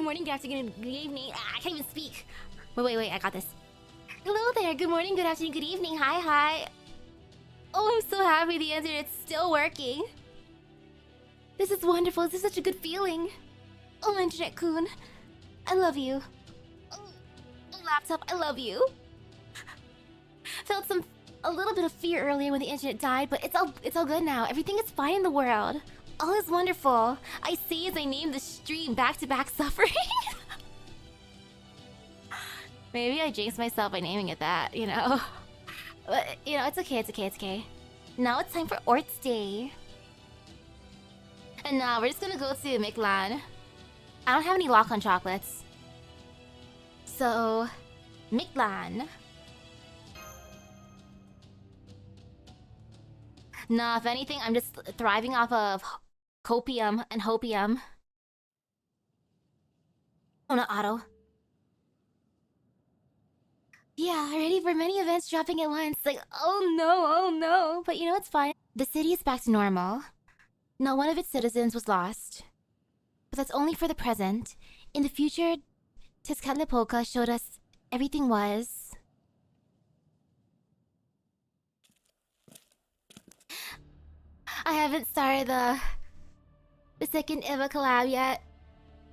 good morning, good afternoon, good evening. I can't even speak. Wait, I got this. Hello there, good morning, good afternoon, good evening. Hi. Oh, I'm so happy the internet's still working. This is wonderful, this is such a good feeling. Oh, internet-kun, I love you. Oh, laptop, I love you. Felt a little bit of fear earlier when the internet died, but it's all good now. Everything is fine in the world. All is wonderful. I see as I name the stream back-to-back suffering. Maybe I jinxed myself by naming it that, you know. But, you know, it's okay. Now it's time for Orts Day. And now we're just gonna go to Miklan. I don't have any lock-on chocolates. So, Miklan. Nah, if anything, I'm just thriving off of copium and hopium. Oh, not auto. Yeah, ready for many events dropping at once. Like, oh no. But you know, it's fine. The city is back to normal. Not one of its citizens was lost. But that's only for the present. In the future, Tezcatlipoca showed us everything was. I haven't started the second Eva collab yet.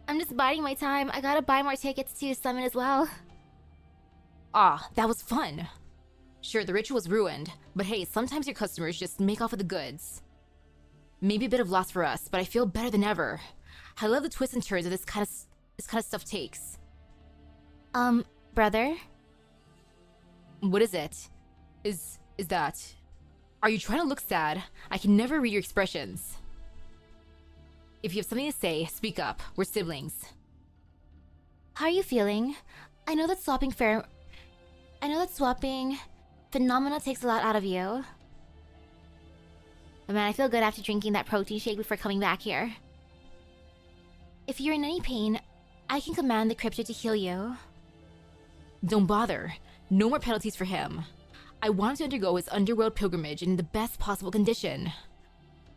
I'm just biding my time. I gotta buy more tickets to Summon as well. Ah, that was fun. Sure, the ritual was ruined, but hey, sometimes your customers just make off with the goods. Maybe a bit of loss for us, but I feel better than ever. I love the twists and turns that this kind of stuff takes. Brother? What is it? Is that... Are you trying to look sad? I can never read your expressions. If you have something to say, speak up. We're siblings. How are you feeling? I know that swapping phenomena takes a lot out of you. But man, I feel good after drinking that protein shake before coming back here. If you're in any pain, I can command the cryptid to heal you. Don't bother. No more penalties for him. I want him to undergo his underworld pilgrimage in the best possible condition.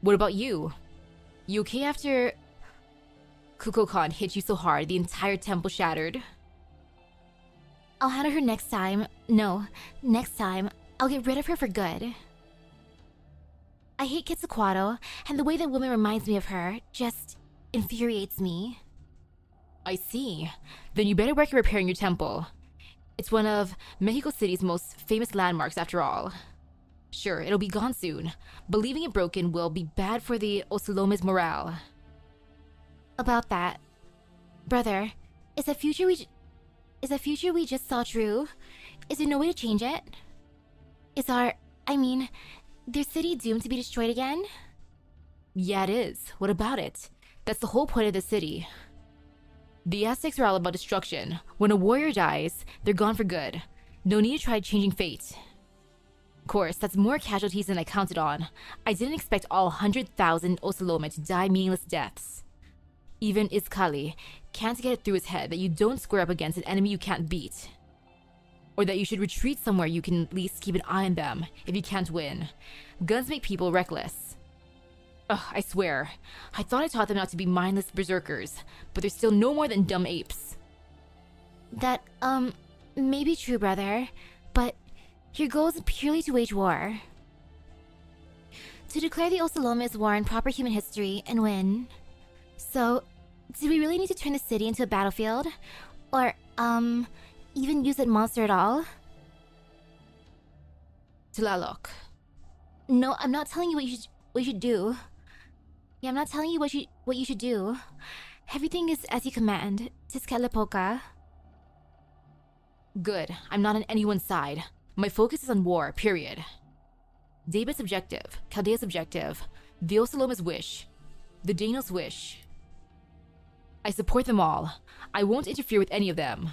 What about you? You okay after Kuko-kan hit you so hard the entire temple shattered? I'll handle her next time. No, next time, I'll get rid of her for good. I hate Quetzalcoatl, and the way that woman reminds me of her just infuriates me. I see. Then you better work at repairing your temple. It's one of Mexico City's most famous landmarks after all. Sure, it'll be gone soon, but leaving it broken will be bad for the Ocelome's morale. About that, brother, is the future we just saw true? Is there no way to change it? Is their city doomed to be destroyed again? Yeah, it is. What about it? That's the whole point of the city. The Aztecs are all about destruction. When a warrior dies, they're gone for good. No need to try changing fate. Of course, that's more casualties than I counted on. I didn't expect all 100,000 Ocelome to die meaningless deaths. Even Iskali can't get it through his head that you don't square up against an enemy you can't beat. Or that you should retreat somewhere you can at least keep an eye on them if you can't win. Guns make people reckless. Ugh, I swear. I thought I taught them not to be mindless berserkers, but they're still no more than dumb apes. That, may be true, brother, but your goal is purely to wage war. To declare the Ocelome's war in proper human history and win. So, do we really need to turn the city into a battlefield? Or, even use that monster at all? Tlaloc. No, I'm not telling you what you should do. Yeah, I'm not telling you what you should do. Everything is as you command. Tezcatlipoca. Good. I'm not on anyone's side. My focus is on war, period. David's objective, Chaldea's objective, the Ocelome's wish, the Daniel's wish. I support them all. I won't interfere with any of them.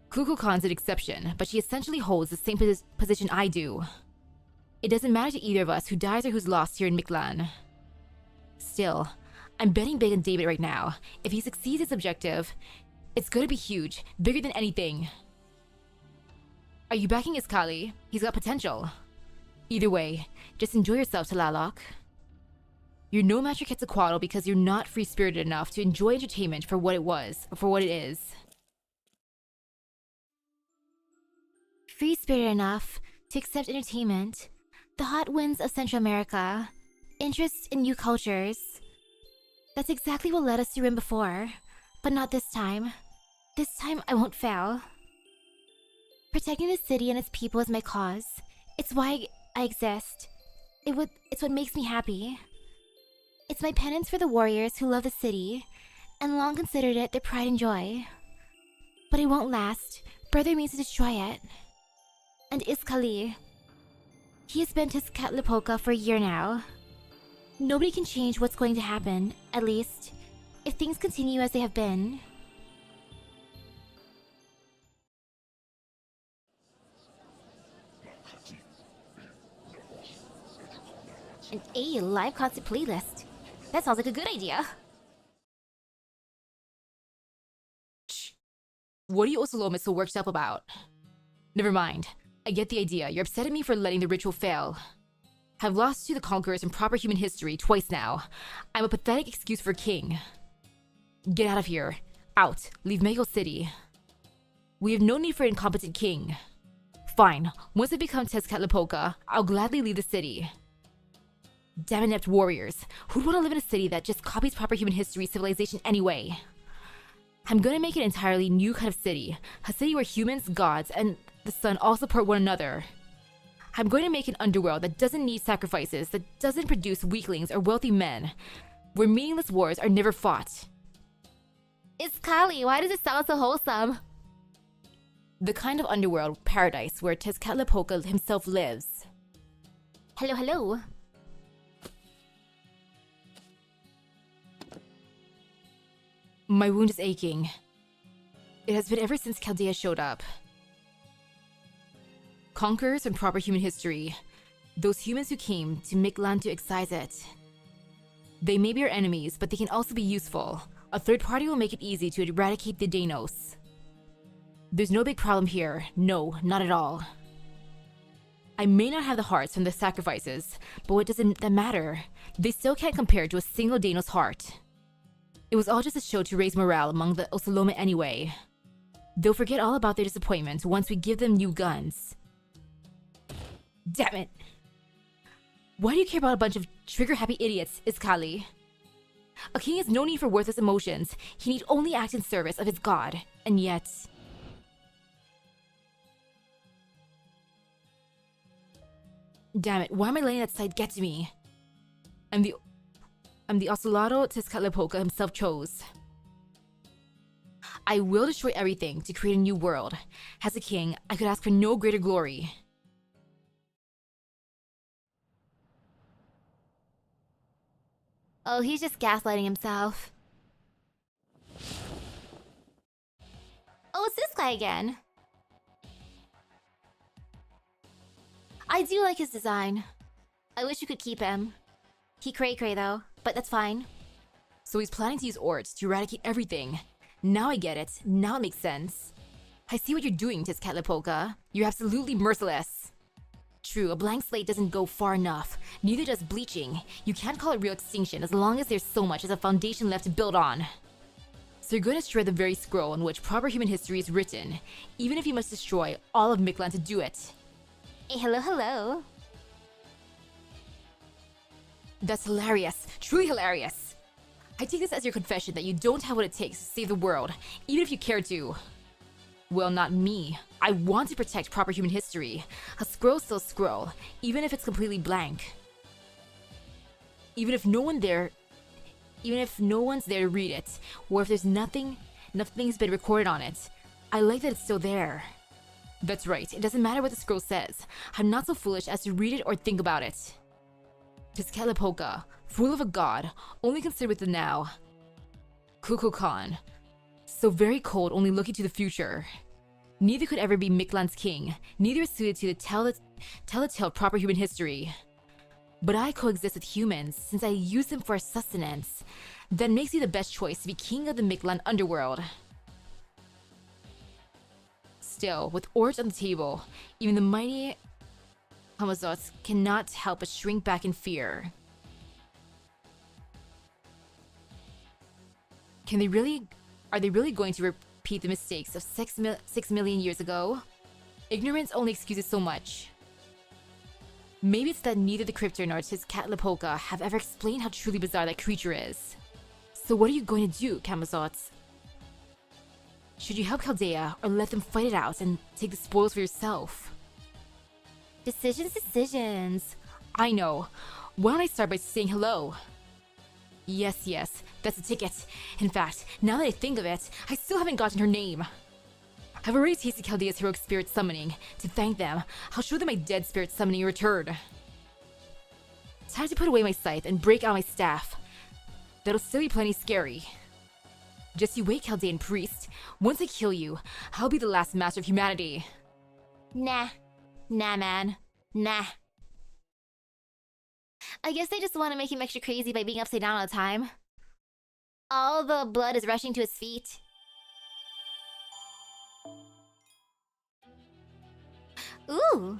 Kukulkan's an exception, but she essentially holds the same position I do. It doesn't matter to either of us who dies or who's lost here in Miklan. Still, I'm betting big on David right now. If he succeeds his objective, it's gonna be huge, bigger than anything. Are you backing Iskali? He's got potential. Either way, just enjoy yourself, Tlaloc. You're no match for Quetzalcoatl because you're not free-spirited enough to enjoy entertainment for what it is. Free-spirited enough to accept entertainment, the hot winds of Central America, interest in new cultures. That's exactly what led us to Rim before, but not this time. This time I won't fail. Protecting the city and its people is my cause. It's why I exist. It's what makes me happy. It's my penance for the warriors who love the city, and long considered it their pride and joy. But it won't last. Brother means to destroy it. And Iskali. He has been Tezcatlipoca for a year now. Nobody can change what's going to happen, at least, if things continue as they have been. A live concert playlist. That sounds like a good idea. Shh. What are you Osalome so worked up about? Never mind. I get the idea. You're upset at me for letting the ritual fail. I've lost to the conquerors in proper human history twice now. I'm a pathetic excuse for a king. Get out of here. Out. Leave Mexico City. We have no need for an incompetent king. Fine. Once I become Tezcatlipoca, I'll gladly leave the city. Damn inept warriors. Who'd want to live in a city that just copies proper human history civilization anyway? I'm gonna make an entirely new kind of city. A city where humans, gods, and the sun all support one another. I'm going to make an underworld that doesn't need sacrifices, that doesn't produce weaklings or wealthy men, where meaningless wars are never fought. It's Kali, why does it sound so wholesome? The kind of underworld paradise where Tezcatlipoca himself lives. Hello, hello. My wound is aching. It has been ever since Chaldea showed up. Conquerors in proper human history. Those humans who came to Mictlan to excise it. They may be our enemies, but they can also be useful. A third party will make it easy to eradicate the Danos. There's no big problem here. No, not at all. I may not have the hearts from the sacrifices, but what does that matter? They still can't compare to a single Danos heart. It was all just a show to raise morale among the Osalome anyway. They'll forget all about their disappointment once we give them new guns. Damn it! Why do you care about a bunch of trigger-happy idiots, Iskali? A king has no need for worthless emotions. He need only act in service of his god. And yet... Damn it, why am I letting that side get to me? I'm the Osalado Tezcatlipoca himself chose. I will destroy everything to create a new world. As a king, I could ask for no greater glory. Oh, he's just gaslighting himself. Oh, it's this guy again. I do like his design. I wish you could keep him. He cray-cray though, but that's fine. So he's planning to use Orts to eradicate everything. Now I get it. Now it makes sense. I see what you're doing, Tezcatlipoca. You're absolutely merciless. True, a blank slate doesn't go far enough. Neither does bleaching. You can't call it real extinction as long as there's so much as a foundation left to build on. So you're going to destroy the very scroll on which proper human history is written, even if you must destroy all of Mictlan to do it. Hey, hello, hello. That's hilarious. Truly hilarious. I take this as your confession that you don't have what it takes to save the world, even if you care to. Well, not me. I want to protect proper human history. A scroll's still a scroll, even if it's completely blank. Even if no one's there to read it, or if there's nothing's been recorded on it, I like that it's still there. That's right, it doesn't matter what the scroll says. I'm not so foolish as to read it or think about it. Tezcatlipoca, fool of a god, only considered with the now. Kukulkan, so very cold, only looking to the future. Neither could ever be Mictlan's king, neither is suited to tell the tale of proper human history. But I coexist with humans, since I use them for sustenance. That makes me the best choice to be king of the Mictlan underworld. Still, with Orch on the table, even the mighty Hamazots cannot help but shrink back in fear. Are they really going to repeat the mistakes of 6 million years ago? Ignorance only excuses so much. Maybe it's that neither the Cryptor nor Tezcatlipoca have ever explained how truly bizarre that creature is. So what are you going to do, Camazotz? Should you help Chaldea or let them fight it out and take the spoils for yourself? Decisions. I know. Why don't I start by saying hello? Yes, that's a ticket. In fact, now that I think of it, I still haven't gotten her name. I've already tasted Chaldea's heroic spirit summoning. To thank them, I'll show them my dead spirit summoning in return. Time to put away my scythe and break out my staff. That'll still be plenty scary. Just you wait, Chaldean priest. Once I kill you, I'll be the last master of humanity. Nah, man. Nah. I guess they just want to make him extra crazy by being upside down all the time. All the blood is rushing to his feet. Ooh!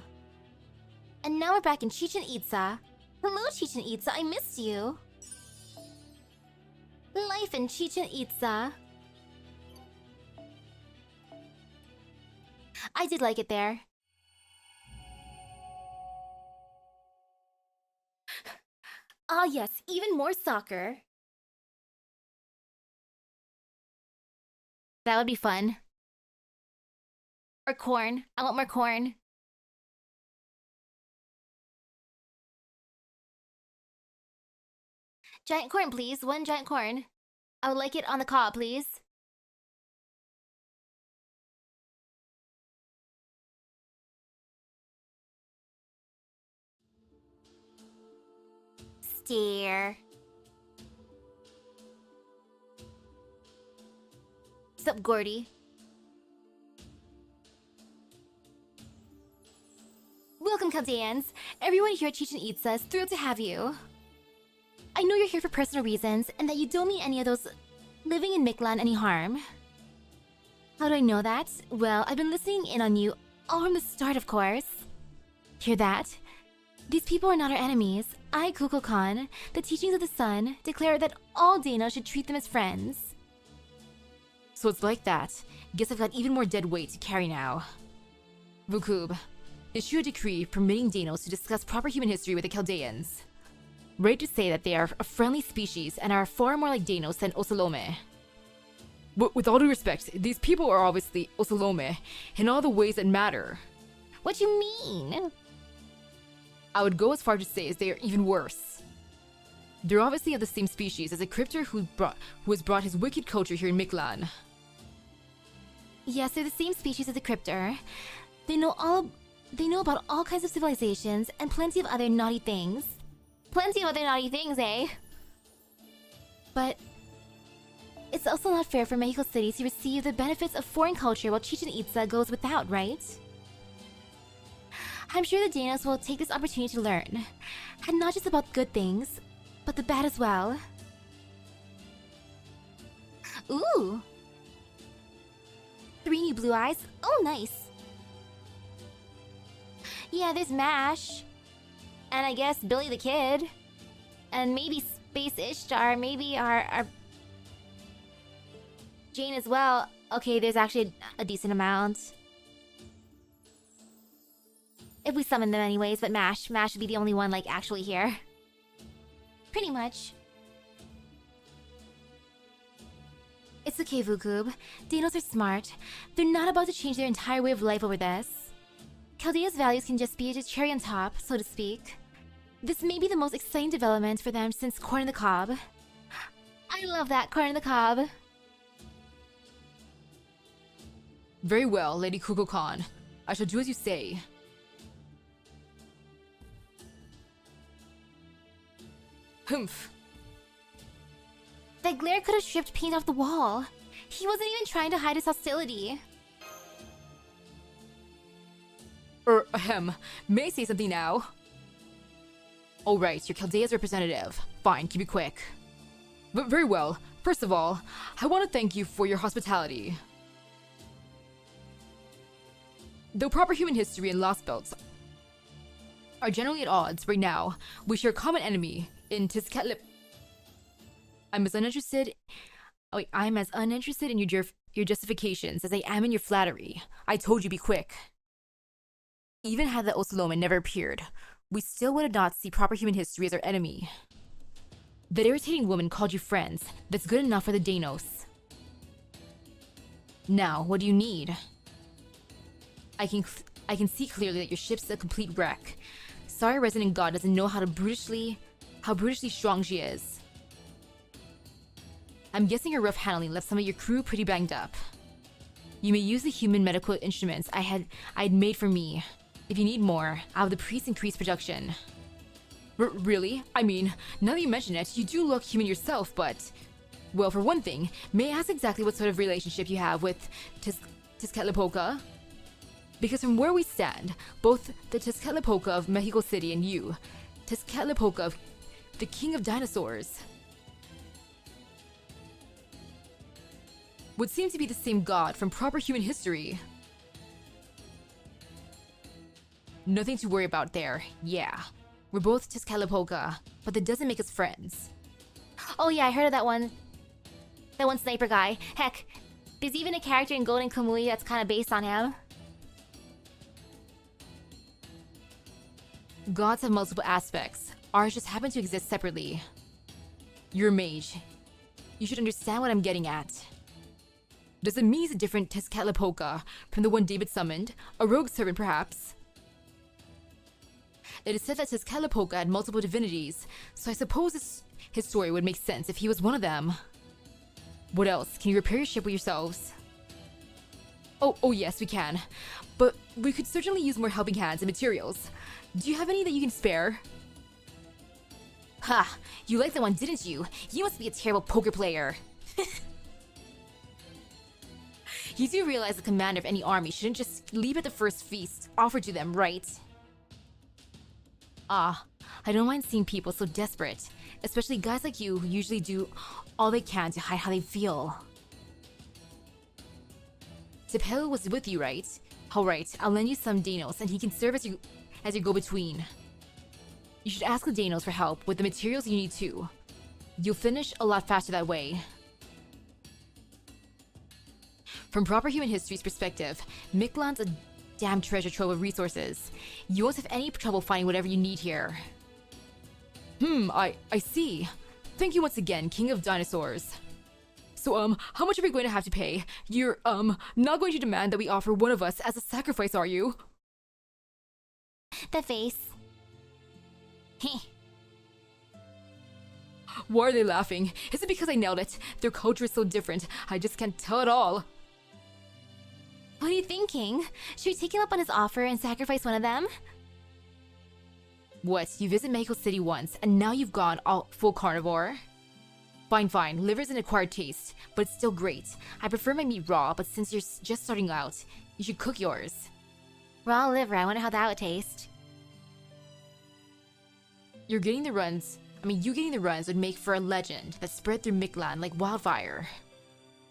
And now we're back in Chichen Itza. Hello, Chichen Itza, I missed you. Life in Chichen Itza. I did like it there. Ah yes, even more soccer. That would be fun. Or corn. I want more corn. Giant corn, please. One giant corn. I would like it on the cob, please. Stare. What's up, Gordy? Welcome, Chaldeans. Everyone here at Chichen Itza is thrilled to have you. I know you're here for personal reasons, and that you don't mean any of those living in Mictlan any harm. How do I know that? Well, I've been listening in on you all from the start, of course. Hear that? These people are not our enemies. I, Kukulkan, the teachings of the sun, declare that all Dano should treat them as friends. So it's like that. Guess I've got even more dead weight to carry now. Vukub, issue a decree permitting Danos to discuss proper human history with the Chaldeans. Right to say that they are a friendly species and are far more like Danos than Osalome. With all due respect, these people are obviously Osalome in all the ways that matter. What do you mean? I would go as far to say as they are even worse. They're obviously of the same species as a Cryptor who has brought his wicked culture here in Mictlan. Yes, they're the same species as the Cryptor. They know about all kinds of civilizations and plenty of other naughty things. Plenty of other naughty things, eh? But it's also not fair for Mexico City to receive the benefits of foreign culture while Chichen Itza goes without, right? I'm sure the Danos will take this opportunity to learn. And not just about good things, but the bad as well. Ooh! 3 new blue eyes? Oh, nice! Yeah, there's Mash. And I guess Billy the Kid. And maybe Space Ishtar, maybe our Jane as well. Okay, there's actually a decent amount. If we summon them anyways, but Mash would be the only one, like, actually here. Pretty much. It's okay, Vukub. Danos are smart. They're not about to change their entire way of life over this. Chaldea's values can just be a cherry on top, so to speak. This may be the most exciting development for them since Corn on the Cob. I love that, Corn on the Cob. Very well, Lady Kukulkan. I shall do as you say. Humph. That glare could have stripped paint off the wall. He wasn't even trying to hide his hostility. Ahem. May I say something now? Alright, you're Chaldea's representative. Fine, keep it quick. But very well. First of all, I want to thank you for your hospitality. Though proper human history and Lost Belts are generally at odds right now, we share a common enemy in Tezcatlip. I'm as uninterested Oh, wait, I'm as uninterested in your justifications as I am in your flattery. I told you be quick. Even had the Osaloma never appeared, we still would not see proper human history as our enemy. That irritating woman called you friends. That's good enough for the Danos. Now, what do you need? I can see clearly that your ship's a complete wreck. Sorry, resident god doesn't know how brutishly strong she is. I'm guessing your rough handling left some of your crew pretty banged up. You may use the human medical instruments I had made for me. If you need more, I'll have the priest increase production. Really? I mean, now that you mention it, you do look human yourself, but... Well, for one thing, may I ask exactly what sort of relationship you have with Tezcatlipoca? Because from where we stand, both the Tezcatlipoca of Mexico City and you, Tezcatlipoca of the king of dinosaurs, would seem to be the same god from proper human history. Nothing to worry about there, yeah. We're both Tezcatlipoca, but that doesn't make us friends. Oh yeah, I heard of that one. That one sniper guy. Heck, there's even a character in Golden Kamui that's kind of based on him. Gods have multiple aspects. Ours just happen to exist separately. You're a mage. You should understand what I'm getting at. Does it mean he's a different Tezcatlipoca from the one David summoned? A rogue servant, perhaps? It is said that Tezcatlipoca had multiple divinities, so I suppose his story would make sense if he was one of them. What else? Can you repair your ship with yourselves? Oh yes, we can. But we could certainly use more helping hands and materials. Do you have any that you can spare? Ha! You liked that one, didn't you? You must be a terrible poker player. You do realize the commander of any army shouldn't just leave at the first feast offered to them, right? Ah, I don't mind seeing people so desperate, especially guys like you who usually do all they can to hide how they feel. Tepelo was with you, right? Alright, I'll lend you some Danos and he can serve as your go-between. You should ask the Danos for help with the materials you need too. You'll finish a lot faster that way. From proper human history's perspective, Miklan's a damn treasure trove of resources. You won't have any trouble finding whatever you need here. I see. Thank you once again, King of Dinosaurs. So, how much are we going to have to pay? You're, not going to demand that we offer one of us as a sacrifice, are you? The face. Why are they laughing? Is it because I nailed it? Their culture is so different, I just can't tell at all. What are you thinking? Should we take him up on his offer and sacrifice one of them? What, you visit Mexico City once, and now you've gone all full carnivore? Fine, liver's an acquired taste, but it's still great. I prefer my meat raw, but since you're just starting out, you should cook yours. Raw liver, I wonder how that would taste. You getting the runs would make for a legend that spread through Miklan like wildfire.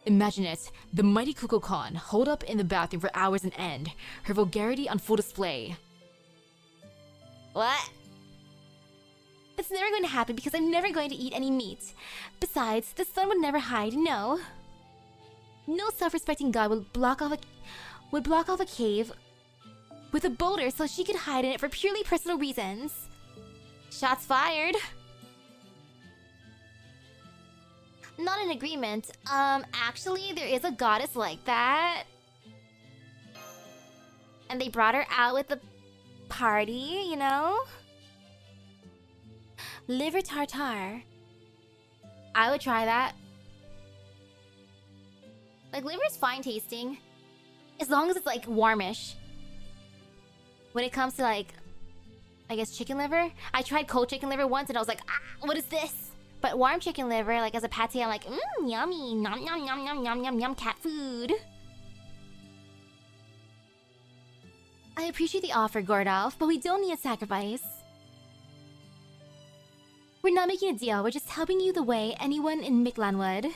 Imagine it, the mighty Kuko Khan holed up in the bathroom for hours on end, her vulgarity on full display. What? It's never going to happen because I'm never going to eat any meat. Besides, the sun would never hide, no. No self-respecting god would block off a cave with a boulder so she could hide in it for purely personal reasons. Shots fired. Not in agreement. Actually, there is a goddess like that. And they brought her out with the party, you know? Liver tartare. I would try that. Like, liver's fine tasting. As long as it's, like, warmish. When it comes to, like, I guess chicken liver? I tried cold chicken liver once and I was like, ah, what is this? But warm chicken liver, like, as a pate, I'm like, yummy. Nom nom nom nom nom nom nom cat food. I appreciate the offer, Gordolf, but we don't need a sacrifice. We're not making a deal, we're just helping you the way anyone in Miklan would.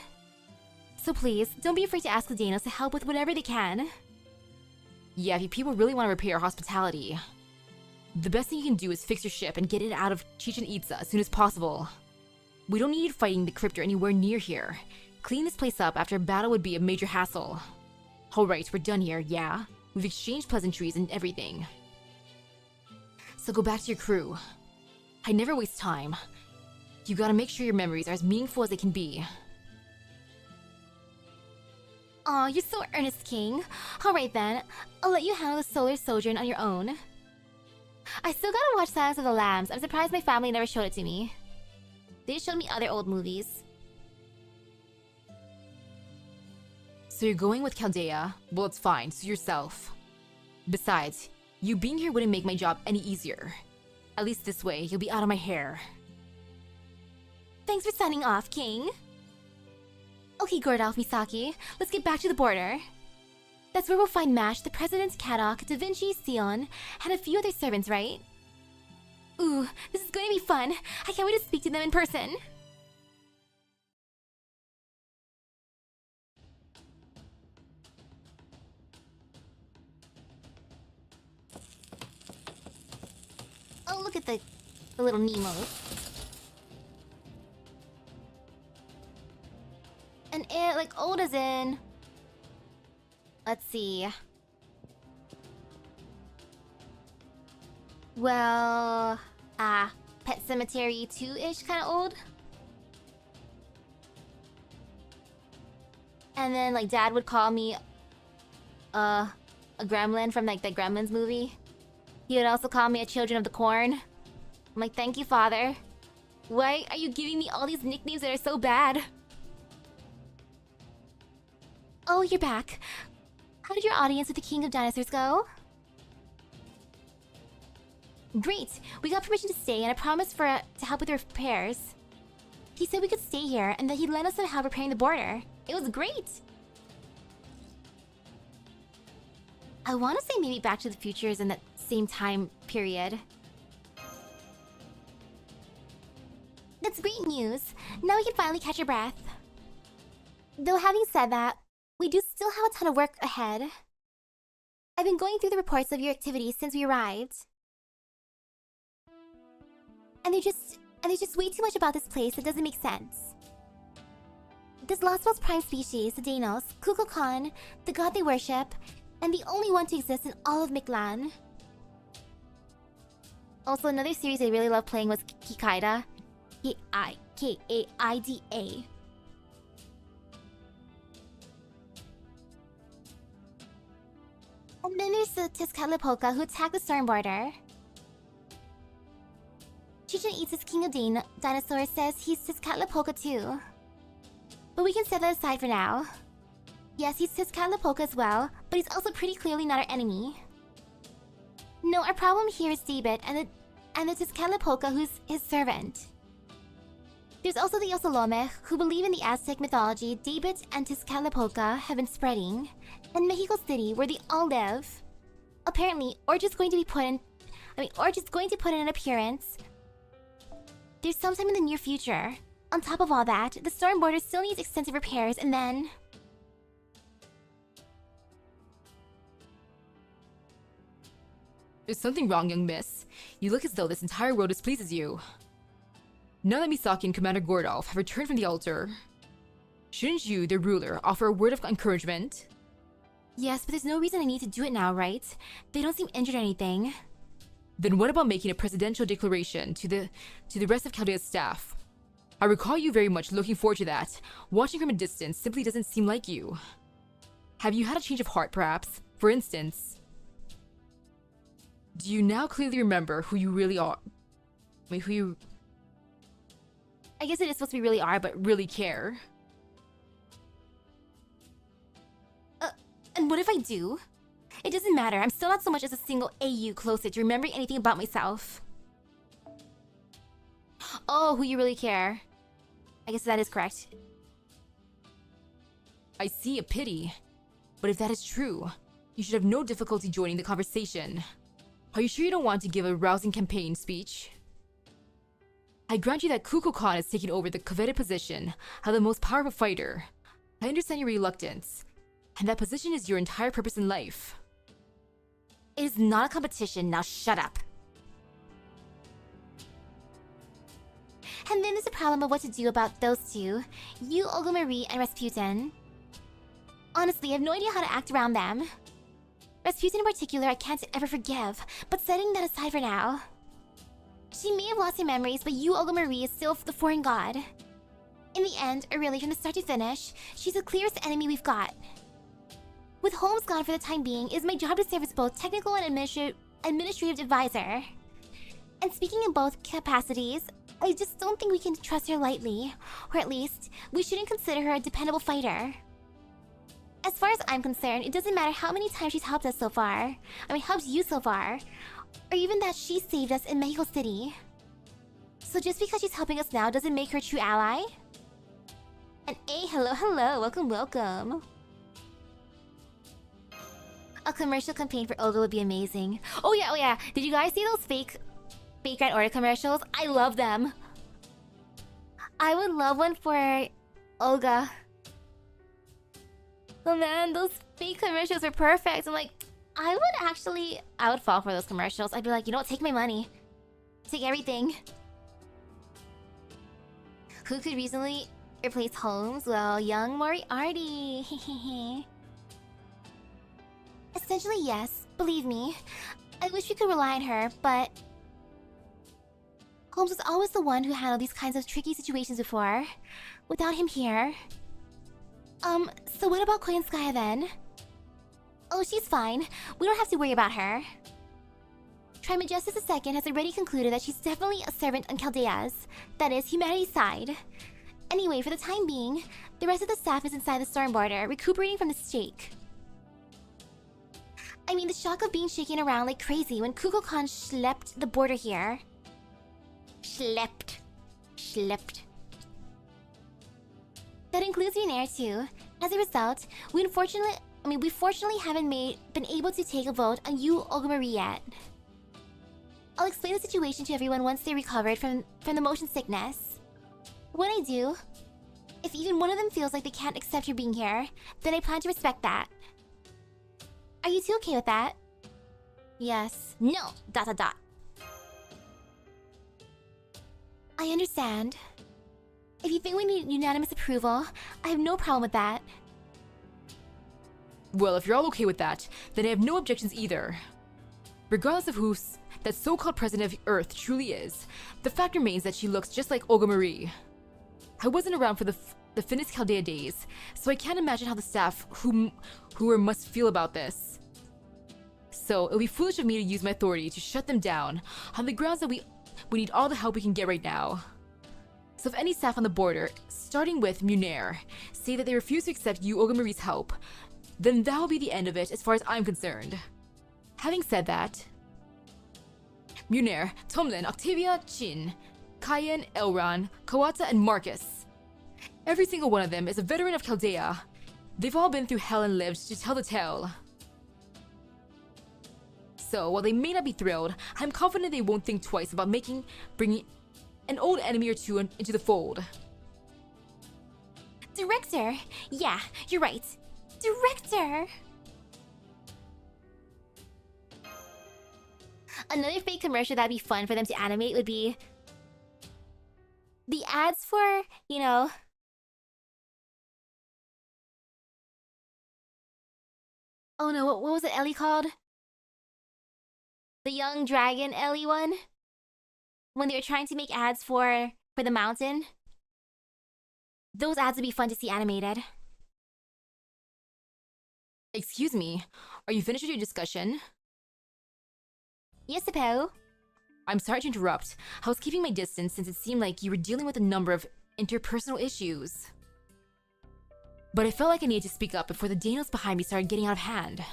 So please, don't be afraid to ask the Danos to help with whatever they can. Yeah, if you people really want to repair your hospitality, the best thing you can do is fix your ship and get it out of Chichen Itza as soon as possible. We don't need fighting the Cryptor anywhere near here. Clean this place up after a battle would be a major hassle. Alright, we're done here, yeah? We've exchanged pleasantries and everything. So go back to your crew. I never waste time. You gotta make sure your memories are as meaningful as they can be. Aw, you're so earnest, King. Alright then, I'll let you handle the solar sojourn on your own. I still gotta watch Silence of the Lambs. I'm surprised my family never showed it to me. They showed me other old movies. So you're going with Chaldea? Well, it's fine, suit yourself. Besides, you being here wouldn't make my job any easier. At least this way, you'll be out of my hair. Thanks for signing off, King. Okay, Gordolf, Misaki, let's get back to the border. That's where we'll find Mash, the President's Kadok, Da Vinci, Sion, and a few other servants, right? Ooh, this is going to be fun. I can't wait to speak to them in person. Oh, look at the little Nemos. And it, like, old as in... Let's see. Well... Pet Cemetery 2-ish kinda old. And then, like, Dad would call me... a gremlin from, like, the Gremlins movie. He would also call me a Children of the Corn. I'm like, thank you, Father. Why are you giving me all these nicknames that are so bad? Oh, you're back. How did your audience with the King of Dinosaurs go? Great! We got permission to stay and a promise to help with the repairs. He said we could stay here and that he'd lend us some help repairing the border. It was great! I want to say maybe Back to the Future is in that same time period. That's great news! Now we can finally catch our breath. Though having said that, we do still have a ton of work ahead. I've been going through the reports of your activities since we arrived. And there's just way too much about this place that doesn't make sense. This Lost World's prime species, the Danos, Kukulkan, the god they worship, and the only one to exist in all of Miklan. Also, another series I really loved playing was Kikaida. K-I-K-A-I-D-A. And then there's the Tezcatlipoca who attacked the storm border. Chichen Itza's King of Dinosaurs says he's Tezcatlipoca too. But we can set that aside for now. Yes, he's Tezcatlipoca as well, but he's also pretty clearly not our enemy. No, our problem here is Debit and the Tezcatlipoca who's his servant. There's also the Osalome, who believe in the Aztec mythology Debit and Tezcatlipoca have been spreading, and Mexico City, where they all live. Apparently, Orja's going to put in an appearance. There's sometime in the near future. On top of all that, the storm border still needs extensive repairs, and then... There's something wrong, young miss. You look as though this entire world displeases you. Now that Misaki and Commander Gordolf have returned from the altar, shouldn't you, their ruler, offer a word of encouragement? Yes, but there's no reason I need to do it now, right? They don't seem injured or anything. Then what about making a presidential declaration to the rest of Chaldea's staff? I recall you very much looking forward to that. Watching from a distance simply doesn't seem like you. Have you had a change of heart, perhaps? For instance, do you now clearly remember who you really are? I guess it is supposed to be really are, but really care? And what if I do? It doesn't matter. I'm still not so much as a single AU closer to remembering anything about myself. Oh, who you really care. I guess that is correct. I see, a pity. But if that is true, you should have no difficulty joining the conversation. Are you sure you don't want to give a rousing campaign speech? I grant you that Kukulkan is taking over the coveted position of the most powerful fighter. I understand your reluctance, and that position is your entire purpose in life. It is not a competition, now shut up. And then there's a problem of what to do about those two. You, Olga Marie, and Rasputin. Honestly, I have no idea how to act around them. Rasputin in particular I can't ever forgive, but setting that aside for now. She may have lost her memories, but you, Olga Marie, is still the foreign god. In the end, or really from the start to finish, she's the clearest enemy we've got. With Holmes gone for the time being, it is my job to serve as both technical and administrative advisor. And speaking in both capacities, I just don't think we can trust her lightly. Or at least, we shouldn't consider her a dependable fighter. As far as I'm concerned, it doesn't matter how many times she's helped us so far. Helped you so far. Or even that she saved us in Mexico City. So just because she's helping us now doesn't make her a true ally? And hey, hello, welcome, welcome. A commercial campaign for Olga would be amazing. Oh yeah. Did you guys see those fake Grand Order commercials? I love them. I would love one for Olga. Oh man, those fake commercials were perfect. I'm like, I would fall for those commercials. I'd be like, you know what, take my money. Take everything. Who could reasonably replace Holmes? Well, young Moriarty. Essentially, yes. Believe me. I wish we could rely on her, but Holmes was always the one who handled these kinds of tricky situations before. Without him here... so what about Koyanskaya then? Oh, she's fine. We don't have to worry about her. Trimagestus II has already concluded that she's definitely a servant on Chaldea's. That is, humanity's side. Anyway, for the time being, the rest of the staff is inside the storm border, recuperating from the shake. The shock of being shaken around like crazy when Kukulkan schlepped the border here. Schlepped. That includes Lunaire too. As a result, we fortunately haven't been able to take a vote on you, Olga Marie, yet. I'll explain the situation to everyone once they recovered from the motion sickness. When I do, if even one of them feels like they can't accept your being here, then I plan to respect that. Are you two okay with that? Yes. No. ... I understand. If you think we need unanimous approval, I have no problem with that. Well, if you're all okay with that, then I have no objections either. Regardless of who that so-called president of Earth truly is, the fact remains that she looks just like Olga Marie. I wasn't around for the Finis Chaldea days, so I can't imagine how the staff who must feel about this. So it'll be foolish of me to use my authority to shut them down on the grounds that we need all the help we can get right now. So if any staff on the border, starting with Lunaire, say that they refuse to accept you, Olga Marie's help, then that will be the end of it as far as I'm concerned. Having said that, Lunaire, Tomlin, Octavia, Chin, Kayan, Elron, Kawata, and Marcus. Every single one of them is a veteran of Chaldea. They've all been through hell and lived to tell the tale. So, while they may not be thrilled, I'm confident they won't think twice about bringing an old enemy or two into the fold. Director! Yeah, you're right. Director! Another fake commercial that'd be fun for them to animate would be the ads for, oh no, what was it Ellie called? The young dragon Ellie one? When they were trying to make ads for the mountain. Those ads would be fun to see animated. Excuse me, are you finished with your discussion? Yes, Apo. I'm sorry to interrupt. I was keeping my distance since it seemed like you were dealing with a number of interpersonal issues. But I felt like I needed to speak up before the Danos behind me started getting out of hand.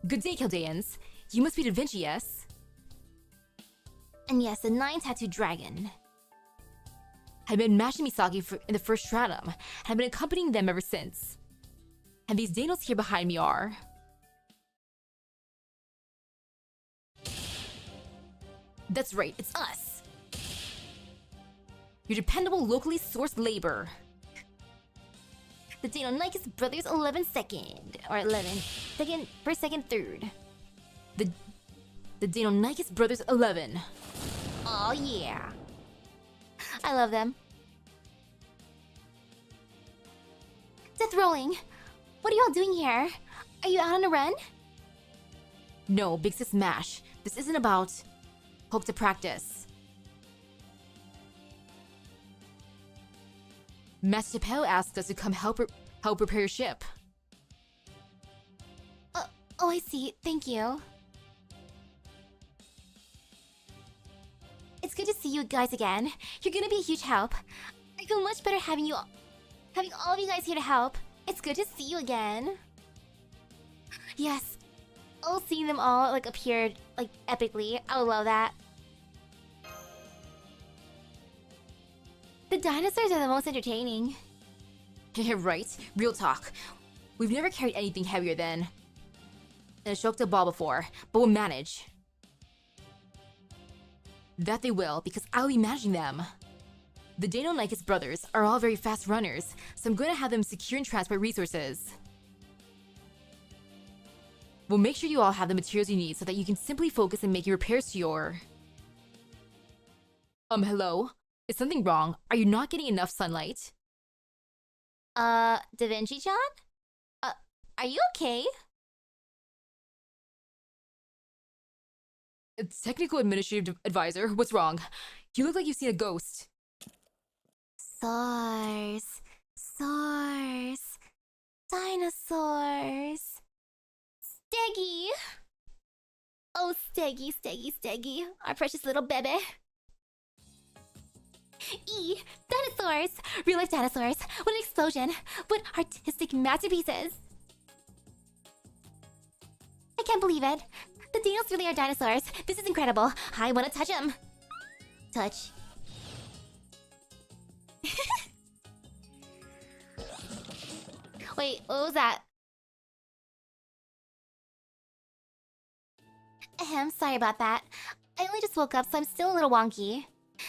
Good day, Chaldeans. You must be Da Vinci, yes? And yes, the 9-tattooed dragon. I've been matching Misaki in the first stratum, and I've been accompanying them ever since. And these Danos here behind me are... That's right, it's us! Your dependable, locally sourced labor. The Deinonychus Brothers 11 second. Or 11. First, second, third. The Deinonychus Brothers 11. Oh yeah. I love them. Death rolling. What are y'all doing here? Are you out on a run? No, Big Sis Mash. This isn't about hope to practice. Master Pell asked us to come help repair your ship. Oh, I see. Thank you. It's good to see you guys again. You're gonna be a huge help. I feel much better having all of you guys here to help. It's good to see you again. Yes. Oh, seeing them all like appeared like epically. I would love that. The dinosaurs are the most entertaining. Right? Real talk. We've never carried anything heavier than a Shokta ball before, but we'll manage. That they will, because I'll be managing them. The Deinonychus brothers are all very fast runners, so I'm going to have them secure and transport resources. We'll make sure you all have the materials you need so that you can simply focus on making repairs to your... Hello? Is something wrong? Are you not getting enough sunlight? Da Vinci-chan? Are you okay? Technical administrative advisor, what's wrong? You look like you've seen a ghost. Soars. Dinosaurs. Steggy! Oh, Steggy, our precious little baby. Dinosaurs! Real life dinosaurs. What an explosion. What artistic masterpieces. I can't believe it. The dinos really are dinosaurs. This is incredible. I want to touch them. Touch. Wait, what was that? Sorry about that. I only just woke up, so I'm still a little wonky.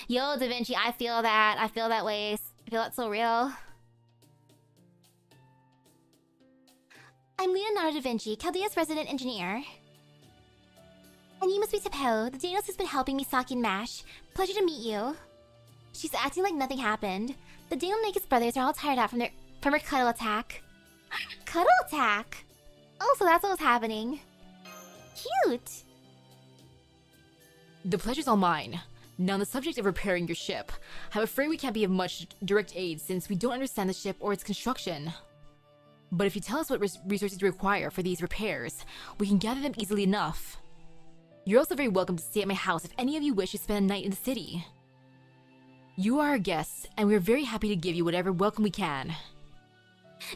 Yo, Da Vinci, I feel that. I feel that way. I feel that so real. I'm Leonardo da Vinci, Chaldea's resident engineer. And you must be Tepeho, the Danos who's been helping Misaki and Mash. Pleasure to meet you. She's acting like nothing happened. The Deinonychus brothers are all tired out from her cuddle attack. Cuddle attack? Oh, so that's what was happening. Cute! The pleasure's all mine. Now on the subject of repairing your ship, I'm afraid we can't be of much direct aid since we don't understand the ship or its construction. But if you tell us what resources you require for these repairs, we can gather them easily enough. You're also very welcome to stay at my house if any of you wish to spend a night in the city. You are our guests, and we're very happy to give you whatever welcome we can.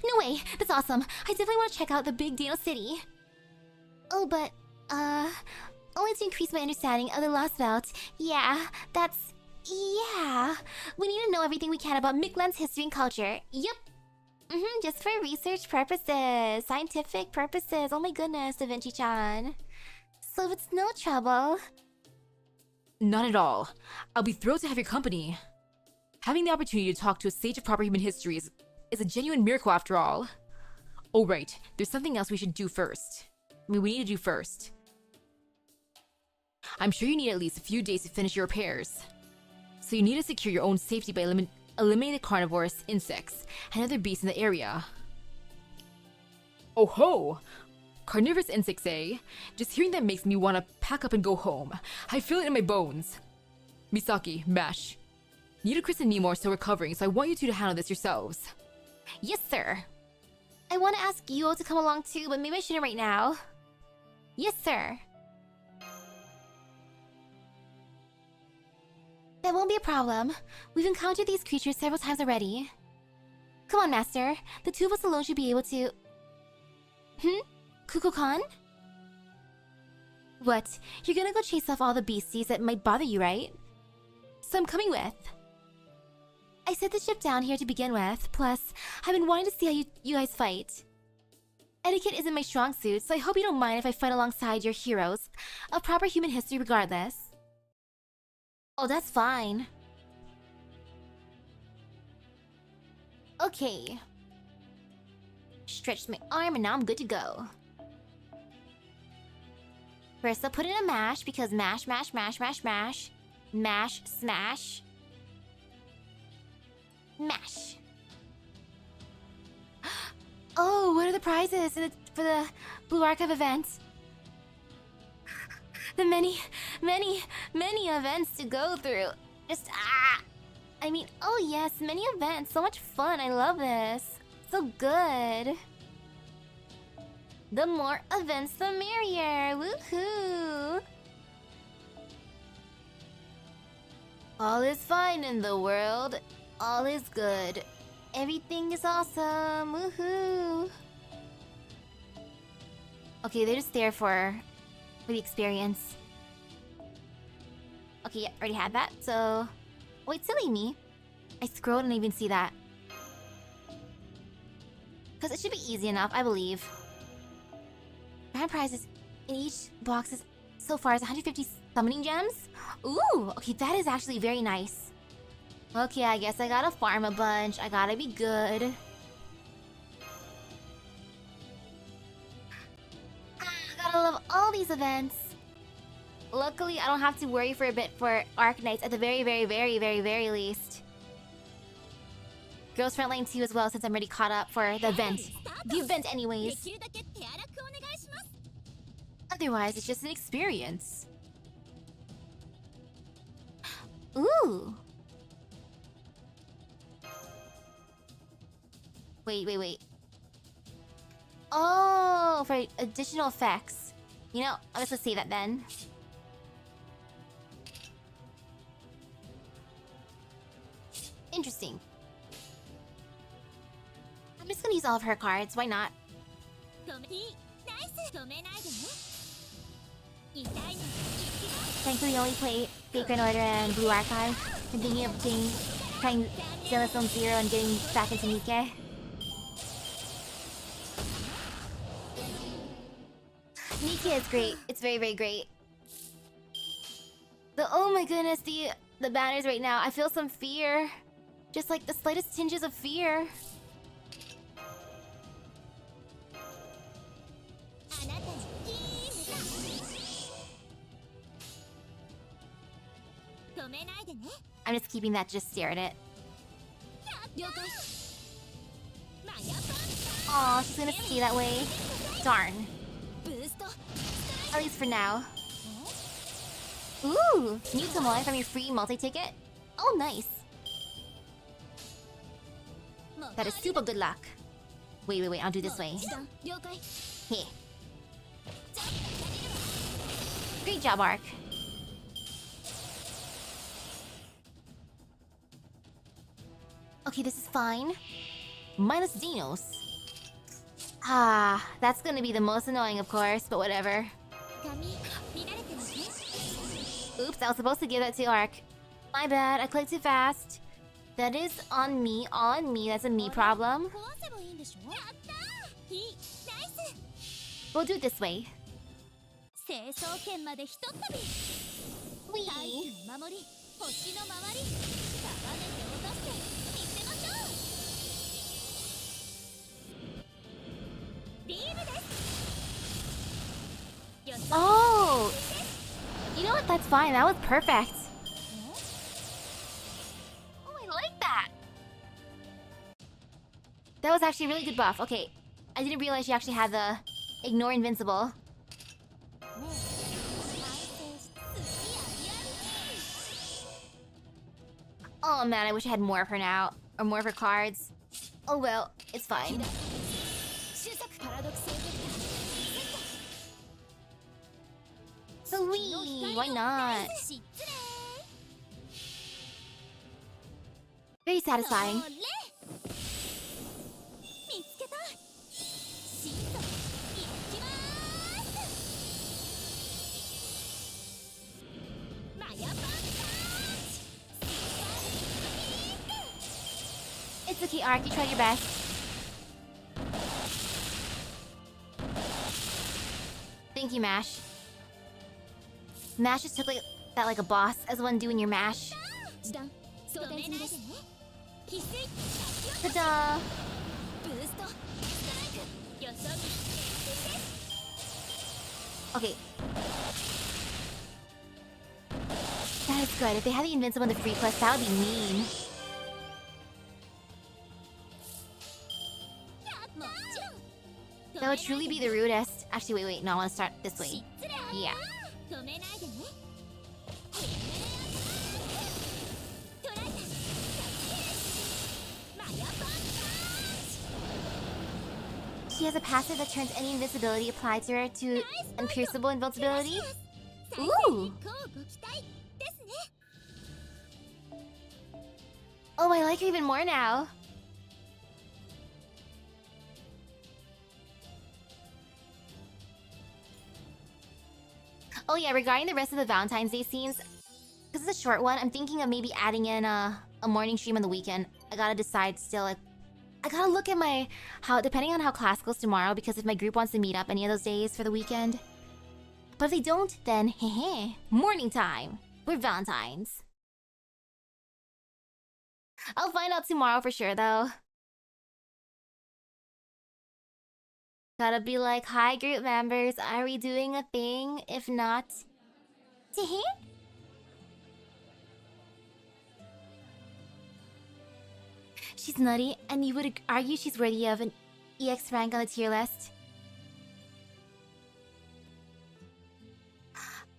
No way! That's awesome! I definitely want to check out the big Dino City. Oh, but, only to increase my understanding of the Lost Belt. Yeah, that's... yeah. We need to know everything we can about Mikland's history and culture. Yup. Just for research purposes. Scientific purposes. Oh my goodness, Da Vinci-chan. So if it's no trouble... Not at all. I'll be thrilled to have your company. Having the opportunity to talk to a sage of proper human history is a genuine miracle after all. Oh right, there's something else we should do first. We need to do first. I'm sure you need at least a few days to finish your repairs. So you need to secure your own safety by eliminating the carnivores, insects, and other beasts in the area. Oh ho! Carnivorous insects, eh? Just hearing that makes me want to pack up and go home. I feel it in my bones. Misaki, Mash. Nitocris and Nemo are still recovering, so I want you two to handle this yourselves. Yes, sir. I want to ask you all to come along too, but maybe I shouldn't right now. Yes, sir. That won't be a problem. We've encountered these creatures several times already. Come on, Master. The two of us alone should be able to... Kuko-kan? What? You're gonna go chase off all the beasties that might bother you, right? So I'm coming with. I set the ship down here to begin with, plus, I've been wanting to see how you guys fight. Etiquette isn't my strong suit, so I hope you don't mind if I fight alongside your heroes of proper human history regardless. Oh, that's fine. Okay. Stretched my arm and now I'm good to go. First I'll put in a mash because mash, mash, mash, mash, mash. Mash, smash. Mash. Oh, what are the prizes for the Blue Archive event? The many events to go through. I mean, oh yes, many events. So much fun. I love this. So good. The more events, the merrier. Woohoo! All is fine in the world. All is good. Everything is awesome. Woohoo! Okay, they're just there for the experience. Okay, yeah, already had that. So, wait, silly me. I scrolled and I didn't even see that. Because it should be easy enough, I believe. Grand prizes in each box is so far is 150 summoning gems. Ooh, okay, that is actually very nice. Okay, I guess I gotta farm a bunch. I gotta be good. Gotta love all these events. Luckily, I don't have to worry for a bit for Arknights at the very least. Girls Frontline 2 as well, since I'm already caught up for the event. The event anyways. Otherwise, it's just an experience. Ooh. Wait. Oh, for additional effects. You know, I'm just gonna say that then. Interesting. I'm just gonna use all of her cards, why not? Thankfully, only play Sacred Order and Blue Archive. I'm thinking of trying Xenophone Zero and getting back into Nike. Nike is great. It's very great. Oh my goodness, the banners right now. I feel some fear. Just like the slightest tinges of fear. I'm just keeping that to just stare at it. Aw, she's gonna stay that way. Darn. At least for now. Ooh! New Tomoe from your free multi-ticket? Oh, nice. That is super good luck. Wait, I'll do this way. Here. Great job, Ark. Okay, this is fine. Minus Dinos. Ah, that's gonna be the most annoying, of course, but whatever. Oops, I was supposed to give that to Ark. My bad, I clicked too fast. That is on me, that's a me problem. We'll do it this way. Wee. Oh! You know what? That's fine. That was perfect. Oh, I like that. That was actually a really good buff. Okay. I didn't realize she actually had the Ignore Invincible. Oh man, I wish I had more of her now. Or more of her cards. Oh well, it's fine. Sweet, why not? Very satisfying. It's okay, Ark, you tried your best. Thank you, Mash. Mash just took that like a boss, as one doing your mash. Ta-da! Okay. That is good. If they had the Invincible in the free quest, that would be mean. would truly be the rudest. Actually, wait, no, I want to start this way. Yeah. She has a passive that turns any invisibility applied to her to unpierceable invincibility. Ooh! Oh, I like her even more now. Oh yeah, regarding the rest of the Valentine's Day scenes, because it's a short one, I'm thinking of maybe adding in a morning stream on the weekend. I gotta decide still, like, I gotta look at my, depending on how class goes tomorrow, because if my group wants to meet up any of those days for the weekend. But if they don't, then heh, morning time. We're Valentines. I'll find out tomorrow for sure though. Gotta be like, hi group members, are we doing a thing? If not, heh. She's nutty, and you would argue she's worthy of an EX rank on the tier list.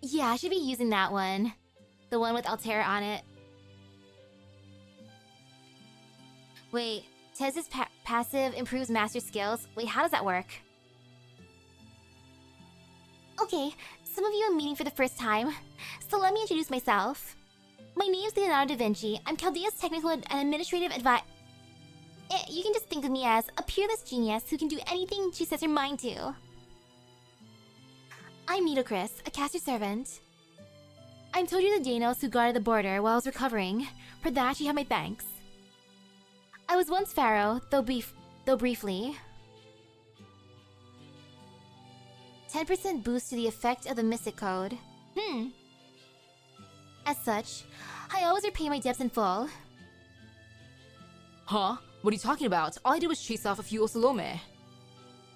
Yeah, I should be using that one. The one with Altera on it. Wait, Tez's passive improves master skills. Wait, how does that work? Okay, some of you I'm meeting for the first time, so let me introduce myself. My name's Leonardo da Vinci. I'm Chaldea's technical and administrative advisor. You can just think of me as a peerless genius who can do anything she sets her mind to. I'm Nitocris, a caster servant. I'm Tojo the Danos who guarded the border while I was recovering. For that, you have my thanks. I was once Pharaoh, though briefly. 10% boost to the effect of the Mystic Code. As such, I always repay my debts in full. Huh? What are you talking about? All I did was chase off a few Osalome.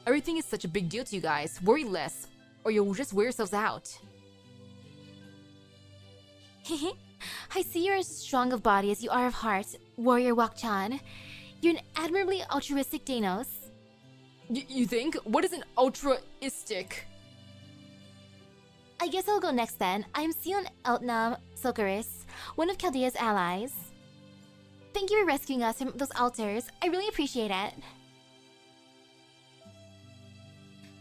Everything is such a big deal to you guys. Worry less, or you'll just wear yourselves out. I see you're as strong of body as you are of heart, warrior Wak-chan. You're an admirably altruistic Danos. You think? What is an altruistic? I guess I'll go next then. I'm Sion Eltnam Sokaris, one of Chaldea's allies. Thank you for rescuing us from those altars. I really appreciate it.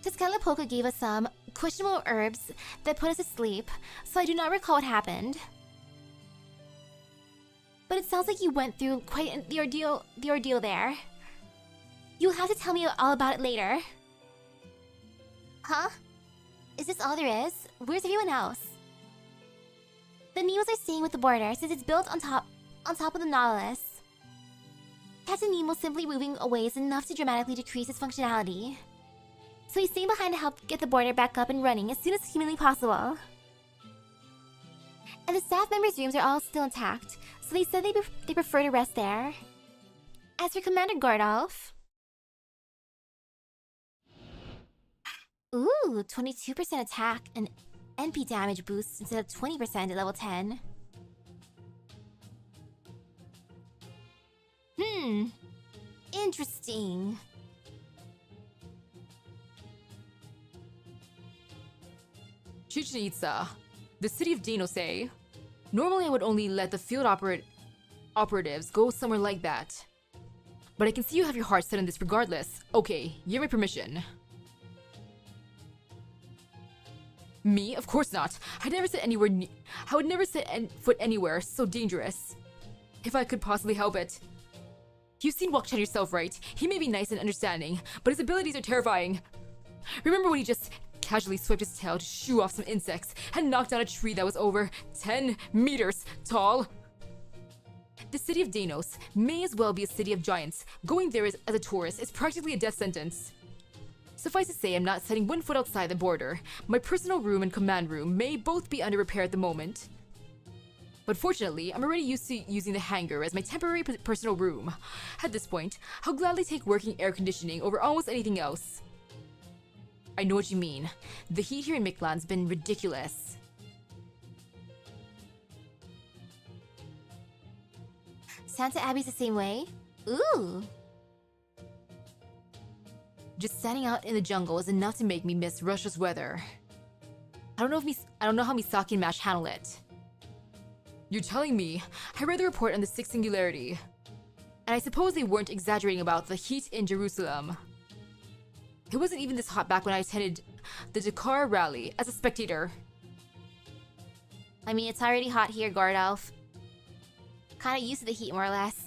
Tezcatlipoca gave us some questionable herbs that put us to sleep, so I do not recall what happened. But it sounds like you went through quite the ordeal there. You'll have to tell me all about it later. Huh? Is this all there is? Where's everyone else? The Nemos are staying with the border since it's built on top of the Nautilus. Captain Nemo simply moving away is enough to dramatically decrease its functionality. So he's staying behind to help get the border back up and running as soon as humanly possible. And the staff members' rooms are all still intact, so they said they prefer to rest there. As for Commander Gordolf... Ooh, 22% attack and NP damage boost instead of 20% at level 10. Interesting. Chichen Itza, the city of Danos. Normally I would only let the field operatives go somewhere like that. But I can see you have your heart set on this regardless. Okay, you have my permission. Me? Of course not. I would never set foot anywhere so dangerous. If I could possibly help it. You've seen Wak-chan yourself, right? He may be nice and understanding, but his abilities are terrifying. Remember when he just casually swiped his tail to shoo off some insects and knocked down a tree that was over 10 meters tall? The city of Danos may as well be a city of giants. Going there as a tourist is practically a death sentence. Suffice to say, I'm not setting one foot outside the border. My personal room and command room may both be under repair at the moment. But fortunately, I'm already used to using the hangar as my temporary personal room. At this point, I'll gladly take working air conditioning over almost anything else. I know what you mean. The heat here in Miklan's been ridiculous. Santa Abbey's the same way? Ooh. Just standing out in the jungle is enough to make me miss Russia's weather. I don't know how Misaki and Mash handle it. You're telling me I read the report on the sixth singularity, and I suppose they weren't exaggerating about the heat in Jerusalem. It wasn't even this hot back when I attended the Dakar rally as a spectator. I mean, it's already hot here, Gordalf. Kinda used to the heat, more or less.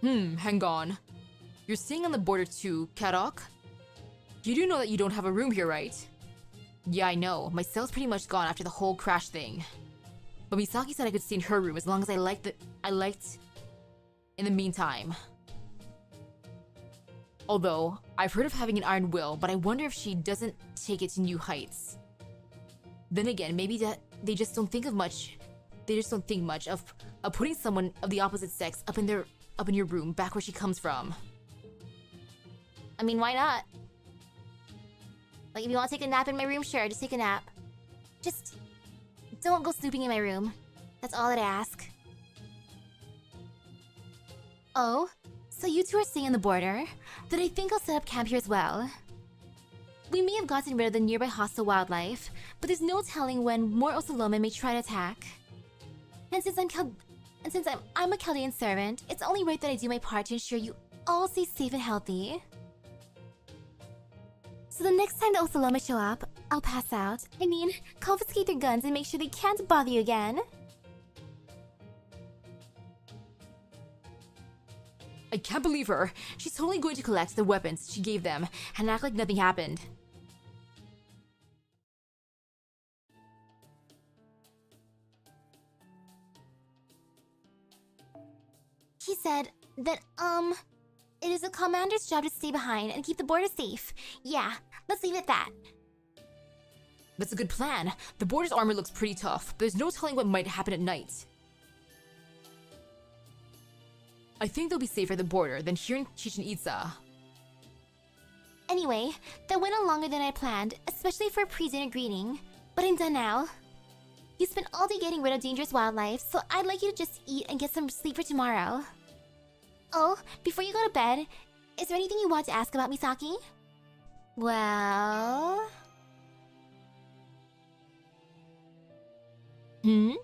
Hang on. You're staying on the border too, Kadok? You do know that you don't have a room here, right? Yeah, I know. My cell's pretty much gone after the whole crash thing. But Misaki said I could stay in her room as long as I liked in the meantime. Although, I've heard of having an iron will, but I wonder if she doesn't take it to new heights. Then again, maybe that they just don't think much of putting someone of the opposite sex up in your room back where she comes from. I mean, why not? Like, if you want to take a nap in my room, sure, just take a nap. Just don't go snooping in my room. That's all that I ask. Oh, so you two are staying on the border? Then I think I'll set up camp here as well. We may have gotten rid of the nearby hostile wildlife, but there's no telling when more Osalome may try to attack. And since I'm a Chaldean servant, it's only right that I do my part to ensure you all stay safe and healthy. So the next time the Osalome show up, I'll pass out. I mean, confiscate their guns and make sure they can't bother you again. I can't believe her. She's totally going to collect the weapons she gave them and act like nothing happened. He said that, it is the commander's job to stay behind and keep the border safe. Yeah, let's leave it at that. That's a good plan. The border's armor looks pretty tough, but there's no telling what might happen at night. I think they'll be safer at the border than here in Chichen Itza. Anyway, that went on longer than I planned, especially for a pre-dinner greeting. But I'm done now. You spent all day getting rid of dangerous wildlife, so I'd like you to just eat and get some sleep for tomorrow. Oh, before you go to bed, is there anything you want to ask about Misaki? Well... I'm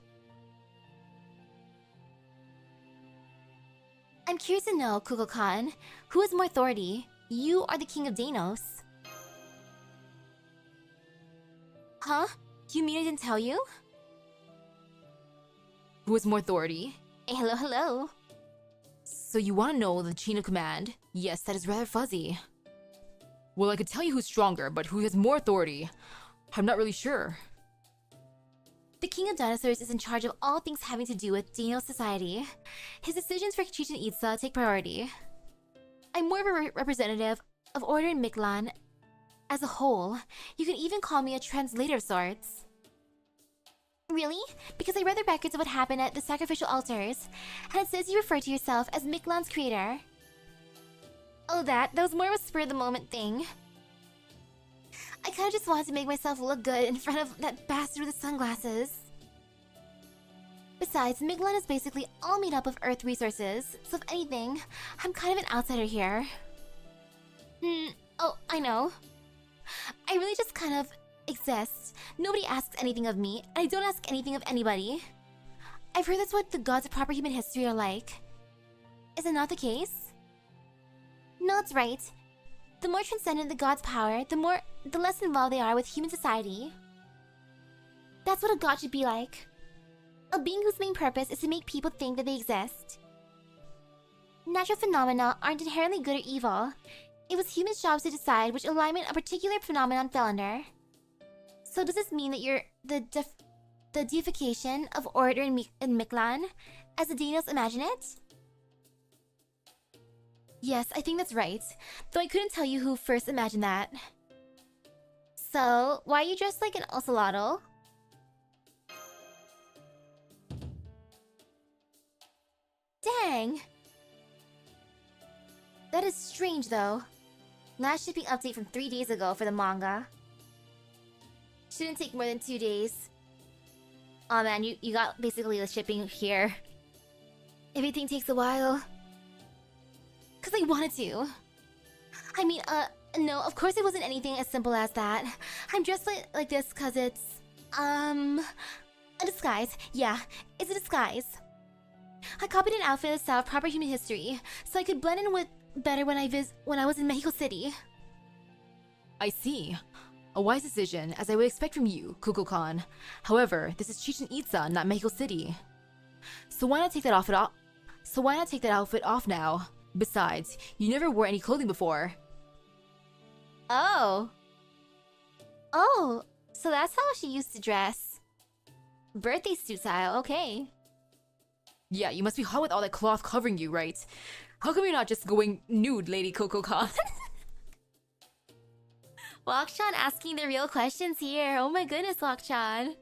curious to know, Kukulkan, who has more authority? You or the King of Danos? Huh? You mean I didn't tell you? Who has more authority? Hey, hello. So you want to know the chain of command? Yes, that is rather fuzzy. Well, I could tell you who's stronger, but who has more authority? I'm not really sure. The King of Dinosaurs is in charge of all things having to do with Dino society. His decisions for Chichen Itza take priority. I'm more of a representative of Order in Miklan as a whole. You can even call me a translator of sorts. Really? Because I read the records of what happened at the sacrificial altars, and it says you refer to yourself as Miklan's creator. Oh, that was more of a spur-of-the-moment thing. I kinda just wanted to make myself look good in front of that bastard with the sunglasses. Besides, Miklan is basically all made up of Earth resources, so if anything, I'm kind of an outsider here. Oh, I know. I really just kind of exist. Nobody asks anything of me, and I don't ask anything of anybody. I've heard that's what the gods of proper human history are like. Is it not the case? No, it's right. The more transcendent the god's power, the less involved they are with human society. That's what a god should be like. A being whose main purpose is to make people think that they exist. Natural phenomena aren't inherently good or evil. It was humans' jobs to decide which alignment a particular phenomenon fell under. So does this mean that you're the deification of order in Miklan, as the Danos imagine it? Yes, I think that's right, though I couldn't tell you who first imagined that. So, why are you dressed like an ocelotl? Dang! That is strange, though. Last shipping update from 3 days ago for the manga. Shouldn't take more than 2 days. Aw man, you got basically the shipping here. Everything takes a while. Because I wanted to. I mean, no, of course it wasn't anything as simple as that. I'm dressed like this because it's, a disguise. Yeah, it's a disguise. I copied an outfit in the style of proper human history, so I could blend in with better when I was in Mexico City. I see. A wise decision, as I would expect from you, Kukulkan. However, this is Chichen Itza, not Mexico City. So why not take that outfit off now? Besides, you never wore any clothing before. Oh. Oh, so that's how she used to dress. Birthday suit style, okay. Yeah, you must be hot with all that cloth covering you, right? How come you're not just going nude, Lady Kukulkan? Wakchan asking the real questions here. Oh my goodness, Wakchan.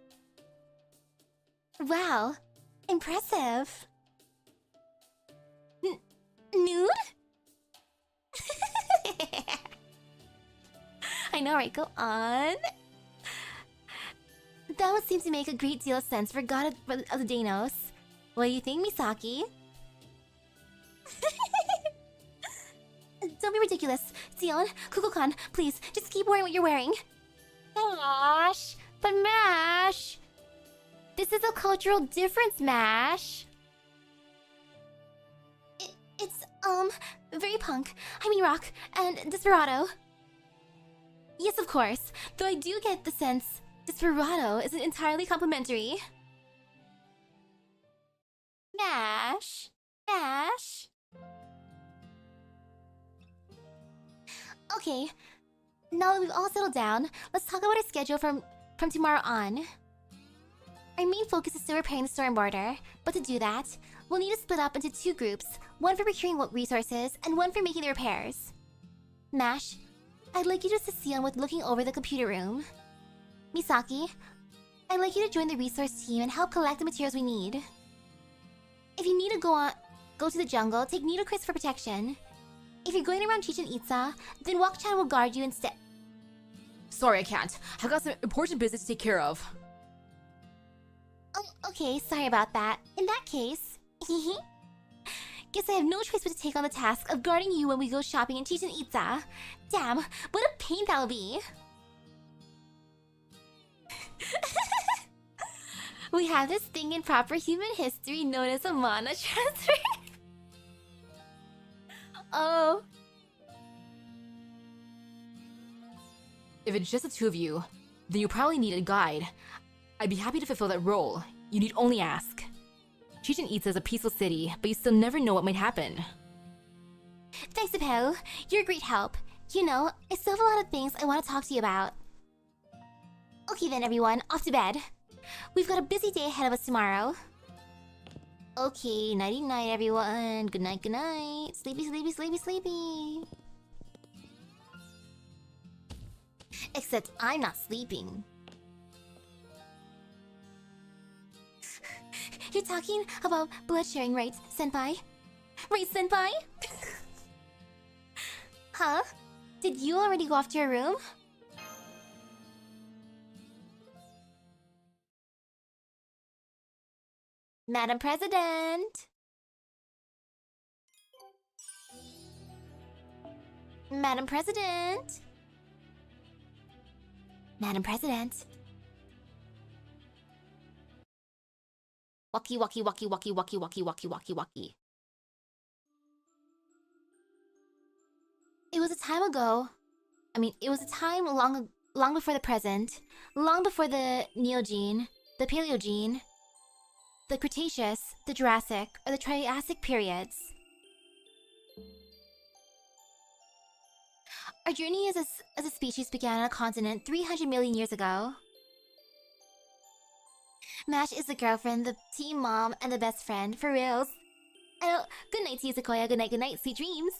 Wow, impressive. Nude? I know, right? Go on. That would seem to make a great deal of sense for God of the Danos. What do you think, Misaki? Don't be ridiculous. Sion, Kukulkan, please, just keep wearing what you're wearing. Gosh, but Mash! This is a cultural difference, Mash. It's, very punk. I mean rock, and desperado. Yes, of course. Though I do get the sense desperado isn't entirely complimentary. Mash. Mash. Okay, now that we've all settled down, let's talk about our schedule from tomorrow on. Our main focus is still repairing the storm border, but to do that, we'll need to split up into 2 groups, one for procuring resources and one for making the repairs. Mash, I'd like you to assist Sion with looking over the computer room. Misaki, I'd like you to join the resource team and help collect the materials we need. If you need to go to the jungle, take Nidochris for protection. If you're going around Chichen Itza, then Wakchan will guard you instead. Sorry, I can't. I've got some important business to take care of. Oh, okay, sorry about that. In that case, guess I have no choice but to take on the task of guarding you when we go shopping in Chichen Itza. Damn, what a pain that'll be. We have this thing in proper human history known as a mana transfer. Oh. If it's just the 2 of you, then you probably need a guide. I'd be happy to fulfill that role. You need only ask. Chichen Itza is a peaceful city, but you still never know what might happen. Thanks, Apel. You're a great help. You know, I still have a lot of things I want to talk to you about. Okay then, everyone, off to bed. We've got a busy day ahead of us tomorrow. Okay, nighty-night, everyone. Good night, good night. Sleepy, sleepy, sleepy, sleepy. Except I'm not sleeping. You're talking about blood sharing, right, Senpai? Right, Senpai? Huh? Did you already go off to your room? Madam President! Madam President! Madam President! Walkie, walkie, walkie, walkie, walkie, walkie, walkie, walkie, walkie. It was a time ago. I mean, it was a time long before the present. Long before the Neogene, the Paleogene, the Cretaceous, the Jurassic, or the Triassic periods. Our journey as a species began on a continent 300 million years ago. Mash is the girlfriend, the team mom, and the best friend, for reals. Good night to you, Sequoia. Good night, sweet dreams.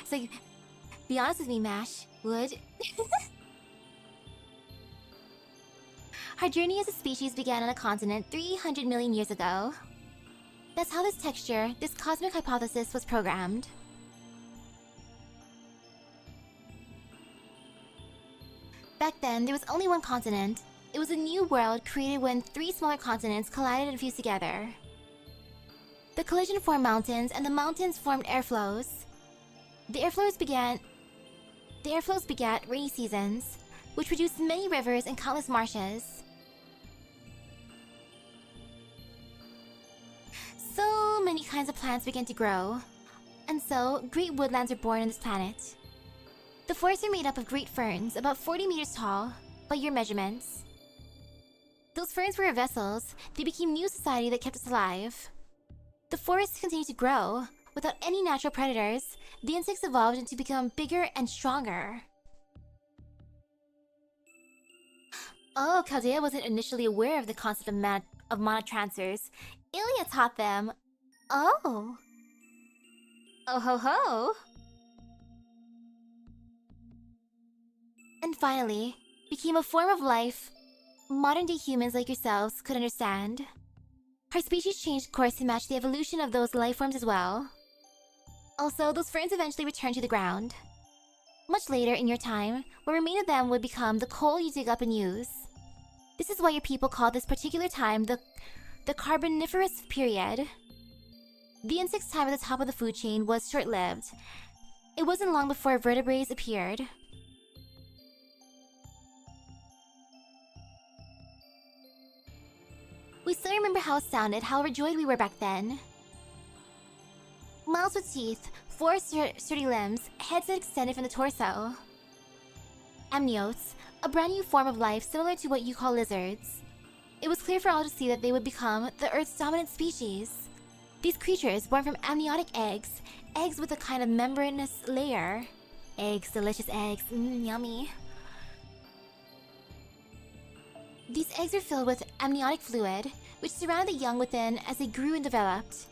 So, be honest with me, Mash. Would? Our journey as a species began on a continent 300 million years ago. That's how this texture, this cosmic hypothesis, was programmed. Back then, there was only one continent, It was a new world created when 3 smaller continents collided and fused together. The collision formed mountains, and the mountains formed airflows. The airflows begat rainy seasons, which produced many rivers and countless marshes. So many kinds of plants began to grow, and so great woodlands were born on this planet. The forests are made up of great ferns, about 40 meters tall, by your measurements. Those ferns were our vessels. They became new society that kept us alive. The forests continued to grow. Without any natural predators, the insects evolved into become bigger and stronger. Oh, Chaldea wasn't initially aware of the concept of monotransfers. Ilya taught them. Oh. Oh ho ho. And finally, became a form of life modern-day humans like yourselves could understand. Our species changed course to match the evolution of those life forms as well. Also, those ferns eventually returned to the ground. Much later in your time, what remained of them would become the coal you dig up and use. This is why your people call this particular time the Carboniferous period. The insect's time at the top of the food chain was short-lived. It wasn't long before vertebrates appeared. We still remember how astounded, how overjoyed we were back then. Mouths with teeth, 4 sturdy limbs, heads that extended from the torso. Amniotes, a brand new form of life similar to what you call lizards. It was clear for all to see that they would become the Earth's dominant species. These creatures, born from amniotic eggs, eggs with a kind of membranous layer. Eggs, delicious eggs, yummy. These eggs are filled with amniotic fluid, which surrounded the young within as they grew and developed.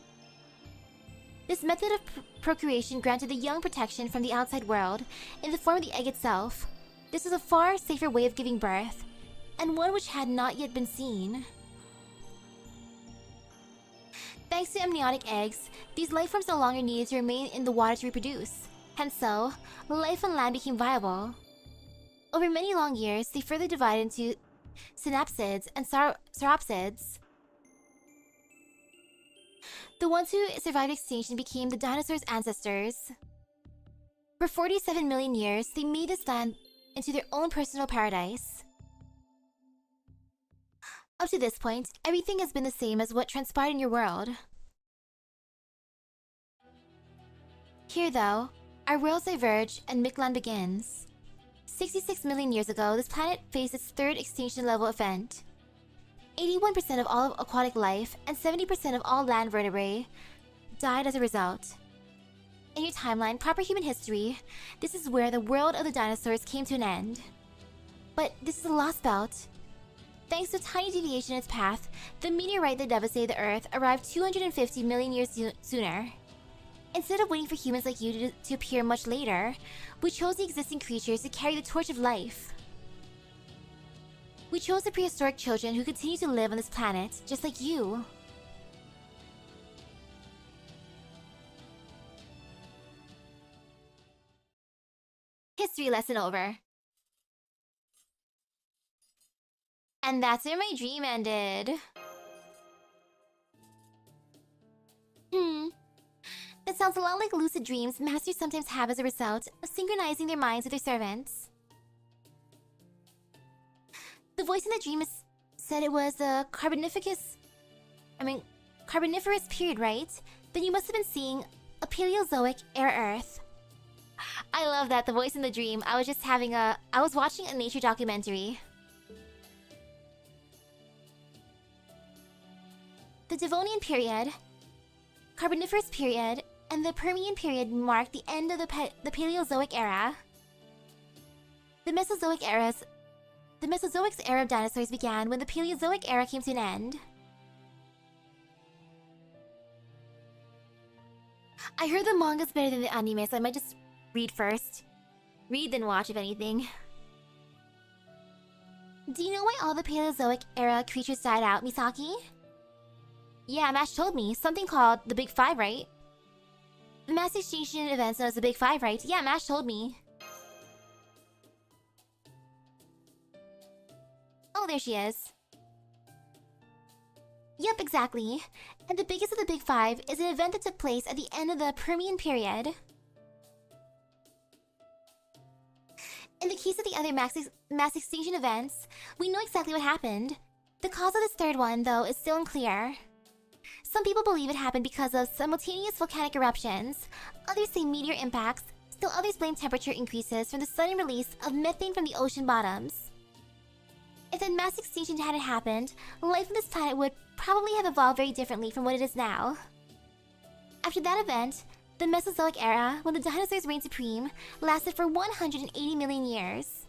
This method of procreation granted the young protection from the outside world in the form of the egg itself. This was a far safer way of giving birth, and one which had not yet been seen. Thanks to amniotic eggs, these life forms no longer needed to remain in the water to reproduce. Hence so, life on land became viable. Over many long years, they further divided into synapsids and sauropsids. The ones who survived extinction became the dinosaurs' ancestors. For 47 million years, they made this land into their own personal paradise. Up to this point, everything has been the same as what transpired in your world. Here, though, our worlds diverge and Mictlan begins. 66 million years ago, this planet faced its 3rd extinction level event. 81% of all aquatic life and 70% of all land vertebrae died as a result. In your timeline, proper human history, this is where the world of the dinosaurs came to an end. But this is a lost belt. Thanks to a tiny deviation in its path, the meteorite that devastated the Earth arrived 250 million years sooner. Instead of waiting for humans like you to appear much later, we chose the existing creatures to carry the torch of life. We chose the prehistoric children who continue to live on this planet, just like you. History lesson over. And that's where my dream ended. That sounds a lot like lucid dreams masters sometimes have as a result of synchronizing their minds with their servants. The voice in the dream said it was a Carboniferous period, right? Then you must have been seeing a Paleozoic era Earth. I love that, the voice in the dream. I was watching a nature documentary. The Devonian period, Carboniferous period, and the Permian period marked the end of the Paleozoic era. The Mesozoic era of dinosaurs began when the Paleozoic era came to an end. I heard the manga's better than the anime, so I might just read first. Read then watch, if anything. Do you know why all the Paleozoic era creatures died out, Misaki? Yeah, Mash told me. Something called the Big Five, right? The mass extinction events known as the Big Five, right? Yeah, Mash told me. Oh, there she is. Yep, exactly. And the biggest of the big five is an event that took place at the end of the Permian period. In the case of the other mass extinction events, we know exactly what happened. The cause of this third one, though, is still unclear. Some people believe it happened because of simultaneous volcanic eruptions, others say meteor impacts, still others blame temperature increases from the sudden release of methane from the ocean bottoms. If the mass extinction hadn't happened, life on this planet would probably have evolved very differently from what it is now. After that event, the Mesozoic era, when the dinosaurs reigned supreme, lasted for 180 million years.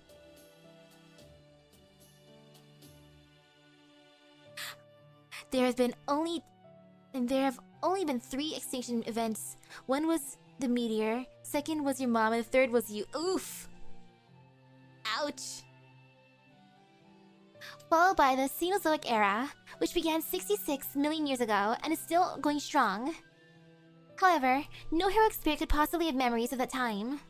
There have only been 3 extinction events. One was the meteor, second was your mom, and the third was you. Oof! Ouch! Followed by the Cenozoic era, which began 66 million years ago and is still going strong. However, no heroic spirit could possibly have memories of that time.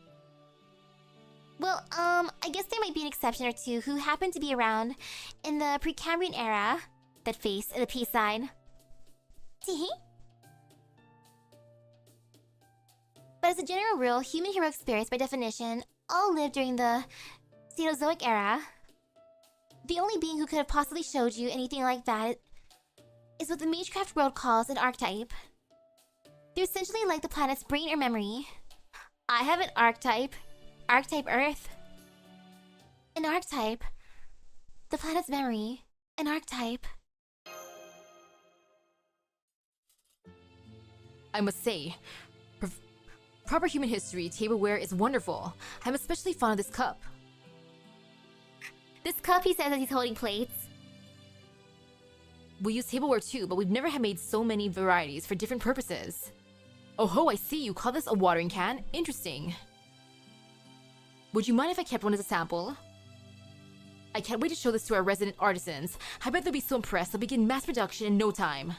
Well, I guess there might be an exception or two who happened to be around in the Precambrian era. That face and the peace sign. Teehee. But as a general rule, human heroic spirits, by definition, all lived during the Cenozoic era. The only being who could have possibly showed you anything like that is what the Magecraft world calls an archetype. They're essentially like the planet's brain or memory. I have an archetype. Archetype Earth. An archetype. The planet's memory. An archetype. I must say, proper human history tableware is wonderful. I'm especially fond of this cup. This cup, he says as he's holding plates. We use tableware too, but we've never had made so many varieties for different purposes. Oh ho, I see, you call this a watering can? Interesting. Would you mind if I kept one as a sample? I can't wait to show this to our resident artisans. I bet they'll be so impressed they'll begin mass production in no time.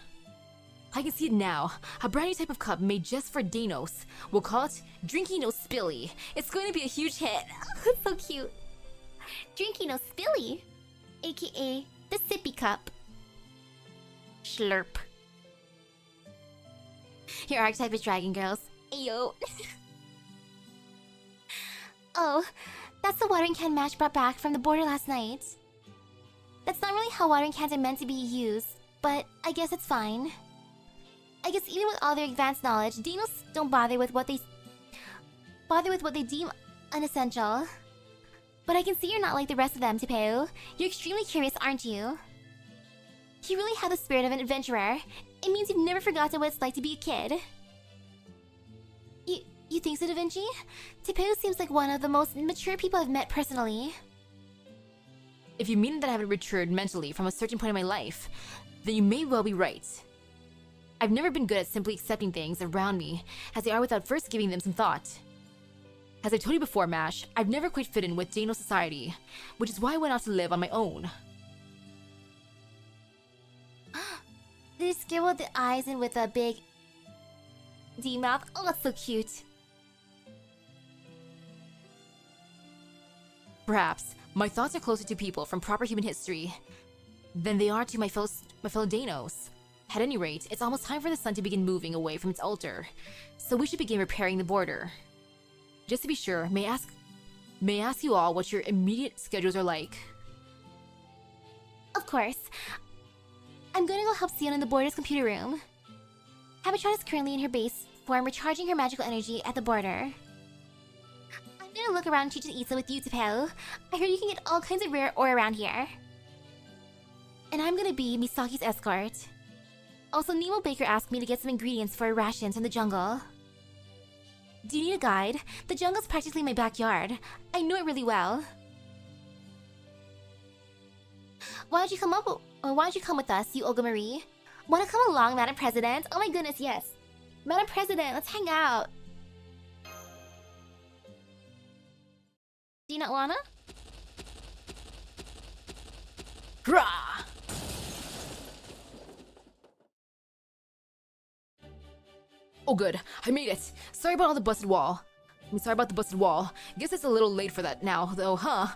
I can see it now. A brand new type of cup made just for Danos. We'll call it Drinky No Spilly. It's going to be a huge hit. That's so cute. Drinky No Spilly, aka the sippy cup. Slurp. Your archetype is Dragon Girls. Ayo. Oh, that's the watering can Mash brought back from the border last night. That's not really how watering cans are meant to be used, but I guess it's fine. I guess even with all their advanced knowledge, Dinos don't bother with what they deem unessential. But I can see you're not like the rest of them, Tipeu. You're extremely curious, aren't you? You really have the spirit of an adventurer. It means you've never forgotten what it's like to be a kid. You think so, Da Vinci? Tipeu seems like one of the most mature people I've met personally. If you mean that I haven't matured mentally from a certain point in my life, then you may well be right. I've never been good at simply accepting things around me as they are without first giving them some thought. As I told you before, Mash, I've never quite fit in with Dano society, which is why I went off to live on my own. This girl with the eyes and with a big D mouth. Oh, that's so cute. Perhaps my thoughts are closer to people from proper human history than they are to my fellow Danos. At any rate, it's almost time for the sun to begin moving away from its altar, so we should begin repairing the border. Just to be sure, may I ask you all what your immediate schedules are like? Of course. I'm gonna go help Sion in the border's computer room. Habitat is currently in her base form, recharging her magical energy at the border. I'm gonna look around Chichen Itza with you, Tipeu. I heard you can get all kinds of rare ore around here. And I'm gonna be Misaki's escort. Also, Nemo Baker asked me to get some ingredients for her rations from the jungle. Do you need a guide? The jungle's practically my backyard. I know it really well. Why don't you come with us, you Olga Marie? Wanna come along, Madam President? Oh my goodness, yes. Madam President, let's hang out. Do you not wanna? Grah! Oh good, I made it! Sorry about all the busted wall. Guess it's a little late for that now, though, huh?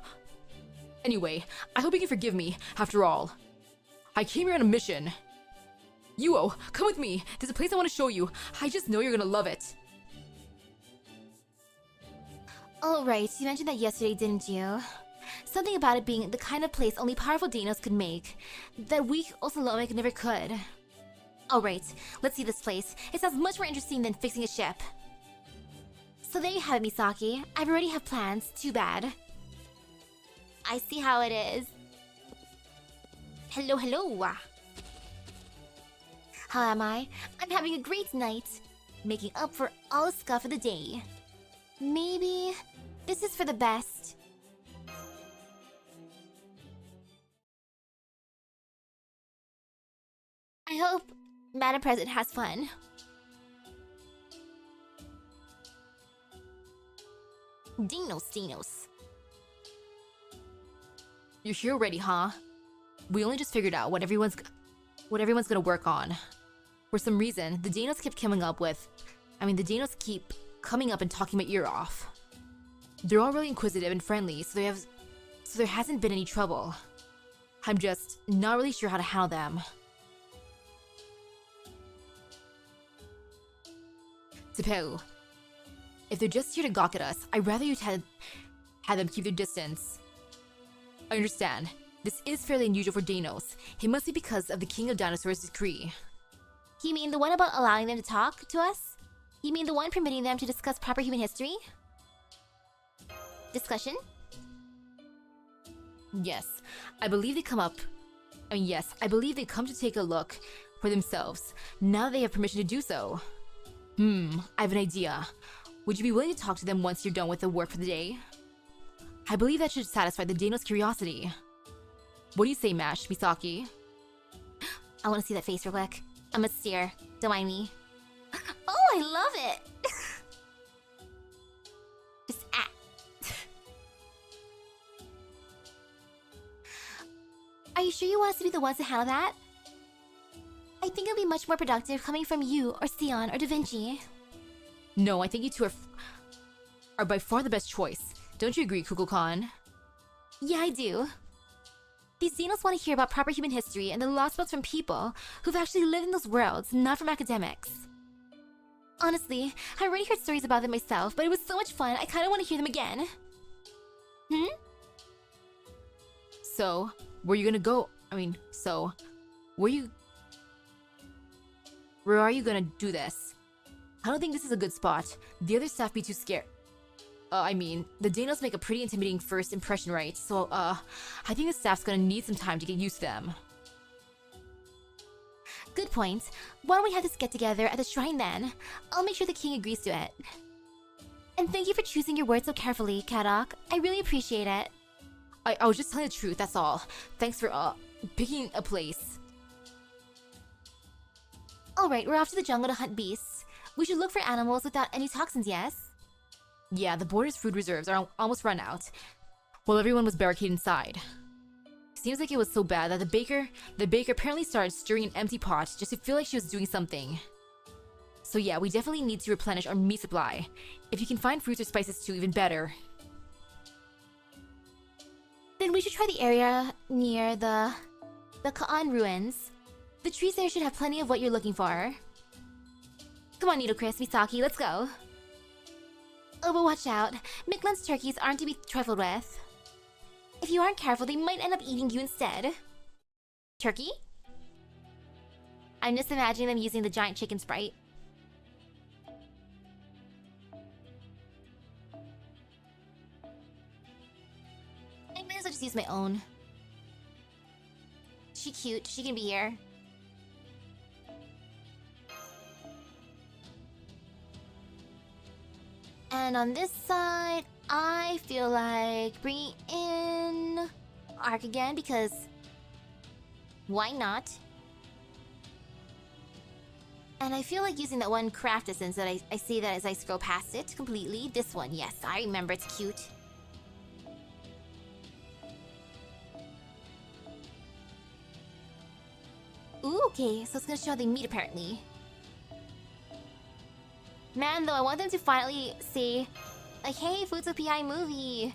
Anyway, I hope you can forgive me, after all. I came here on a mission. Yuo, come with me. There's a place I want to show you. I just know you're gonna love it. Oh, right. You mentioned that yesterday, didn't you? Something about it being the kind of place only powerful Danos could make, that weak Osalome never could. Alright, let's see this place. It sounds much more interesting than fixing a ship. So there you have it, Misaki. I already have plans. Too bad. I see how it is. Hello, hello. How am I? I'm having a great night. Making up for all the scuff of the day. Maybe this is for the best. I hope Madam President has fun. Dinos. You're here already, huh? We only just figured out what everyone's gonna work on. For some reason, the Danos keep coming up and talking my ear off. They're all really inquisitive and friendly, so there hasn't been any trouble. I'm just not really sure how to handle them. Tepeu, if they're just here to gawk at us, I'd rather you'd had them keep their distance. I understand. This is fairly unusual for Danos. It must be because of the King of Dinosaurs' decree. You mean the one about allowing them to talk to us? You mean the one permitting them to discuss proper human history? Discussion? Yes, I believe they come to take a look for themselves, now that they have permission to do so. I have an idea. Would you be willing to talk to them once you're done with the work for the day? I believe that should satisfy the Danos' curiosity. What do you say, Misaki? I want to see that face real quick. I'm a seer. Don't mind me. Oh, I love it! Just Are you sure you want us to be the ones to handle that? I think it'll be much more productive coming from you, or Sion, or Da Vinci. No, I think you two are by far the best choice. Don't you agree, Kukulkan? Yeah, I do. These Xenos want to hear about proper human history and the lost worlds from people who've actually lived in those worlds, not from academics. Honestly, I already heard stories about them myself, but it was so much fun, I kind of want to hear them again. So, where are you gonna do this? I don't think this is a good spot. The other staff be too scared. The Danos make a pretty intimidating first impression, right? So, I think the staff's gonna need some time to get used to them. Good point. Why don't we have this get-together at the shrine then? I'll make sure the king agrees to it. And thank you for choosing your words so carefully, Kadok. I really appreciate it. I was just telling the truth, that's all. Thanks for, picking a place. Alright, we're off to the jungle to hunt beasts. We should look for animals without any toxins, yes? Yeah, the border's food reserves are almost run out, while everyone was barricaded inside. Seems like it was so bad that the baker apparently started stirring an empty pot just to feel like she was doing something. So yeah, we definitely need to replenish our meat supply. If you can find fruits or spices too, even better. Then we should try the area near the Kaan ruins. The trees there should have plenty of what you're looking for. Come on, Chris, Misaki, let's go. Oh, but watch out. Miklan's turkeys aren't to be trifled with. If you aren't careful, they might end up eating you instead. Turkey? I'm just imagining them using the giant chicken sprite. I might as well just use my own. She cute, she can be here. And on this side, I feel like bringing in Arc again because why not? And I feel like using that one craft essence that I see that as I scroll past it completely. This one, yes, I remember, it's cute. Ooh, okay, so it's gonna show how they meet apparently. Man, though, I want them to finally say, like, hey, Futsu PI movie.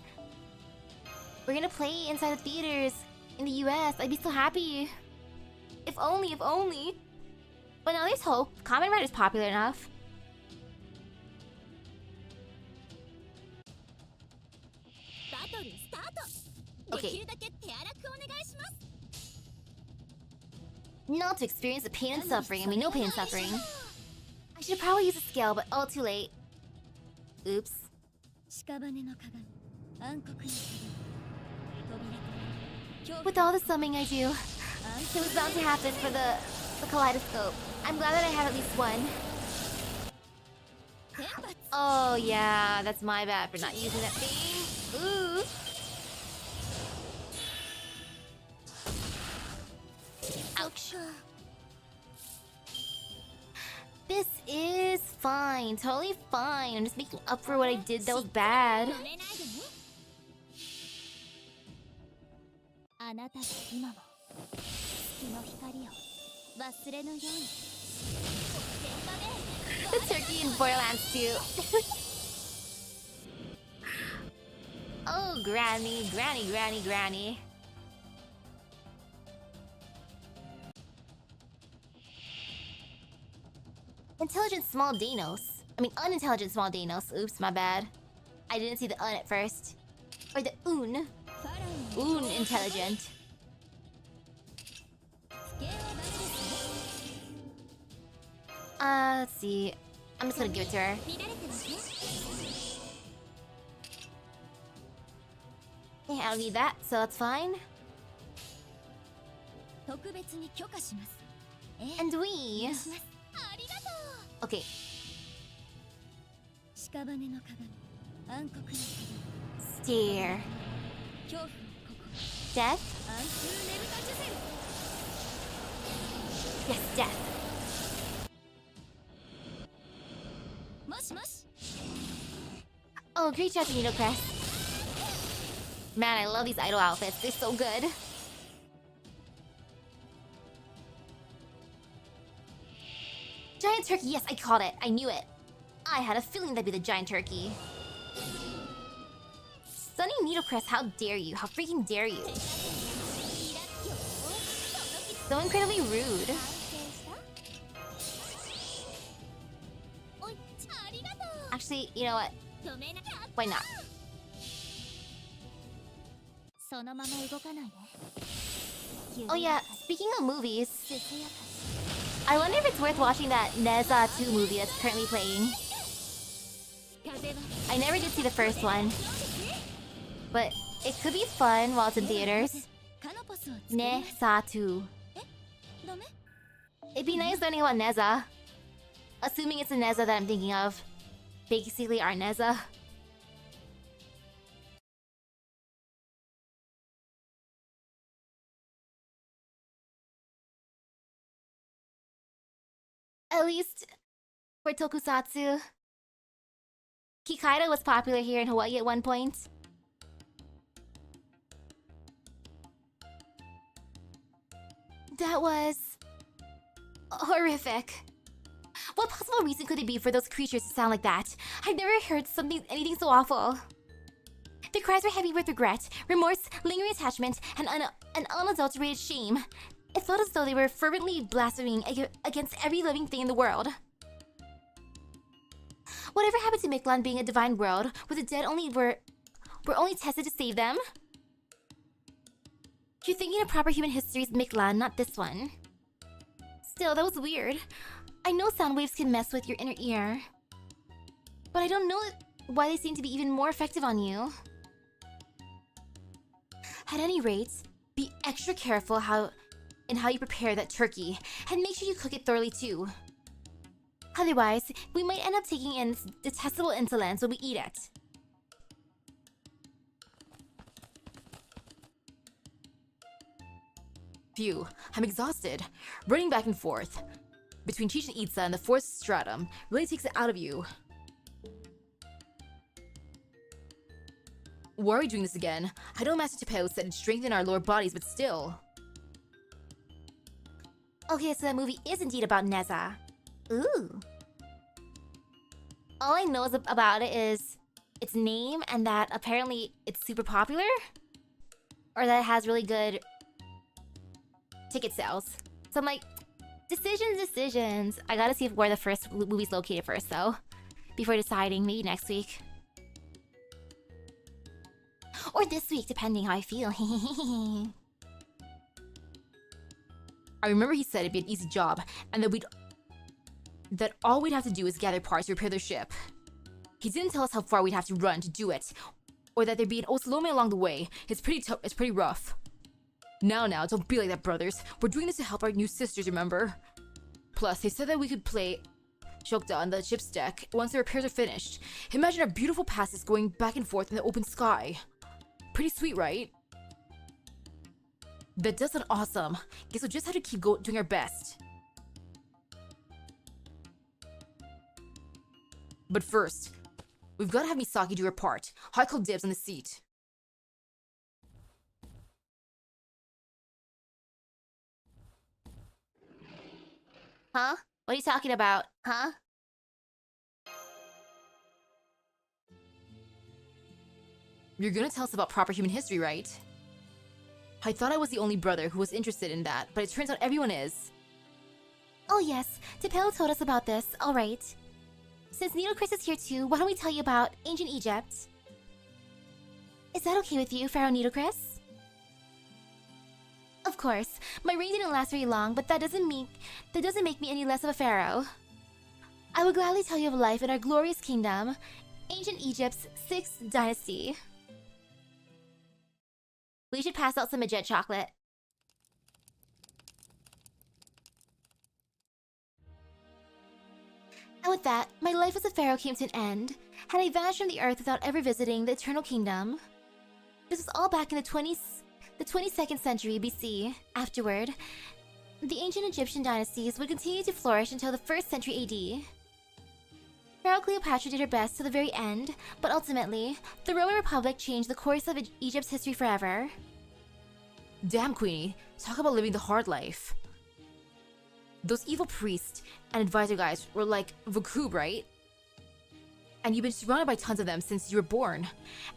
We're gonna play inside the theaters in the US. I'd be so happy. If only, if only. But now there's hope. Kamen Rider's popular enough. Okay. Not to experience the pain and suffering. I mean, no pain and suffering. I should probably use a scale, but all too late. Oops. With all the summing I do, it was bound to happen for the kaleidoscope. I'm glad that I have at least one. Oh yeah, that's my bad for not using that thing. Ooh. Ouch. This is fine, totally fine. I'm just making up for what I did that was bad. The turkey in Borderlands 2. Oh, Granny, Granny, Granny, Granny. Intelligent small Danos. I mean, unintelligent small Danos. Oops, my bad. I didn't see the un at first. Or the un. Un intelligent. Let's see. I'm just gonna give it to her. Yeah, I don't need that, so that's fine. And we... Okay. Stare. Death? Yes, death. Oh, great job, Nino Crest. Man, I love these idol outfits. They're so good. Giant turkey, yes, I called it. I knew it. I had a feeling that'd be the giant turkey. Sunny Needlecrest, how dare you? How freaking dare you? So incredibly rude. Actually, you know what? Why not? Oh yeah, speaking of movies, I wonder if it's worth watching that Neza 2 movie that's currently playing. I never did see the first one, but it could be fun while it's in theaters. Neza 2. It'd be nice learning about Neza. Assuming it's a Neza that I'm thinking of. Basically our Neza. At least for tokusatsu. Kikaido was popular here in Hawaii at one point. That was... horrific. What possible reason could it be for those creatures to sound like that? I've never heard anything so awful. Their cries were heavy with regret, remorse, lingering attachment, and an unadulterated shame. It felt as though they were fervently blaspheming against every living thing in the world. Whatever happened to Mictlan being a divine world, where the dead were only tested to save them? You're thinking of proper human history's Mictlan, not this one. Still, that was weird. I know sound waves can mess with your inner ear, but I don't know why they seem to be even more effective on you. At any rate, be extra careful in how you prepare that turkey, and make sure you cook it thoroughly too. Otherwise, we might end up taking in detestable insolence when we eat it. Phew, I'm exhausted. Running back and forth between Chichen Itza and the fourth stratum really takes it out of you. Why are we doing this again? I know Master Tapeo said it'd strengthen our lower bodies, but still. Okay, so that movie is indeed about Neza. Ooh. All I know about it is its name and that apparently it's super popular. or that it has really good ticket sales. So I'm like, decisions. I gotta see where the first movie's located first, though, before deciding. Maybe next week. Or this week, depending how I feel. I remember he said it'd be an easy job, and that all we'd have to do is gather parts to repair their ship. He didn't tell us how far we'd have to run to do it, or that there'd be an Osalome along the way. It's pretty rough. Now, don't be like that, brothers. We're doing this to help our new sisters, remember? Plus, they said that we could play Shokta on the ship's deck once the repairs are finished. Imagine our beautiful passes going back and forth in the open sky. Pretty sweet, right? That does sound awesome. Guess we'll just have to keep doing our best. But first, we've got to have Misaki do her part. I call dibs on the seat. Huh? What are you talking about? Huh? You're gonna tell us about proper human history, right? I thought I was the only brother who was interested in that, but it turns out everyone is. Oh yes, Tepelo told us about this. Alright. Since Needlecris is here too, why don't we tell you about ancient Egypt? Is that okay with you, Pharaoh Needlecris? Of course, my reign didn't last very long, but that doesn't make me any less of a pharaoh. I will gladly tell you of life in our glorious kingdom, ancient Egypt's 6th dynasty. We should pass out some Majet chocolate. And with that, my life as a pharaoh came to an end, and I vanished from the earth without ever visiting the Eternal Kingdom. This was all back in the 22nd century BC. Afterward, the ancient Egyptian dynasties would continue to flourish until the 1st century AD. Pharaoh Cleopatra did her best to the very end, but ultimately, the Roman Republic changed the course of Egypt's history forever. Damn, Queenie, talk about living the hard life. Those evil priests and advisor guys were like Vakub, right? And you've been surrounded by tons of them since you were born.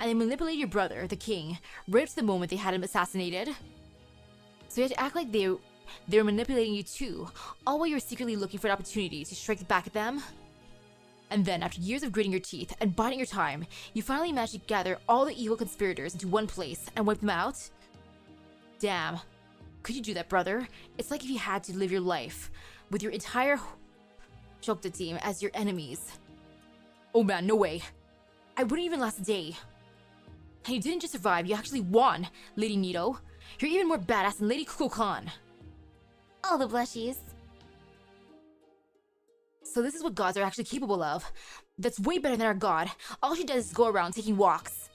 And they manipulated your brother, the king, right up to the moment they had him assassinated. So you had to act like they were manipulating you too, all while you were secretly looking for an opportunity to strike back at them. And then, after years of gritting your teeth and biding your time, you finally managed to gather all the evil conspirators into one place and wipe them out? Damn. Could you do that, brother? It's like if you had to live your life with your entire Shokta team as your enemies. Oh man, no way. I wouldn't even last a day. And you didn't just survive, you actually won, Lady Nito. You're even more badass than Lady Kukulkan. All the blushies. So this is what gods are actually capable of. That's way better than our god. All she does is go around taking walks.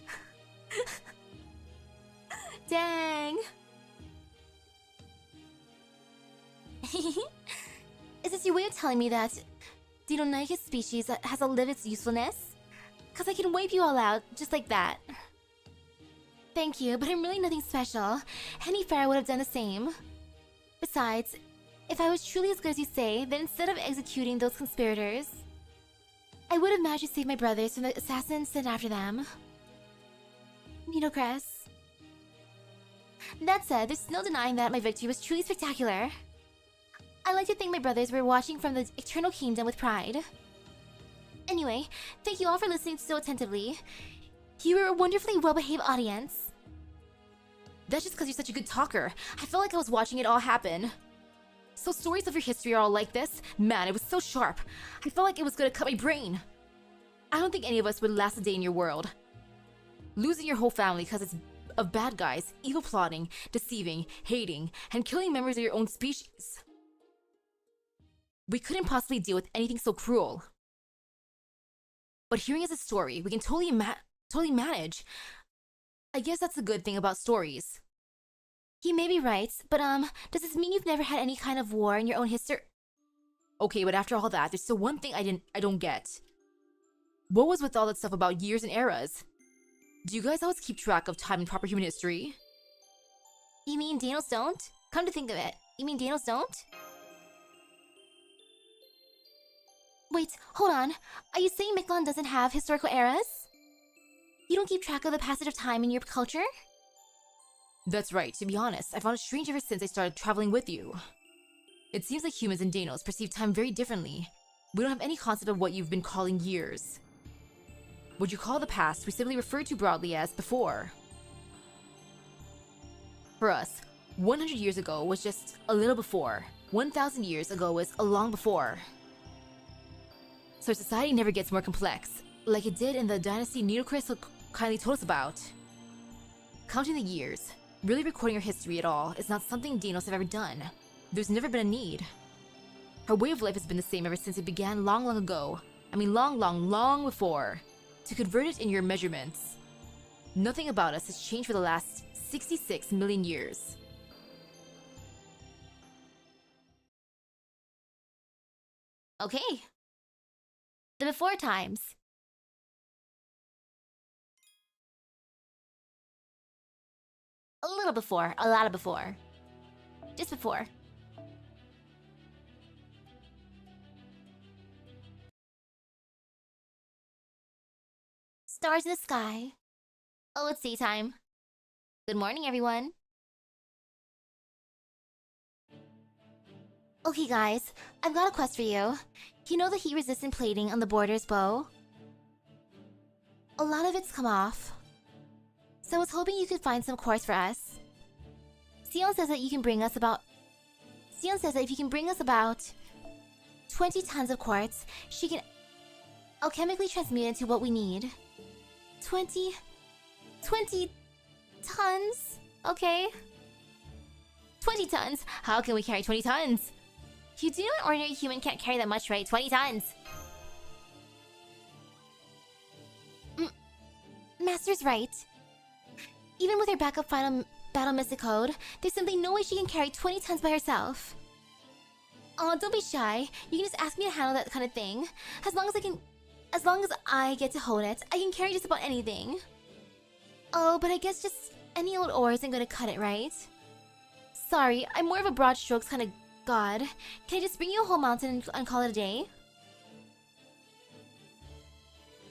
Dang. Is this your way of telling me that Deinonychus species has outlived its usefulness? Cause I can wipe you all out just like that. Thank you, but I'm really nothing special. Any pharaoh would have done the same. Besides, if I was truly as good as you say, then instead of executing those conspirators, I would have managed to save my brothers from the assassins sent after them. Needlecris. That said, there's no denying that my victory was truly spectacular. I like to think my brothers were watching from the Eternal Kingdom with pride. Anyway, thank you all for listening so attentively. You were a wonderfully well-behaved audience. That's just because you're such a good talker. I felt like I was watching it all happen. So stories of your history are all like this? Man, it was so sharp. I felt like it was gonna cut my brain. I don't think any of us would last a day in your world. Losing your whole family because of bad guys, evil plotting, deceiving, hating, and killing members of your own species. We couldn't possibly deal with anything so cruel. But hearing as a story, we can totally manage. I guess that's the good thing about stories. You may be right, but does this mean you've never had any kind of war in your own history? Okay, but after all that, there's still one thing I don't get. What was with all that stuff about years and eras? Do you guys always keep track of time and proper human history? You mean Danos don't? Come to think of it, you mean Danos don't? Wait, hold on. Are you saying Miklon doesn't have historical eras? You don't keep track of the passage of time in your culture? That's right, to be honest, I found it strange ever since I started traveling with you. It seems like humans and Danos perceive time very differently. We don't have any concept of what you've been calling years. What you call the past, we simply refer to broadly as before. For us, 100 years ago was just a little before. 1,000 years ago was a long before. So society never gets more complex, like it did in the dynasty Neocris kindly told us about. Counting the years, really recording our history at all, is not something Danos have ever done. There's never been a need. Our way of life has been the same ever since it began long ago. I mean long before. To convert it in your measurements. Nothing about us has changed for the last 66 million years. Okay. The before times. A little before, a lot of before. Just before. Stars in the sky. Oh, it's daytime. Good morning, everyone. Okay, guys, I've got a quest for you. You know the heat-resistant plating on the border's bow? A lot of it's come off. So I was hoping you could find some quartz for us. Sion says that you can bring us about... Sion says that if you can bring us about 20 tons of quartz, she can alchemically transmute it into what we need. 20 tons? Okay. 20 tons? How can we carry 20 tons? You do know an ordinary human can't carry that much, right? 20 tons! Master's right. Even with her backup final battle mystic code, there's simply no way she can carry 20 tons by herself. Aw, don't be shy. You can just ask me to handle that kind of thing. As long as I get to hold it, I can carry just about anything. Oh, but I guess just any old ore isn't gonna cut it, right? Sorry, I'm more of a broad strokes kind of god. Can I just bring you a whole mountain and call it a day?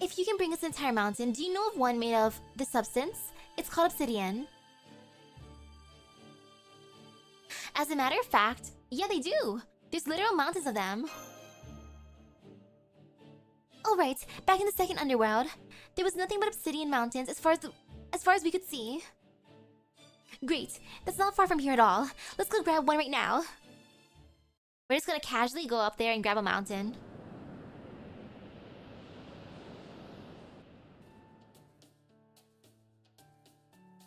If you can bring us an entire mountain, do you know of one made of this substance? It's called obsidian. As a matter of fact, yeah, they do. There's literal mountains of them. Alright, back in the second underworld, there was nothing but obsidian mountains as far as we could see. Great, that's not far from here at all. Let's go grab one right now. We're just gonna casually go up there and grab a mountain.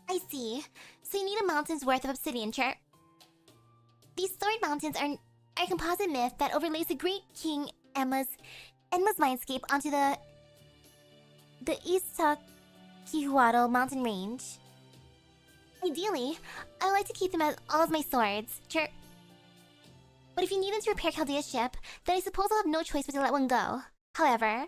I see. So you need a mountain's worth of obsidian, chirp. These storied mountains are a composite myth that overlays the great King Enma's mindscape onto the East Takihuatl mountain range. Ideally, I like to keep them as all of my swords, chirp. But if you need them to repair Chaldea's ship, then I suppose I'll have no choice but to let one go. However...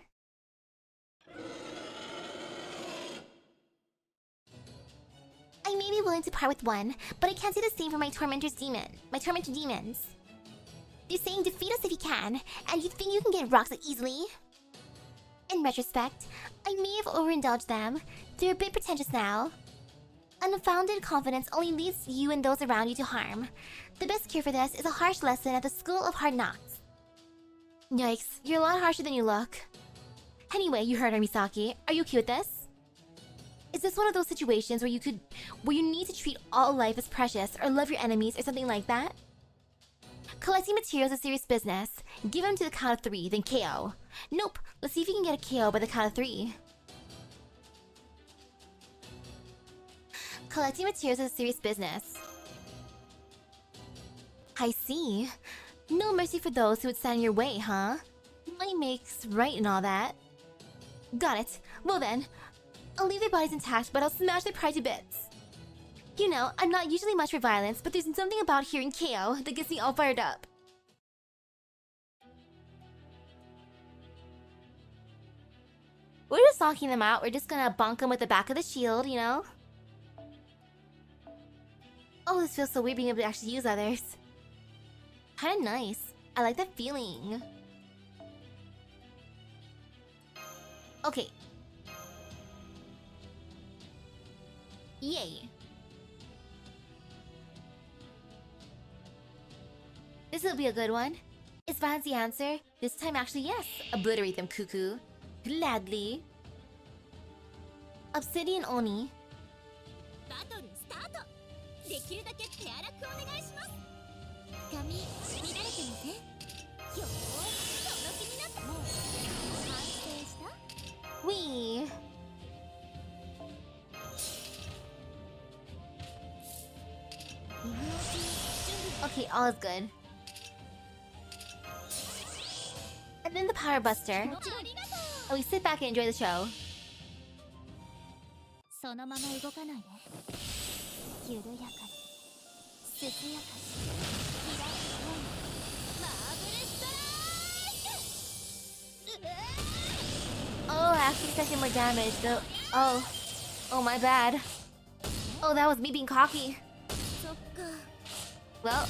I may be willing to part with one, but I can't do the same for my tormentor demons. They're saying defeat us if you can, and you think you can get rocks easily? In retrospect, I may have overindulged them. They're a bit pretentious now. Unfounded confidence only leads you and those around you to harm. The best cure for this is a harsh lesson at the School of Hard Knocks. Yikes, you're a lot harsher than you look. Anyway, you heard her, Misaki. Are you okay with this? Is this one of those situations where you need to treat all life as precious or love your enemies or something like that? Collecting materials is serious business. Give them to the count of 3, then KO. Nope, let's see if you can get a KO by the count of 3. Collecting materials is a serious business. I see. No mercy for those who would stand in your way, huh? Money makes right and all that. Got it. Well then, I'll leave their bodies intact, but I'll smash their pride to bits. You know, I'm not usually much for violence, but there's something about hearing KO that gets me all fired up. We're just knocking them out. We're just gonna bonk them with the back of the shield, you know? Oh, this feels so weird being able to actually use others. Kinda nice. I like that feeling. Okay. This will be a good one. Is violence the answer? This time actually yes. Obliterate them, cuckoo. Gladly. Obsidian Oni. バトルスタート。できるだけ手荒くお願いします。髪乱れてません？よーし、その気になったもう完成した？ Wee. Okay, all is good. And then the Power Buster. And we sit back and enjoy the show. そのまま動かないで。緩やかに、すすやかに、開くように。マーブルストライク。 Oh, actually taking more damage though. Oh, my bad. Oh, that was me being cocky. そっか。 Well,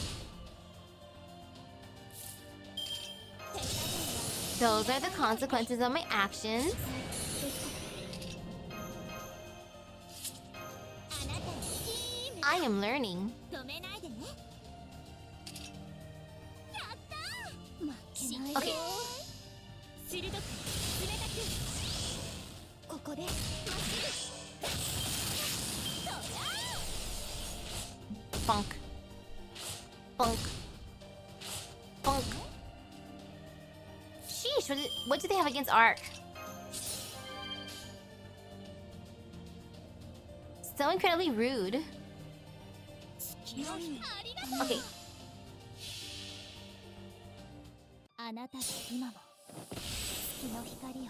those are the consequences of my actions. あなたにいい目 I am learning. 止めないでね。やったー。負けない Okay. 鋭く冷たく。ここでまっすぐ。そらー。 Funk. Funk. Funk. Sheesh, what do they have against Ark? So incredibly rude. ありがとう。 Okay. あなたが今も月の光を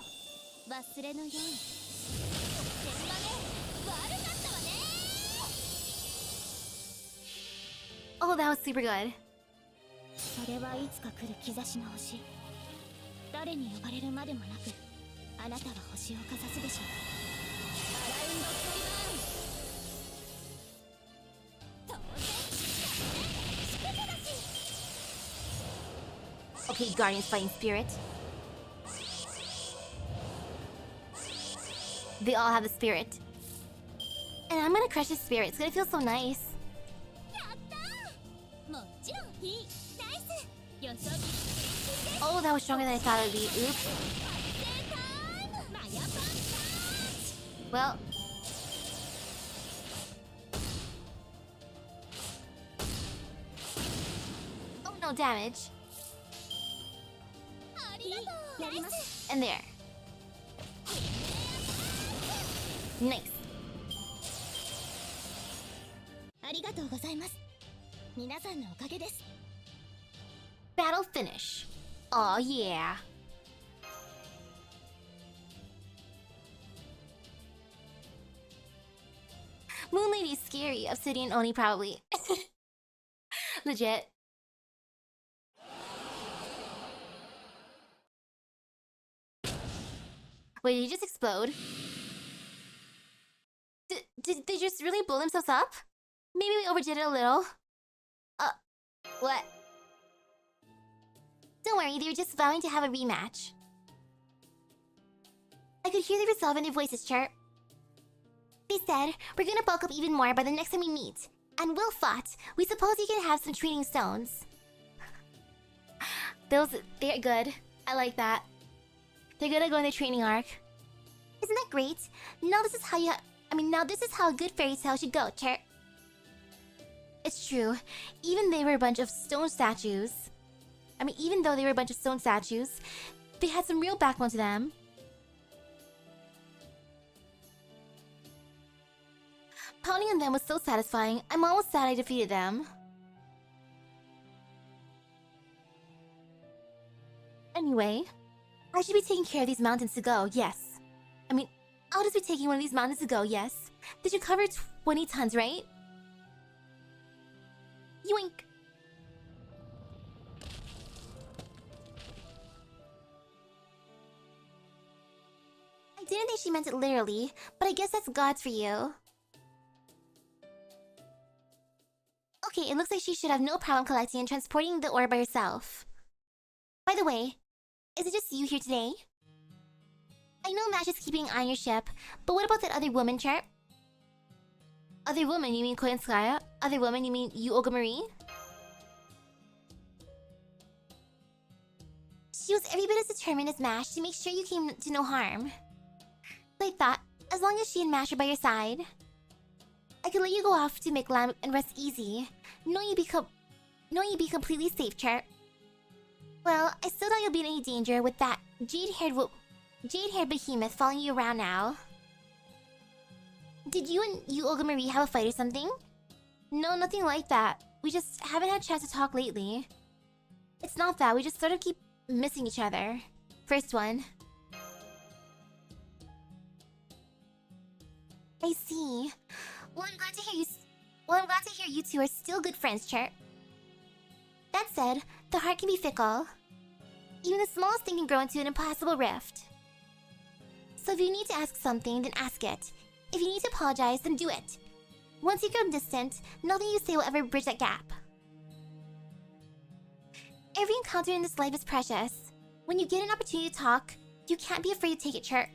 忘れぬように。天馬ね、悪かったわね。 Oh, that was super good. それはいつか来る兆しの星。誰に呼ばれるまでもなく、あなたは星をかざすでしょう。アラウンド裁判。当然、祝福だし。 Okay, Guardian's fighting spirit. They all have the spirit. And I'm gonna crush his spirit. It's gonna feel so nice. やったー。もちろんいい。ナイス。予想に。 Oh, that was stronger than I thought it would be. Oops. Well. Oh, no damage. And there. Nice. ありがとうございます。皆さんのおかげです。 Battle finish. Oh yeah. Moon Lady's scary. Obsidian Oni probably. Legit. Wait, did he just explode? Did they just really blow themselves up? Maybe we overdid it a little. What? Don't worry, they were just vowing to have a rematch. I could hear the resolve in their voices chirp. They said, we're gonna bulk up even more by the next time we meet. And Will fought. We suppose you can have some training stones. They're good. I like that. They're gonna go in their training arc. Isn't that great? Now this is how a good fairy tale should go, chirp. It's true. Even though they were a bunch of stone statues, they had some real backbone to them. Pounding on them was so satisfying. I'm almost sad I defeated them. Anyway, I should be taking care of these mountains to go, yes. I'll just be taking one of these mountains to go, yes. They should cover 20 tons, right? Yoink! I didn't think she meant it literally, but I guess that's gods for you. Okay, it looks like she should have no problem collecting and transporting the ore by herself. By the way, is it just you here today? I know Mash is keeping an eye on your ship, but what about that other woman, chirp? Other woman, you mean Koyanskaya? Other woman, you mean you, Olga Marie? She was every bit as determined as Mash to make sure you came to no harm. I thought, as long as she and Mash are by your side, I could let you go off to Miklam and rest easy, knowing you'd be completely safe, Chirp. Well, I still doubt you'll be in any danger with that jade-haired behemoth following you around now. Did you and Olga Marie have a fight or something? No, nothing like that. We just haven't had a chance to talk lately. It's not that, we just sort of keep missing each other. First one. I see. Well, I'm glad to hear you two are still good friends, Chirp. That said, the heart can be fickle. Even the smallest thing can grow into an impossible rift. So if you need to ask something, then ask it. If you need to apologize, then do it. Once you grow distant, nothing you say will ever bridge that gap. Every encounter in this life is precious. When you get an opportunity to talk, you can't be afraid to take it, Chirp.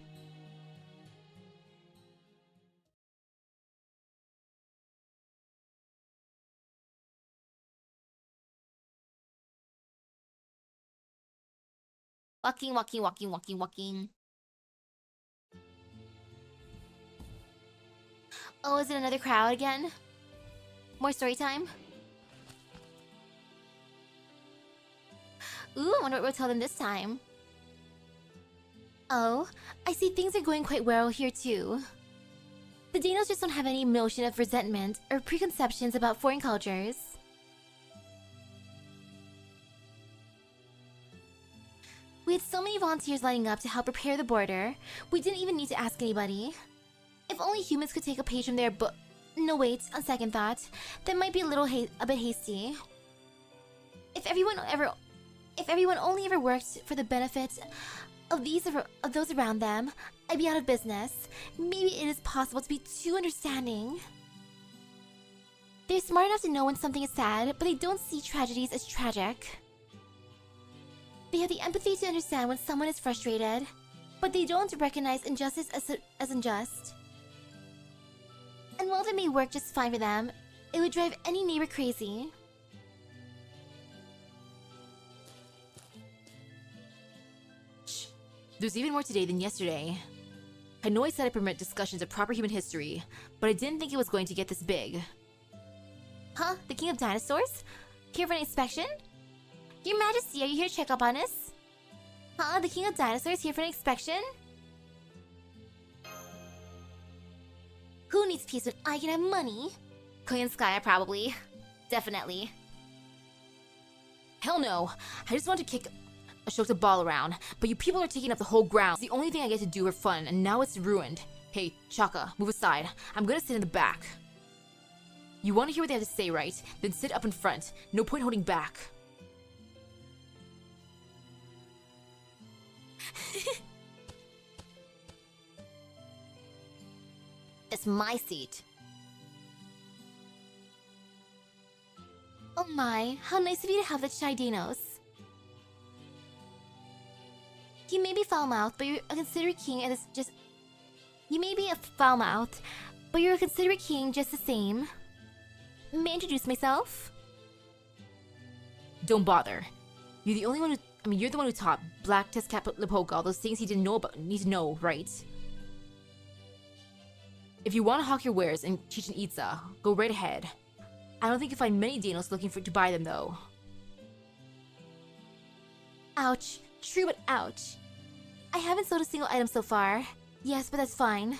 Walking. Oh, is it another crowd again? More story time? Ooh, I wonder what we'll tell them this time. Oh, I see things are going quite well here too. The Danos just don't have any notion of resentment or preconceptions about foreign cultures. We had so many volunteers lining up to help prepare the border, we didn't even need to ask anybody. If only humans could take a page from their book. No, wait, on second thought, that might be a bit hasty. If everyone only ever worked for the benefit of those around them, I'd be out of business. Maybe it is possible to be too understanding. They're smart enough to know when something is sad, but they don't see tragedies as tragic. They have the empathy to understand when someone is frustrated, but they don't recognize injustice as unjust. And while that may work just fine for them, it would drive any neighbor crazy. Shh. There's even more today than yesterday. I know I said I permit discussions of proper human history, but I didn't think it was going to get this big. Huh? The King of Dinosaurs? Here for an inspection? Your Majesty, are you here to check up on us? Huh? The King of Dinosaurs here for an inspection? Who needs peace when I can have money? Korean Sky, probably. Definitely. Hell no! I just want to kick Ashok's ball around, but you people are taking up the whole ground. It's the only thing I get to do for fun, and now it's ruined. Hey, Chaka, move aside. I'm gonna sit in the back. You want to hear what they have to say, right? Then sit up in front. No point holding back. It's my seat. Oh my, how nice of you to have that shy Dinos. You may be foul-mouthed, but you're a considerate king and it's just... You may be a foul-mouthed, but you're a considerate king just the same. May I introduce myself? Don't bother. You're the only one who... you're the one who taught Black Tezcatlipoca all those things he didn't know about, need to know, right? If you want to hawk your wares in Chichen Itza, go right ahead. I don't think you'll find many Danos looking to buy them, though. Ouch. True, but ouch. I haven't sold a single item so far. Yes, but that's fine.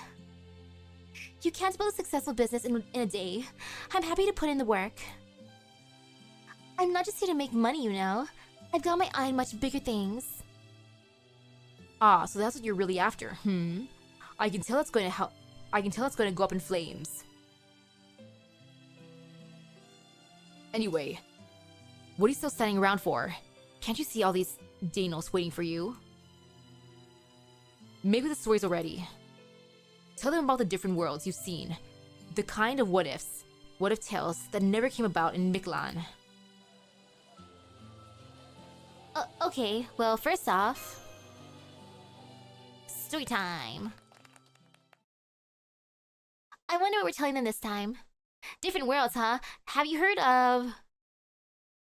You can't build a successful business in a day. I'm happy to put in the work. I'm not just here to make money, you know. I've got my eye on much bigger things. Ah, so that's what you're really after, I can tell it's going to go up in flames. Anyway, what are you still standing around for? Can't you see all these Danos waiting for you? Maybe the story's already. Tell them about the different worlds you've seen. The kind of what-ifs, what-if tales that never came about in Miklan. Okay, well, first off... Story time. I wonder what we're telling them this time. Different worlds, huh? Have you heard of...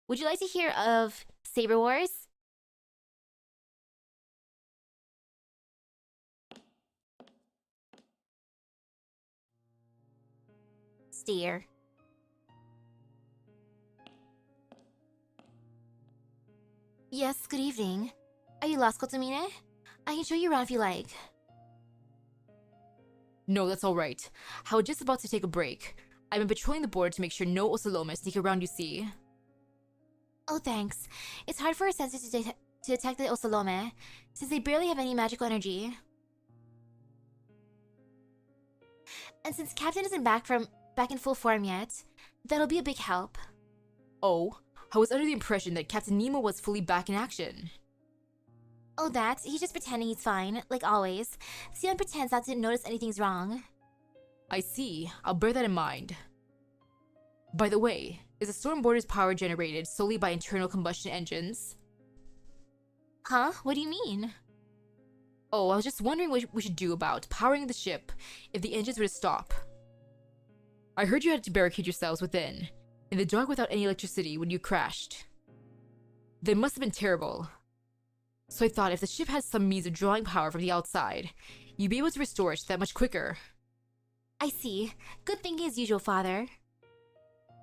Would you like to hear of Saber Wars? Stare. Yes, good evening. Are you lost, Kotomine? I can show you around if you like. No, that's alright. I was just about to take a break. I've been patrolling the border to make sure no Osalome sneak around, you see. Oh, thanks. It's hard for our sensors to detect the Osalome, since they barely have any magical energy. And since Captain isn't back in full form yet, that'll be a big help. Oh, I was under the impression that Captain Nemo was fully back in action. Oh, he's just pretending he's fine, like always. Sion pretends not to notice anything's wrong. I see. I'll bear that in mind. By the way, is the storm border's power generated solely by internal combustion engines? Huh? What do you mean? Oh, I was just wondering what we should do about powering the ship if the engines were to stop. I heard you had to barricade yourselves within, in the dark without any electricity when you crashed. They must have been terrible. So I thought if the ship had some means of drawing power from the outside, you'd be able to restore it that much quicker. I see. Good thinking as usual, Father.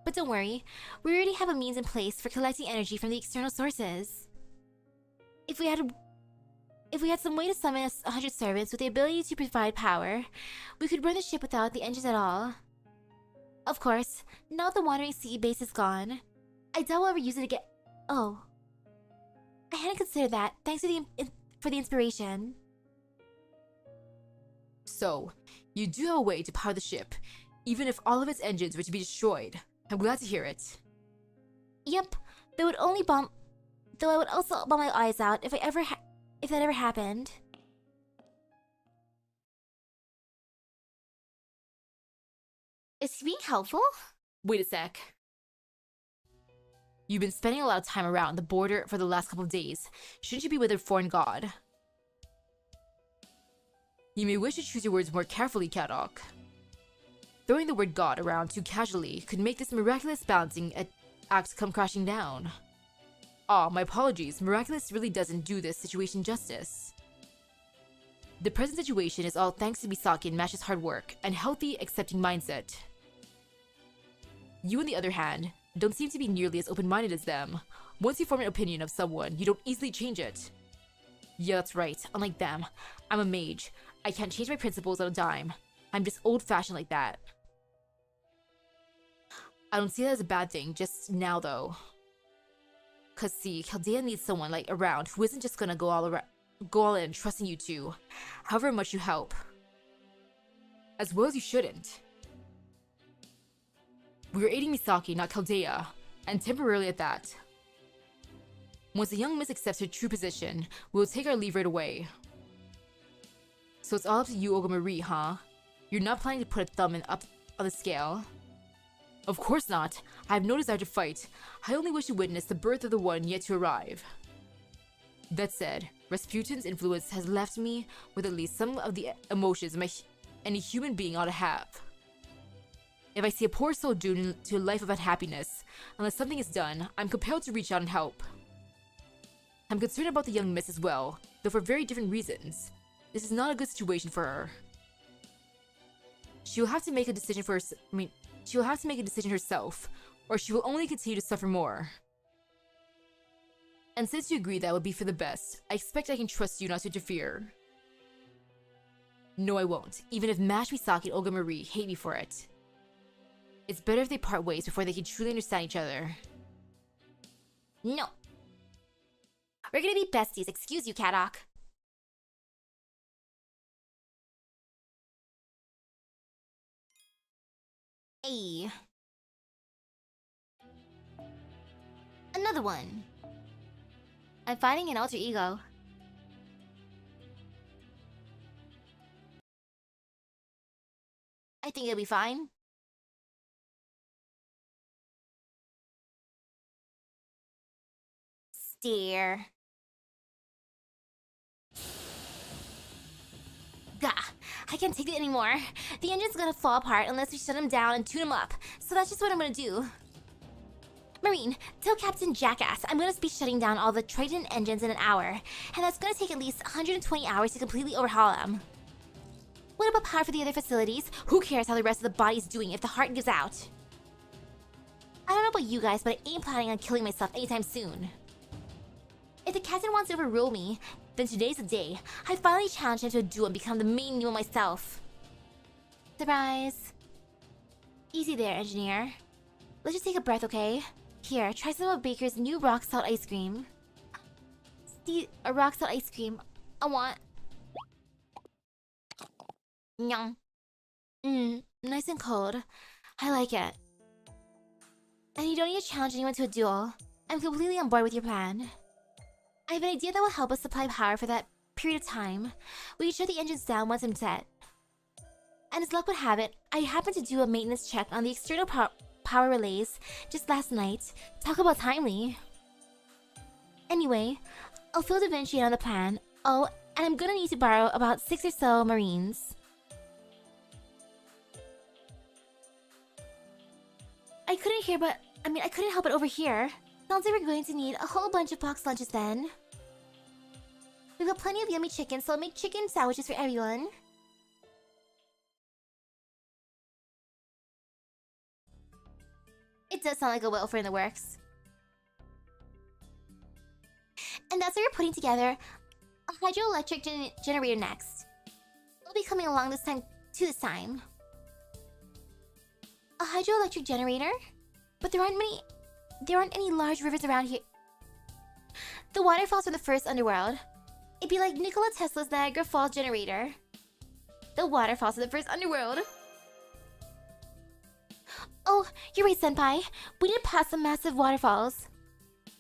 But don't worry, we already have a means in place for collecting energy from the external sources. If we had some way to summon 100 servants with the ability to provide power, we could run the ship without the engines at all. Of course, now the Wandering Sea base is gone. I doubt we'll ever use it again. Oh. I hadn't considered that, thanks for the inspiration. So, you do have a way to power the ship, even if all of its engines were to be destroyed. I'm glad to hear it. Yep, though I would also bawl my eyes out if that ever happened. Is he being helpful? Wait a sec. You've been spending a lot of time around the border for the last couple of days. Shouldn't you be with a foreign god? You may wish to choose your words more carefully, Kadok. Throwing the word god around too casually could make this miraculous balancing act come crashing down. Ah, my apologies. Miraculous really doesn't do this situation justice. The present situation is all thanks to Misaki and Mash's hard work and healthy, accepting mindset. You, on the other hand, don't seem to be nearly as open-minded as them. Once you form an opinion of someone, you don't easily change it. Yeah, that's right. Unlike them, I'm a mage. I can't change my principles on a dime. I'm just old-fashioned like that. I don't see that as a bad thing just now, though. Cause see, Chaldea needs someone like around who isn't just gonna go all in, trusting you two, however much you help. As well as you shouldn't. We are aiding Misaki, not Chaldea, and temporarily at that. Once the young miss accepts her true position, we will take our leave right away. So it's all up to you, Ogamarie, huh? You're not planning to put a thumb up on the scale? Of course not. I have no desire to fight. I only wish to witness the birth of the one yet to arrive. That said, Rasputin's influence has left me with at least some of the emotions any human being ought to have. If I see a poor soul doomed to a life of unhappiness, unless something is done, I'm compelled to reach out and help. I'm concerned about the young miss as well, though for very different reasons. This is not a good situation for her. She will have to make a decision she will have to make a decision herself, or she will only continue to suffer more. And since you agree that would be for the best, I expect I can trust you not to interfere. No, I won't, even if Mash, Misaki, and Ogamarie hate me for it. It's better if they part ways before they can truly understand each other. No. We're gonna be besties, excuse you, Kadok. Hey. Another one. I'm finding an alter ego. I think it'll be fine. Stare. Gah, I can't take it anymore. The engine's gonna fall apart unless we shut him down and tune him up. So that's just what I'm gonna do. Marine, tell Captain Jackass I'm gonna be shutting down all the Triton engines in an hour. And that's gonna take at least 120 hours to completely overhaul them. What about power for the other facilities? Who cares how the rest of the body's doing if the heart gives out? I don't know about you guys, but I ain't planning on killing myself anytime soon. If the captain wants to overrule me, then today's the day. I finally challenge him to a duel and become the main Nemo myself. Surprise. Easy there, engineer. Let's just take a breath, okay? Here, try some of Baker's new rock salt ice cream. A rock salt ice cream. I want. Nyong. Nice and cold. I like it. And you don't need to challenge anyone to a duel. I'm completely on board with your plan. I have an idea that will help us supply power for that period of time. We can shut the engines down once I'm set. And as luck would have it, I happened to do a maintenance check on the external power relays just last night. Talk about timely. Anyway, I'll fill Da Vinci in on the plan. Oh, and I'm gonna need to borrow about 6 or so Marines. I couldn't help but overhear. Sounds like we're going to need a whole bunch of box lunches then. We've got plenty of yummy chicken, so I'll make chicken sandwiches for everyone. It does sound like a welfare in the works. And that's why we're putting together a hydroelectric generator next. It'll be coming along this time. A hydroelectric generator? But there aren't any large rivers around here. The waterfalls are the first underworld. It'd be like Nikola Tesla's Niagara Falls generator. The waterfalls are the first underworld. Oh, you're right, Senpai. We did pass some massive waterfalls.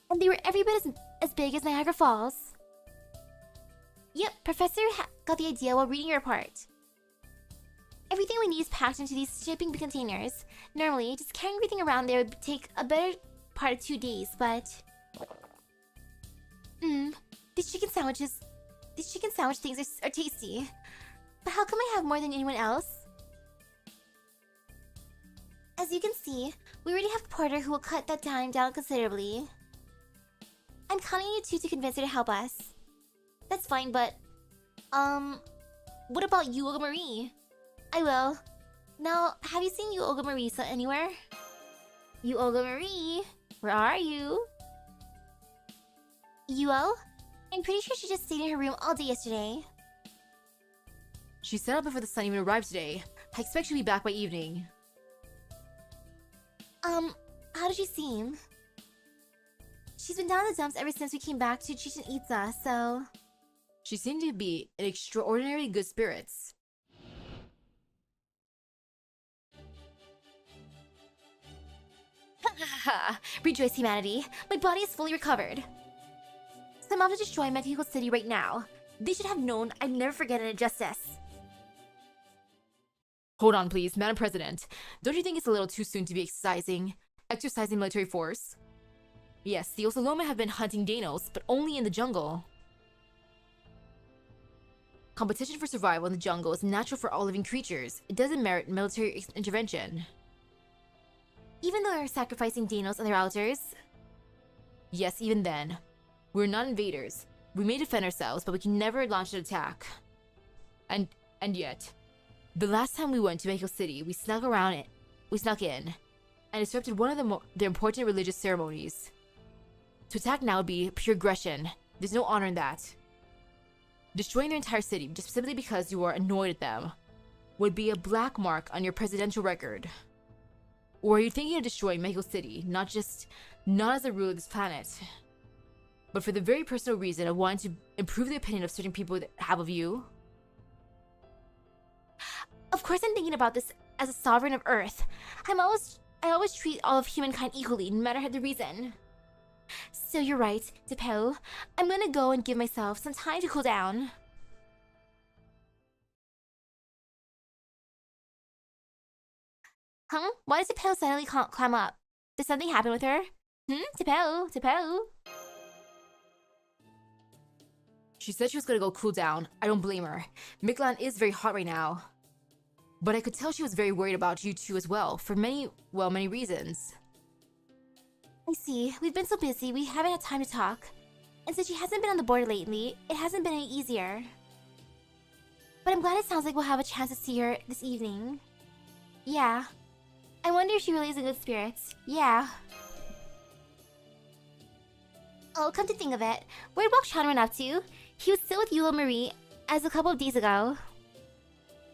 And they were every bit as big as Niagara Falls. Yep, Professor got the idea while reading your report. Everything we need is packed into these shipping containers. Normally, just carrying everything around there would take a better part of 2 days, but... These chicken sandwich things are tasty. But how come I have more than anyone else? As you can see, we already have a porter who will cut that time down considerably. I'm counting you two to convince her to help us. That's fine, but... what about you, Olga Marie? I will. Now, have you seen you, Olga Marisa, anywhere? You, Olga Marie? Where are you? Yuo? I'm pretty sure she just stayed in her room all day yesterday. She set up before the sun even arrived today. I expect she'll be back by evening. How did she seem? She's been down in the dumps ever since we came back to Chichen Itza, so... She seemed to be in extraordinarily good spirits. Rejoice, humanity. My body is fully recovered. So I'm off to destroy Mexico City right now. They should have known I'd never forget an injustice. Hold on, please, Madam President. Don't you think it's a little too soon to be exercising military force? Yes, the Osalome have been hunting Danos, but only in the jungle. Competition for survival in the jungle is natural for all living creatures. It doesn't merit military intervention. Even though we're sacrificing Danos on their altars? Yes, even then. We're not invaders. We may defend ourselves, but we can never launch an attack. And yet, the last time we went to Mexico City, we snuck in, and disrupted one of the important religious ceremonies. To attack now would be pure aggression. There's no honor in that. Destroying their entire city just simply because you are annoyed at them would be a black mark on your presidential record. Or are you thinking of destroying Mexico City, not as the ruler of this planet, but for the very personal reason of wanting to improve the opinion of certain people that have of you? Of course I'm thinking about this as a sovereign of Earth. I always treat all of humankind equally, no matter the reason. So you're right, Depot. I'm gonna go and give myself some time to cool down. Huh? Why does Depot suddenly climb up? Did something happen with her? Depot? She said she was gonna go cool down. I don't blame her. Miklan is very hot right now. But I could tell she was very worried about you two as well, for many reasons. I see. We've been so busy, we haven't had time to talk. And since she hasn't been on the board lately, it hasn't been any easier. But I'm glad it sounds like we'll have a chance to see her this evening. Yeah. I wonder if she really is in good spirits. Yeah. Oh, come to think of it, where'd Wok-chan run up to? He was still with Yulo Marie as a couple of days ago.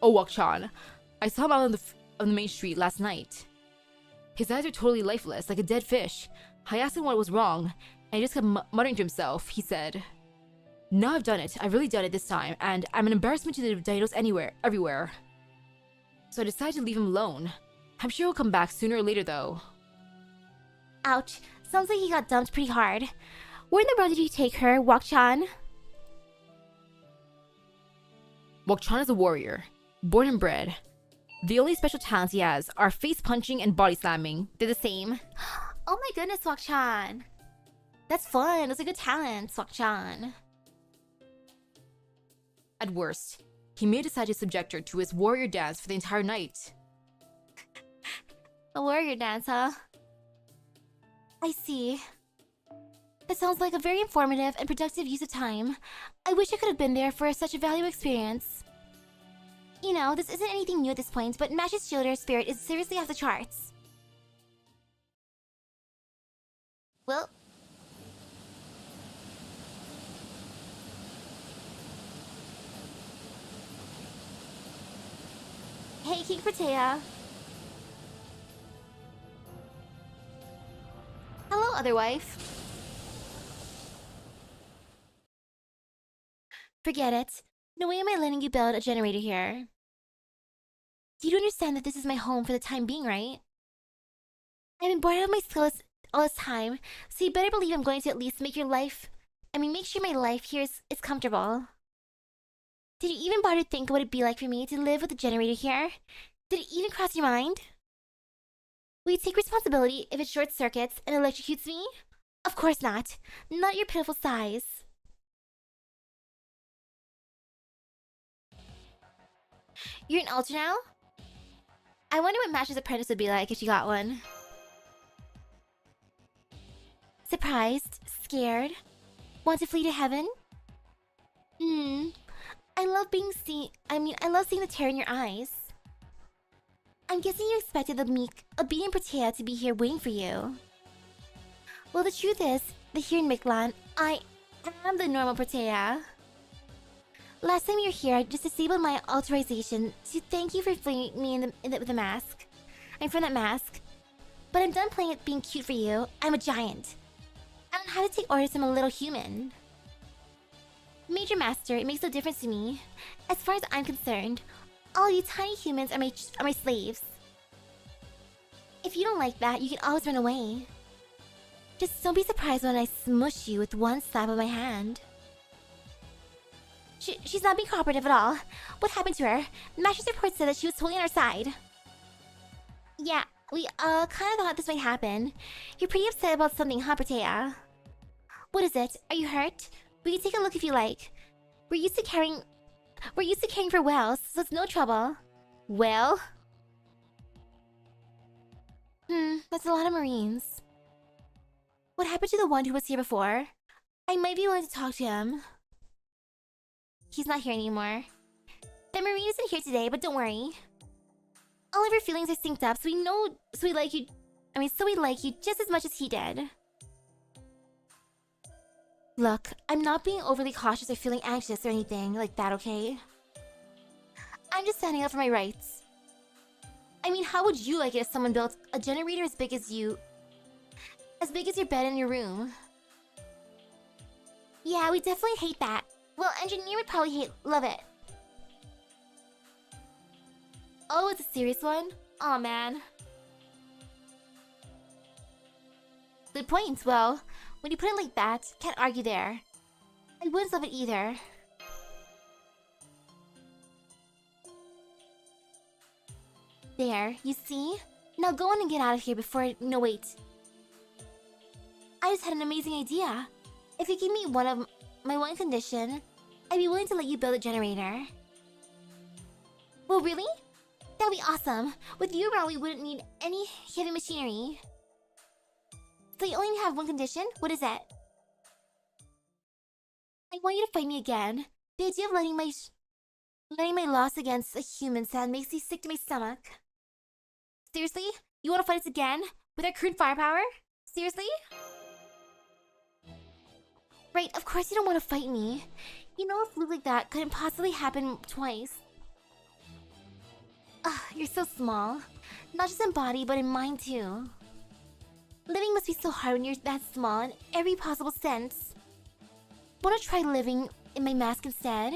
Oh, Wok-chan. I saw him out on the main street last night. His eyes are totally lifeless, like a dead fish. I asked him what was wrong, and he just kept muttering to himself. He said, "Now I've done it. I've really done it this time, and I'm an embarrassment to the Daidos everywhere. So I decided to leave him alone. I'm sure he'll come back sooner or later, though." Ouch. Sounds like he got dumped pretty hard. Where in the world did you take her, Wok-chan? Wok-chan is a warrior, born and bred. The only special talents he has are face punching and body slamming. They're the same. Oh my goodness, Wok-chan. That's fun. Those are good talents, Wok-chan. At worst, he may decide to subject her to his warrior dance for the entire night. A warrior dance, huh? I see. That sounds like a very informative and productive use of time. I wish I could have been there for such a valuable experience. You know, this isn't anything new at this point, but Mash's cheerleader spirit is seriously off the charts. Well... Hey, King Protea. Hello, other wife. Forget it. No way am I letting you build a generator here. You do understand that this is my home for the time being, right? I've been bored out of my skills all this time, so you better believe I'm going to at least make make sure my life here is comfortable. Did you even bother to think what it'd be like for me to live with a generator here? Did it even cross your mind? Will you take responsibility if it short circuits and electrocutes me? Of course not. Not your pitiful size. You're an altar now? I wonder what Mash's apprentice would be like if she got one. Surprised? Scared? Want to flee to heaven? I love seeing the terror in your eyes. I'm guessing you expected the meek, obedient Protea to be here waiting for you. Well, the truth is that here in Miklan, I am the normal Protea. Last time you were here, I just disabled my authorization to thank you for freeing me with the mask. I'm from that mask. But I'm done playing it being cute for you. I'm a giant. I don't have to take orders from a little human. Major Master, it makes no difference to me. As far as I'm concerned, all you tiny humans are my slaves. If you don't like that, you can always run away. Just don't be surprised when I smush you with one slap of my hand. She's not being cooperative at all. What happened to her? Master's report said that she was totally on our side. Yeah, we kind of thought this might happen. You're pretty upset about something, huh, Protea? What is it? Are you hurt? We can take a look if you like. We're used to caring for whales, so it's no trouble. Well? That's a lot of Marines. What happened to the one who was here before? I might be willing to talk to him. He's not here anymore. The Marine isn't here today, but don't worry. All of your feelings are synced up, so we like you just as much as he did. Look, I'm not being overly cautious or feeling anxious or anything like that, okay? I'm just standing up for my rights. I mean, how would you like it if someone built a generator as big as your bed in your room? Yeah, we definitely hate that. Well, engineer would probably love it. Oh, it's a serious one? Aw, man. Good point. Well, when you put it like that, can't argue there. I wouldn't love it either. There, you see? Now go on and get out of here before... No, wait. I just had an amazing idea. If you give me my one condition, I'd be willing to let you build a generator. Well, really? That'd be awesome. With you around, we wouldn't need any heavy machinery. So you only have one condition? What is it? I want you to fight me again. The idea of letting Letting my loss against a human sound makes me sick to my stomach. Seriously? You want to fight us again? With our crude firepower? Seriously? Right, of course you don't want to fight me. You know a fluke like that couldn't possibly happen twice. Ugh, you're so small. Not just in body, but in mind too. Living must be so hard when you're that small in every possible sense. Wanna try living in my mask instead?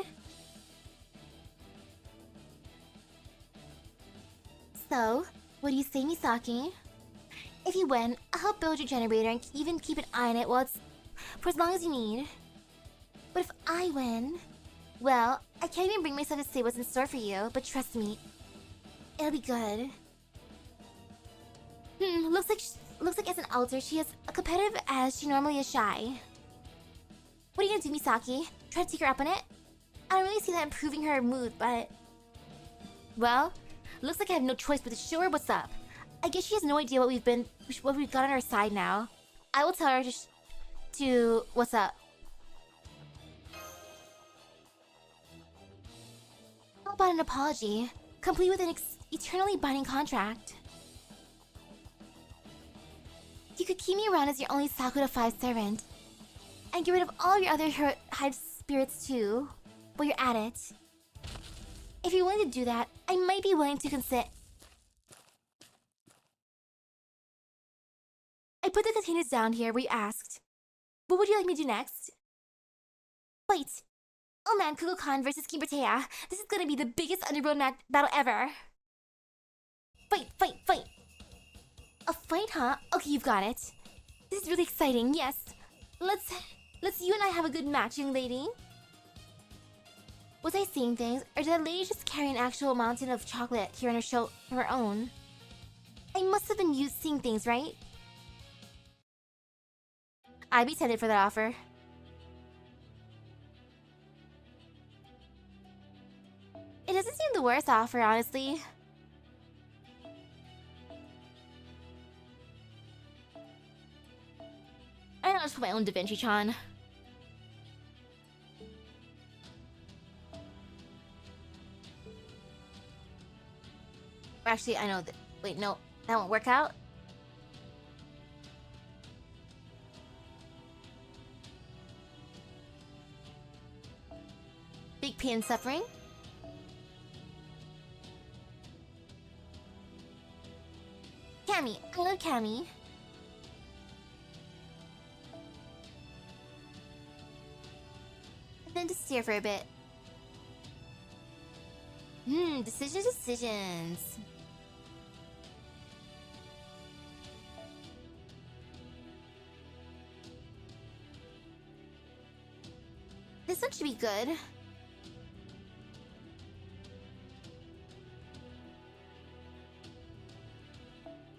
So, what do you say, Misaki? If you win, I'll help build your generator and even keep an eye on it while it's for as long as you need. But if I win, well, I can't even bring myself to say what's in store for you, but trust me, it'll be good. Looks like as an elder, she is as competitive as she normally is shy. What are you gonna do, Misaki? Try to take her up on it? I don't really see that improving her mood, but... Well, looks like I have no choice but to show her what's up. I guess she has no idea what we've got on our side now. I will tell her to what's up. How about an apology, complete with an eternally binding contract? You could keep me around as your only Sakuda 5 servant. And get rid of all your other hive spirits too, while you're at it. If you're willing to do that, I might be willing to consent. I put the containers down here where you asked. What would you like me to do next? Wait. Oh man, Kukulkan versus Kimbertea. This is gonna be the biggest underworld battle ever. Fight! A fight, huh? Okay, you've got it. This is really exciting, yes. Let's you and I have a good match, young lady. Was I seeing things, or did that lady just carry an actual mountain of chocolate here on her own? I must have been seeing things, right? I'd be tempted for that offer. It doesn't seem the worst offer, honestly. I know, I'll just put my own Da Vinci-chan. Actually, I know that. Wait, no, that won't work out. Big pain and suffering. Cammy, I love Cammy. Then to steer for a bit. Decisions. This one should be good.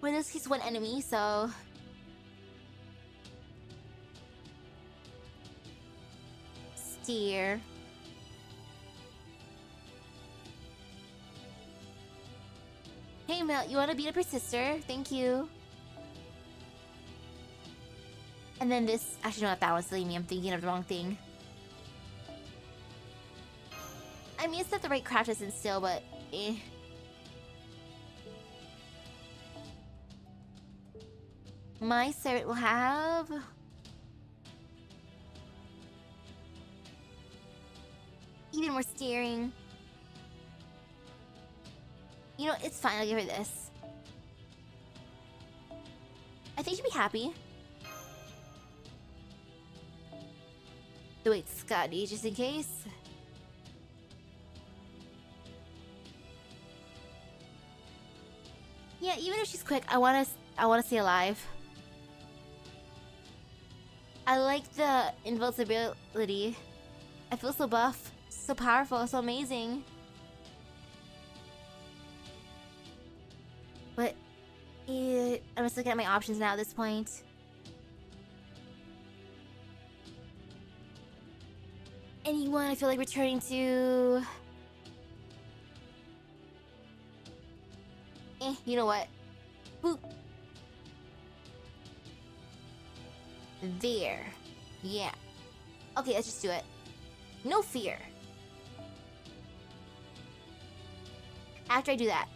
We're in this case one enemy, so... Steer. Hey Mel, you wanna beat up your sister? Thank you. And then this... Actually, no, that one's leaving me. I'm thinking of the wrong thing. I mean, it's not the right craft isn't still, but... eh. My servant will have... even more steering. You know, it's fine, I'll give her this. I think she'll be happy. Wait, Scotty, just in case. Yeah, even if she's quick, I wanna stay alive. I like the invincibility. I feel so buff, so powerful, so amazing. But I'm just looking at my options now at this point. Anyone I feel like returning to? You know what? Boop. There. Yeah. Okay, let's just do it. No fear. After I do that.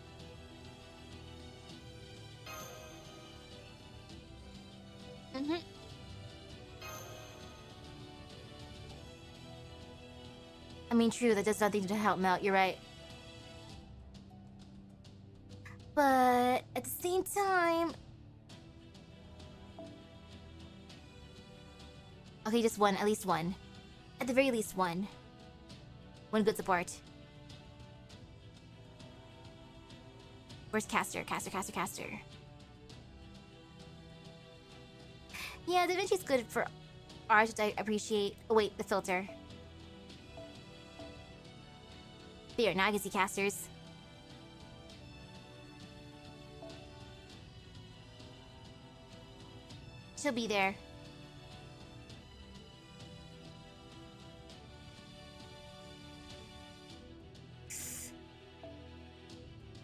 I mean, true, that does nothing to help melt, you're right. But at the same time... Okay, just one, at least one. At the very least one. One good support. Where's caster? Caster. Yeah, Da Vinci's good for art, which I appreciate. Oh wait, the filter. There, now I can see casters. She'll be there.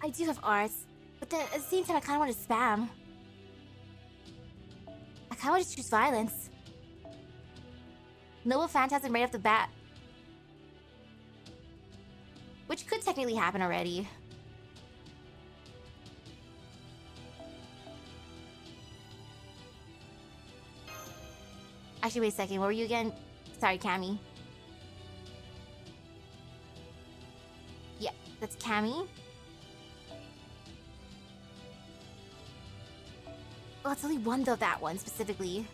I do have arts, but then at the same time I kinda want to spam. I kinda want to choose violence. Noble Phantasm right off the bat. Which could technically happen already. Actually, wait a second. What were you again? Sorry, Cammy. Yeah, that's Cammy. Oh, it's only one though, that one specifically.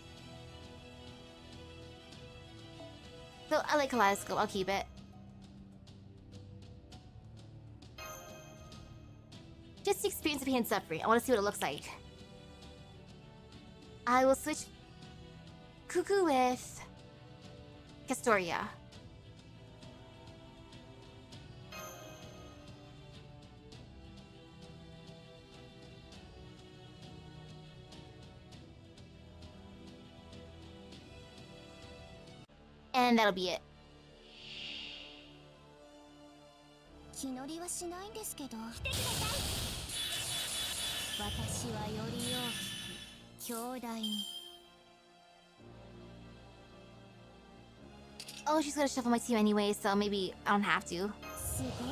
So I like Kaleidoscope, I'll keep it. Just to experience the pain and suffering. I want to see what it looks like. I will switch Cuckoo with Castoria. And that'll be it. 気乗りはしないんですけど。来てください。私はより大きく兄弟に。Oh, she's gonna shuffle my team anyway, so maybe I don't have to. すごい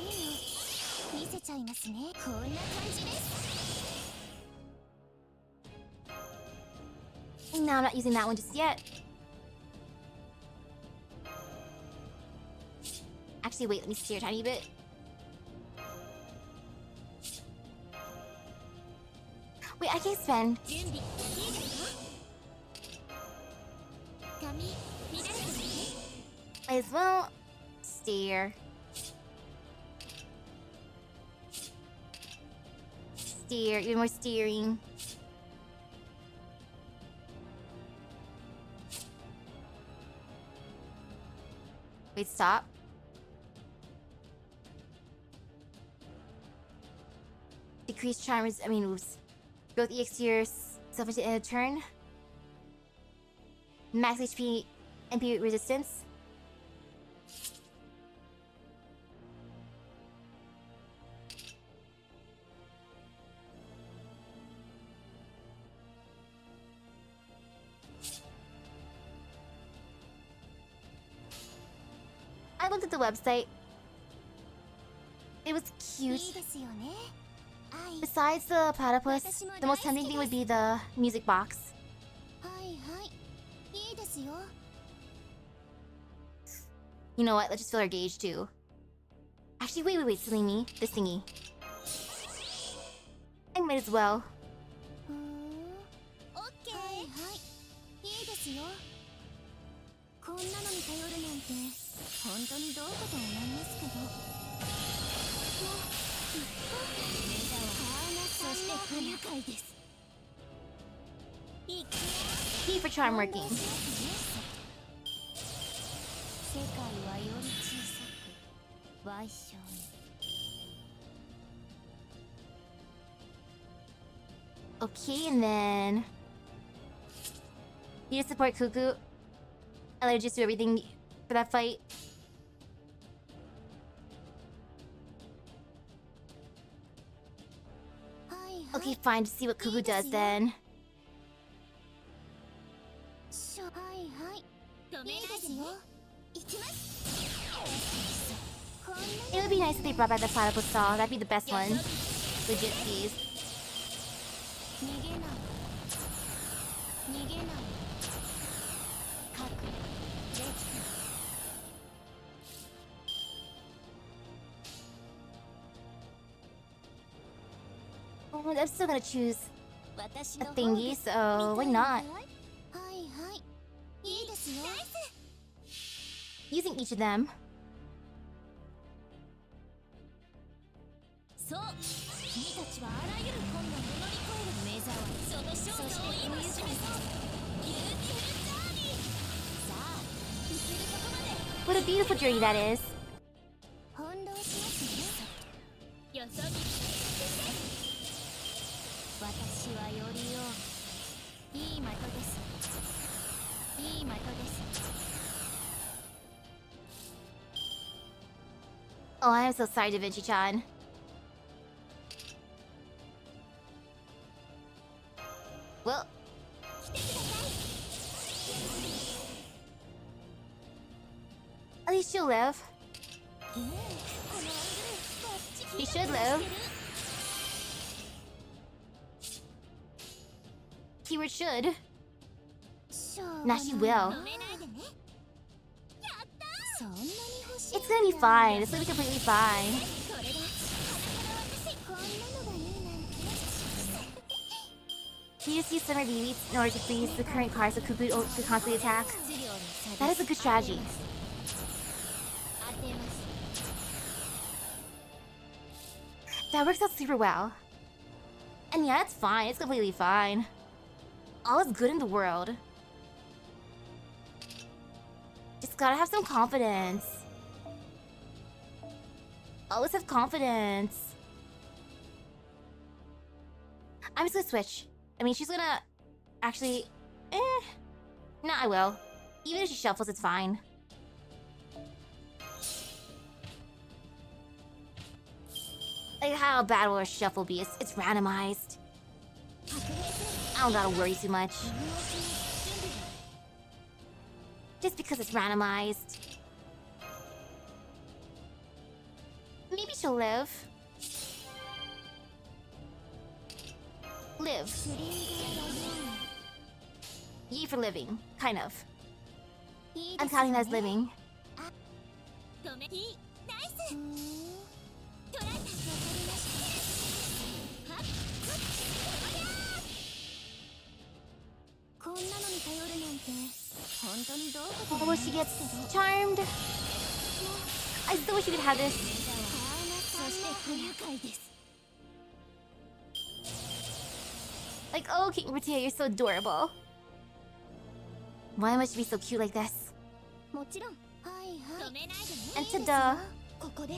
の。見せちゃいますね。こんな感じです。 No, I'm not using that one just yet. Actually, wait, let me steer a tiny bit. Wait, I can't spend. 準備いいですか。髪乱れてますね。 Might as well steer. Steer, even more steering. Wait, stop. Decrease charmers, moves. Growth EXT selfish in a turn. Max HP, MP resistance. I looked at the website. It was い cute. いですよね。愛。 Besides the platypus, the most tempting thing would be the music box. はいはい。いいですよ。 You know what? Let's just fill our gauge too. Actually, wait, silly me. This thingy. I might as well. ふーん。オッケー。はいはい。いいですよ。こんなのに頼るなんて本当にどうかと思いますけど。そして不愉快です。いくよ。 Key for charm working. 世界はより小さく賠償に。 Okay, and then you just support Cuckoo. I let her just do everything for that fight. Okay, fine. Just see what Cuckoo does then. はいはい。いいですよ。行きます。こん It would be nice if they brought back the platypus doll. That'd be the best one. Legit tease. 逃げない逃げない覚悟できた Oh, I'm still gonna choose 私 a の方 thingy, so why not? はいはいいいですよ Using each of them. そう君たちはあらゆる困難を乗り越える目障りその衝動を今示そうビューティフルジャーニーさあ行けるとこまで What a beautiful journey that is. 翻弄しますねよそ見私はよりよいい的ですいい的です Oh, I am so sorry, Da Vinci-chan. Well, 来てください at least she'll live. このアングルバッチ She should live. Keyword should. Now she will. 止めないでねやったそんなに欲しい It's gonna be fine. It's gonna be completely fine. これで私こんなのがいいなんて He just used summer BBs in order to freeze the current cars so Kuku to constantly attack. That is a good strategy. 当てます That works out super well. And yeah, it's fine. It's completely fine. All is good in the world. Just gotta have some confidence. Always have confidence. I'm just gonna switch. I mean, she's gonna... Actually... Nah, I will. Even if she shuffles, it's fine. Like, how bad will her shuffle be? It's randomized. I don't gotta worry too much. Just because it's randomized. Maybe she'll live. Live. Yay for living. Kind of. I'm counting that as living. 止めいいナイストライわかりましたはっはっおりゃーこんなのに頼るなんて本当にどういうこと Oh, she gets charmed. I still wish you could have this. そして不愉快です Like, oh, King Matia, you're so adorable. Why must you be so cute like this? もちろんはいはい止めないでね And ta-da. ここで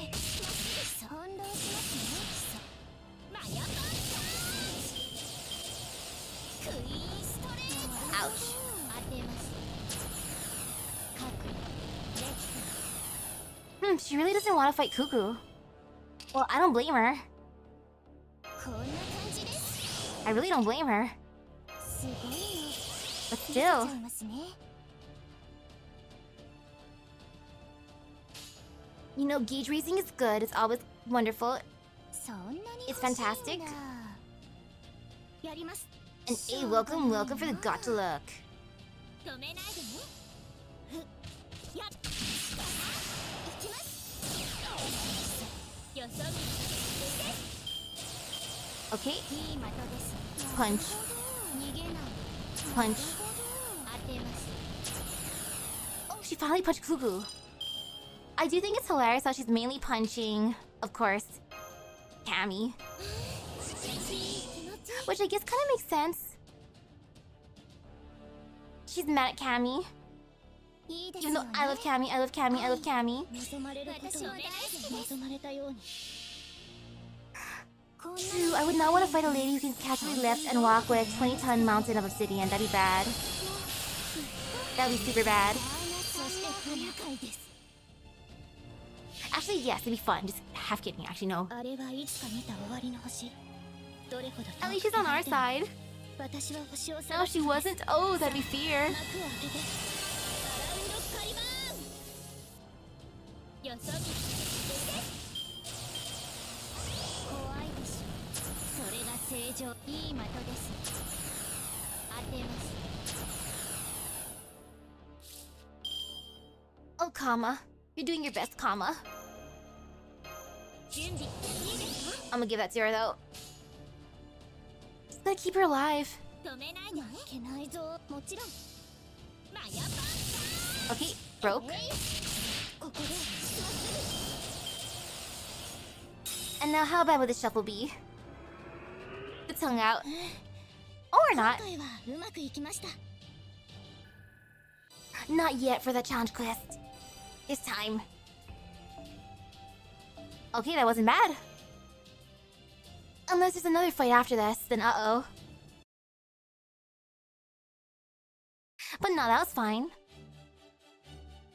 翻弄しますねマヤパンチクイーンストレート Ouch. 当てます覚悟でき She really doesn't want to fight Cuckoo. Well, I don't blame her. たこんな感じです I really don't blame her. すごいの But 見せち still, ゃいますね you know, gauge raising is good. It's always wonderful. そんなに It's fantastic. やります And a welcome for the got to look. 止めないでねふやっいきますよそ見 Okay, いい的です punch, 逃げない punch. 当てます Oh, she finally punched Cuckoo. I do think it's hilarious how she's mainly punching, of course, Cammy. Which I guess kind of makes sense. She's mad at Cammy. いいです Even よ though ね I love Cammy, I love Cammy, I love Cammy. 望まれることを望まれたようにこんな True, I would not want to fight a lady who can casually lift and walk with a 20-ton mountain of obsidian. That'd be bad. That'd be super bad. そして不愉快です Actually, yes, it'd be fun. Just half kidding. Actually, no. あれはいつか見た終わりの星どれほど At least she's on our side. 私は星を No, 探 she wasn't. Oh, that'd be fear. 幕を開けてアラウンドカリバーンよそ見正常いい的です。当てます。 Oh, Kama. You're doing your best, Kama. 準備いいですか？ I'm gonna give that to her, though. Just gotta keep her alive. 止めないで。負けないぞ。もちろん。マヤパン Okay, broke. ここで And now how bad would the shuffle be? The tongue out. Or 今 not. 回はうまくいきました。 Not yet for the challenge quest. It's time. Okay, that wasn't bad. Unless there's another fight after this, then uh-oh. But no, that was fine.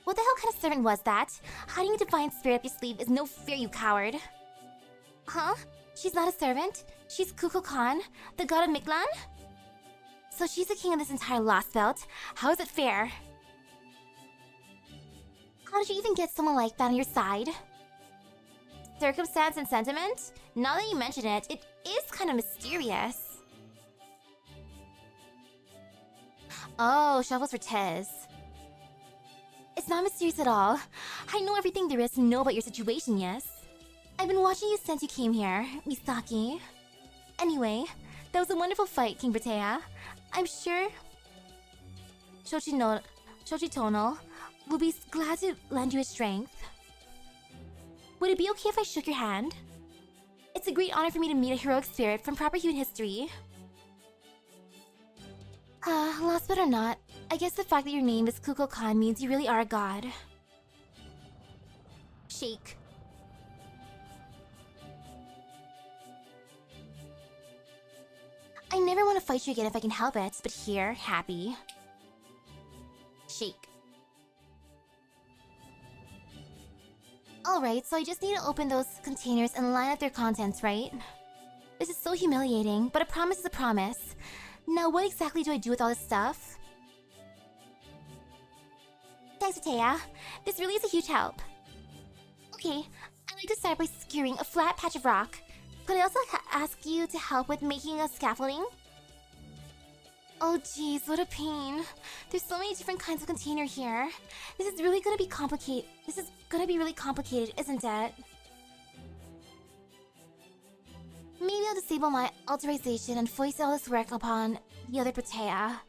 What the hell kind of servant was that? Hiding a divine spirit up your sleeve is no fear, you coward. Huh? She's not a servant? She's Kukulkan, the god of Miklan? So she's the king of this entire Lost Belt. How is it fair? How did you even get someone like that on your side? Circumstance and sentiment? Now that you mention it, it is kind of mysterious. Oh, shovels for Tez. It's not mysterious at all. I know everything there is to know about your situation, yes? I've been watching you since you came here, Misaki. Anyway, that was a wonderful fight, King Britea. I'm sure Shochitono will be glad to lend you his strength. Would it be okay if I shook your hand? It's a great honor for me to meet a heroic spirit from proper human history. Lost but or not, I guess the fact that your name is Kukulkan means you really are a god. Shake. I never want to fight you again if I can help it, but here, happy. Shake. Alright, so I just need to open those containers and line up their contents, right? This is so humiliating, but a promise is a promise. Now what exactly do I do with all this stuff? Thanks, Taya. This really is a huge help. Okay, I'd like to start by skewering a flat patch of rock. Could I also ask you to help with making a scaffolding? Oh jeez, what a pain. There's so many different kinds of container here. This is really gonna be complicated. This is gonna be really complicated, isn't it? Maybe I'll disable my authorization and voice all this work upon the other Protea.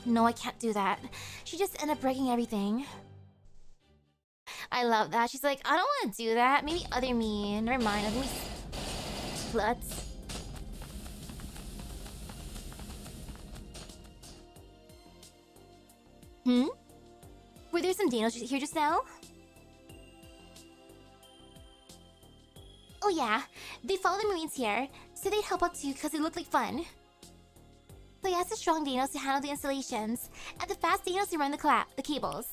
No, I can't do that. She just ended up breaking everything. I love that. She's like, I don't want to do that. Maybe other me. Never mind. Let me... Sluts. Were there some Danos here just now? Oh yeah, they follow the Marines here, so they'd help out too because they look like fun. So I asked the strong Danos to handle the installations, and the fast Danos to run the cables.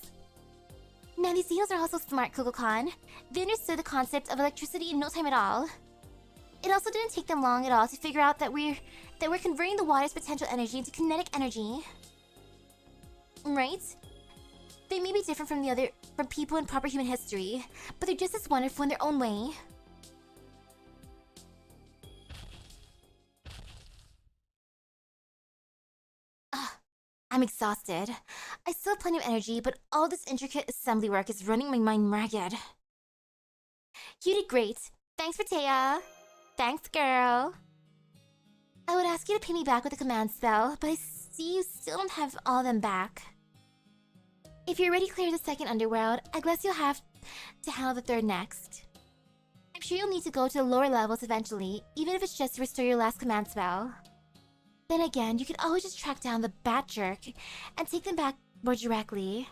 Now these Danos are also smart, Kukulkan. They understood the concept of electricity in no time at all. It also didn't take them long at all to figure out that we're converting the water's potential energy into kinetic energy. Right? They may be different from people in proper human history, but they're just as wonderful in their own way. I'm exhausted. I still have plenty of energy, but all this intricate assembly work is running my mind ragged. You did great. Thanks, Taya. Thanks, girl. I would ask you to pay me back with a command spell, but I see you still don't have all of them back. If you're ready to clear the second underworld, I guess you'll have to handle the third next. I'm sure you'll need to go to the lower levels eventually, even if it's just to restore your last command spell. Then again, you can always just track down the Bat Jerk and take them back more directly.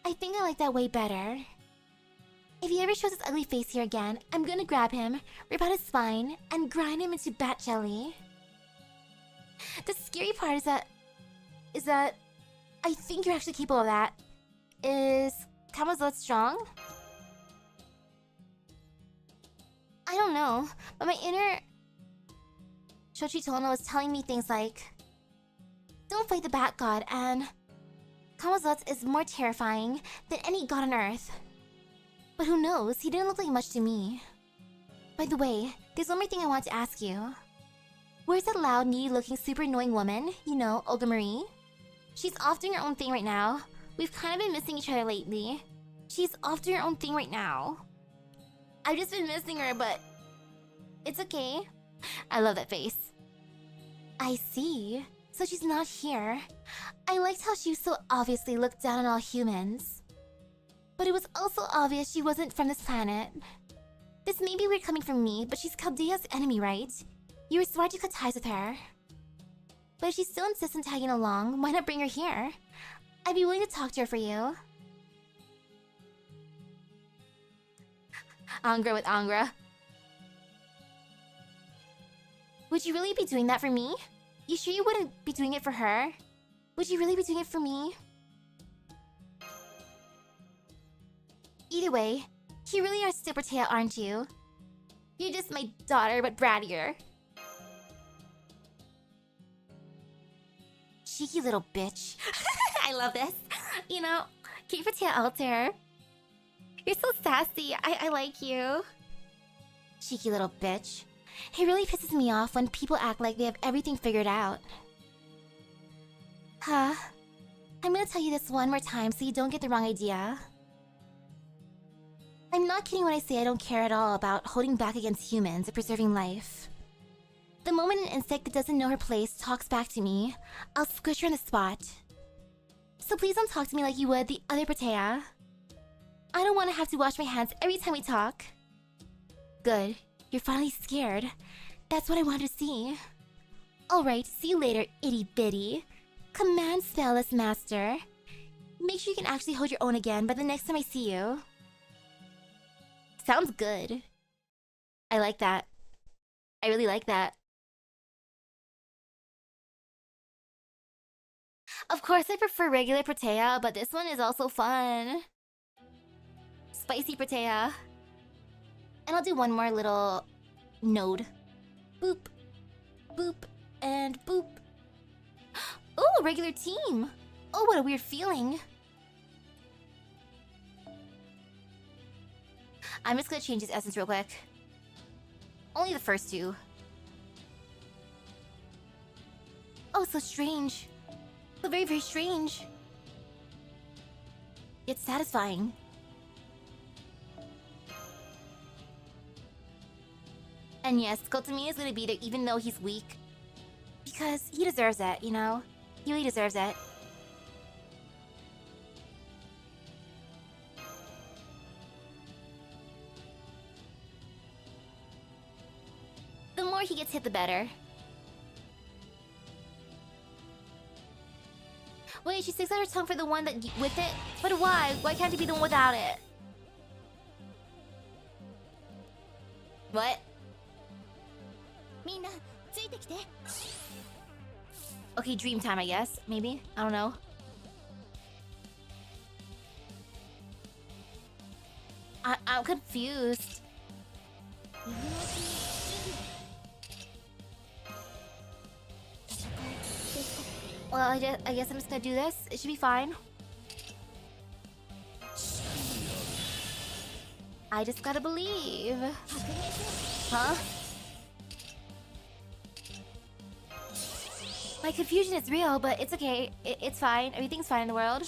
I think I like that way better. If he ever shows his ugly face here again, I'm gonna grab him, rip out his spine, and grind him into bat jelly. The scary part is that I think you're actually capable of that. Is Kamazot strong? I don't know, but my inner Shochitono was telling me things like, don't fight the Bat God, and Kamazot is more terrifying than any god on Earth. But who knows, he didn't look like much to me. By the way, there's one more thing I want to ask you. Where's that loud, needy-looking, super annoying woman? You know, Olga Marie? She's off doing her own thing right now. We've kind of been missing each other lately. She's off doing her own thing right now. I've just been missing her, but... it's okay. I love that face. I see. So she's not here. I liked how she so obviously looked down on all humans. But it was also obvious she wasn't from this planet. This may be weird coming from me, but she's Chaldea's enemy, right? You were smart to cut ties with her. But if she still insists on tagging along, why not bring her here? I'd be willing to talk to her for you. Angra with Angra. Would you really be doing that for me? You sure you wouldn't be doing it for her? Would you really be doing it for me? Either way, you really are still Protea, aren't you? You're just my daughter, but brattier. Cheeky little bitch. I love this. You know, keep Protea Alter. You're so sassy. I like you. Cheeky little bitch. It really pisses me off when people act like they have everything figured out. Huh? I'm gonna tell you this one more time so you don't get the wrong idea. I'm not kidding when I say I don't care at all about holding back against humans or preserving life. The moment an insect that doesn't know her place talks back to me, I'll squish her on the spot. So please don't talk to me like you would the other Protea. I don't want to have to wash my hands every time we talk. Good. You're finally scared. That's what I wanted to see. Alright, see you later, itty bitty. Command spellless master. Make sure you can actually hold your own again by the next time I see you. Sounds good. I like that. I really like that. Of course I prefer regular Protea, but this one is also fun. Spicy Protea. And I'll do one more little node. Boop. Boop. And boop. Oh, regular team. Oh, what a weird feeling. I'm just gonna change his essence real quick. Only the first two. Oh, so strange. So very, very strange. Yet satisfying. And yes, Kotami is gonna be there even though he's weak. Because he deserves it, you know? He really deserves it. The more he gets hit, the better. Wait, she sticks out her tongue for the one that with it? But why? Why can't it be the one without it? What? Okay, dream time, I guess. Maybe? I don't know. I'm confused. Well, I guess I'm just gonna do this. It should be fine. I just gotta believe. Huh? My confusion is real, but it's okay. It's fine. Everything's fine in the world.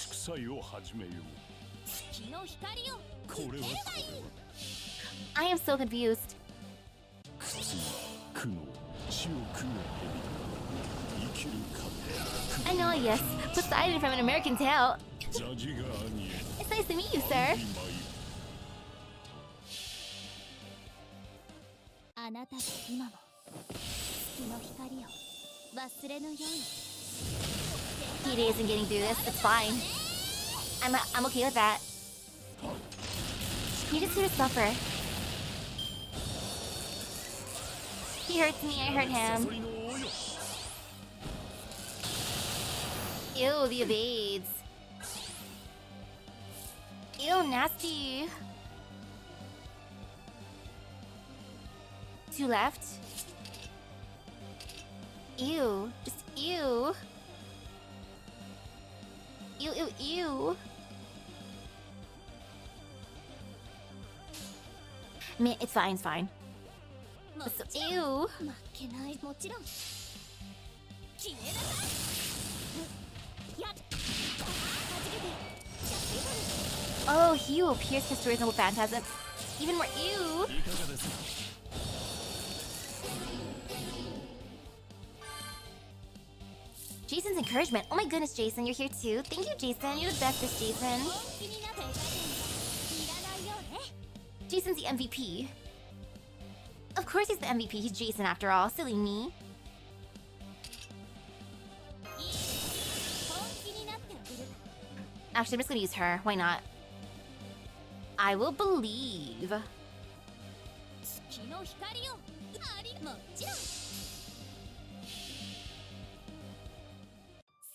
I am so confused. I know, yes. Poseidon from An American Tale. It's nice to meet you, sir. He isn't getting through this. It's fine. I'm okay with that. You're just here to suffer. He hurts me, I hurt him. Ew, the evades. Ew, nasty. Two left. Ew. Just ew. Ew, ew, ew. Man, it's fine, it's fine. も So ちろん ew. 負けないもちろん決めなさいやっはじけてシャッティバル Oh, he will pierce his reasonable phantasm. Even more ew. いかがですか。 Jason's encouragement. Oh my goodness, Jason, you're here too. Thank you, Jason. You're the bestest, Jason. 本気になっていらないようね Jason's the MVP. Of course he's the MVP. He's Jason after all. Silly me. いい本気になってあげる Actually, I'm just gonna use her. Why not? I will believe. 月の光をありもちろん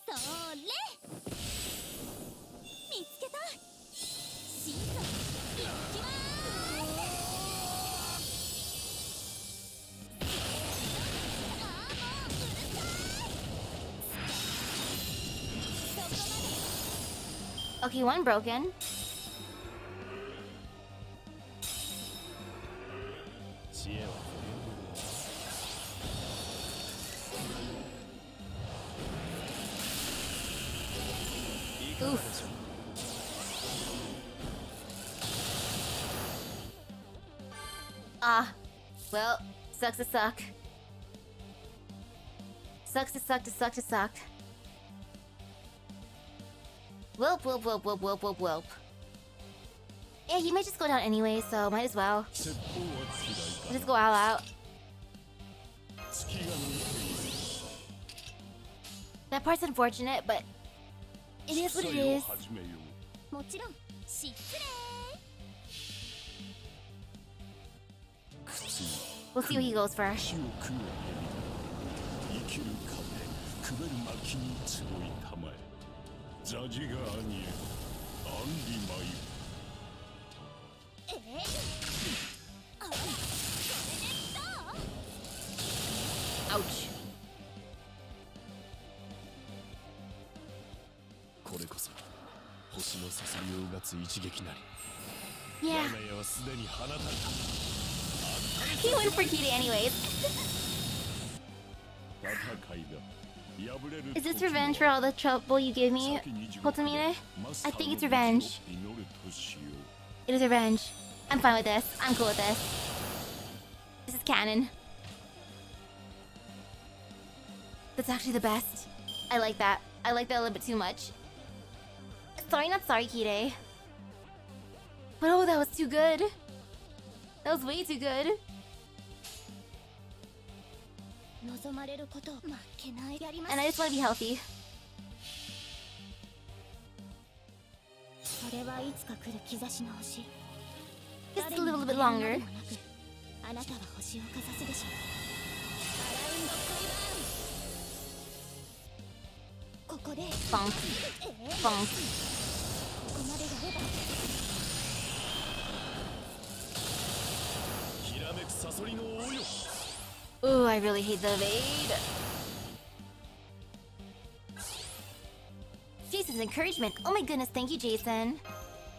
それ見つけた進化いきまーすあーもううるさいそこまで Okay, one broken. 知恵は Oof. Ah. Well, sucks to suck. Sucks to suck to suck to suck. Whoop, whoop, whoop, whoop, whoop, whoop, whoop. Yeah, he might just go down anyway, so might as well. 説法は嫌い Just go all out. か月が見えている That part's unfortunate, but it is what it 戦いを is. 始めよう。もちろん失礼 口 We'll see what he goes for. 火を食う生きる糧くべる薪に集いたまえザジが兄へアンリマイあこれでどう Ouch. これこそ星のさすりをうがつ一撃なり Yeah. 我が家はすでに放たれた He went for Kita anyways. 戦いだ破れる Is this revenge for all the trouble you gave me, Kotomine? I think it's revenge. It is revenge. I'm fine with this. I'm cool with this. This is canon. That's actually the best. I like that. I like that a little bit too much. Sorry, not sorry, Kide. But oh, that was too good. That was way too good. 望まれること負けないやります And I just want to be healthy. それはいつか来る兆しの星 Just a little bit longer. あなたは星をかざすでしょうアラウンドクイバーンここで Funky. Funky. ここまでやればきらめくサソリの王よ Ooh, I really hate the evade. Jason's encouragement. Oh my goodness, thank you, Jason.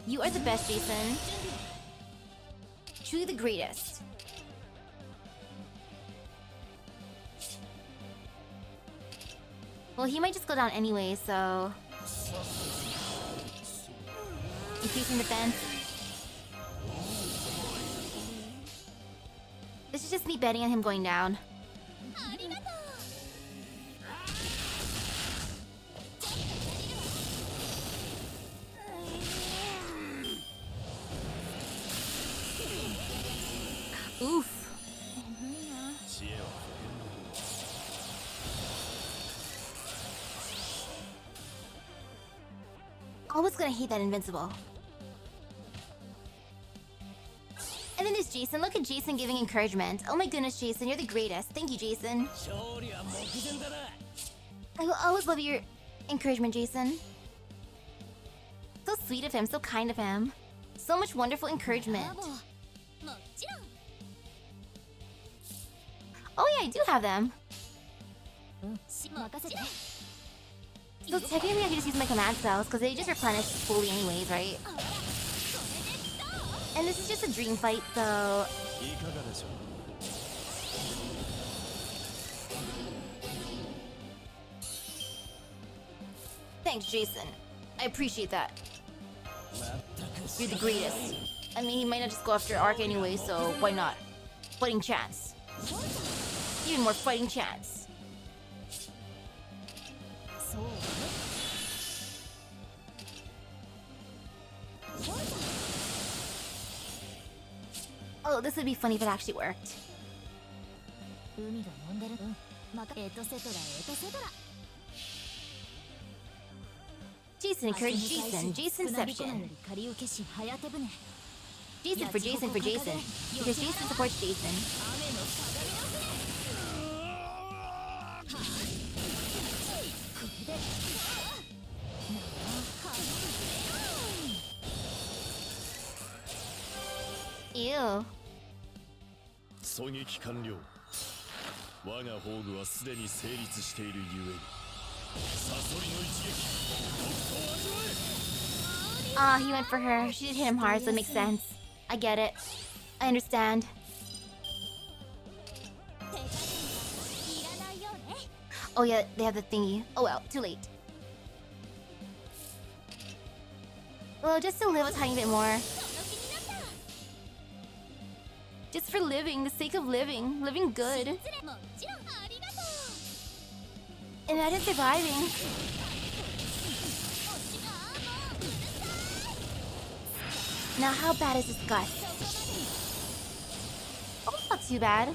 You are the best, Jason. Truly the greatest. Well, he might just go down anyway, so... Increasing defense. This is just me betting on him going down. ありがとう Oof. 知恵は Always gonna hate that invincible. And then there's Jason. Look at Jason giving encouragement. Oh my goodness, Jason, you're the greatest. Thank you, Jason. 勝利は目前だな I will always love your encouragement, Jason. So sweet of him, so kind of him. So much wonderful ブ encouragement. ラボーもちろん Oh yeah, I do have them. 任せて So technically I can just use my command spells because they just replenish fully anyways, right? あらこれでどう And this is just a dream fight, so... いかがでしょう Thanks, Jason. I appreciate that. You're the greatest. I mean, he might not just go after Ark anyway, so why not? Fighting chance. Even more fighting chance. Oh, this would be funny if it actually worked. Jason encouraged Jason. Jasonception. Jason for Jason for Jason. Because Jason supports Jason. Ew. 狙撃完了。我が宝具はすでに成立しているゆえに、サソリの一撃、とくと味わえ。Ah, he went for her. She did hit him hard, so it makes sense. I get it. I understand. Oh yeah, they have the thingy. Oh well, too late. Well, just to live a tiny bit more. Just for living, the sake of living. Living good. Imagine surviving. Now how bad is this gust? Oh, not too bad.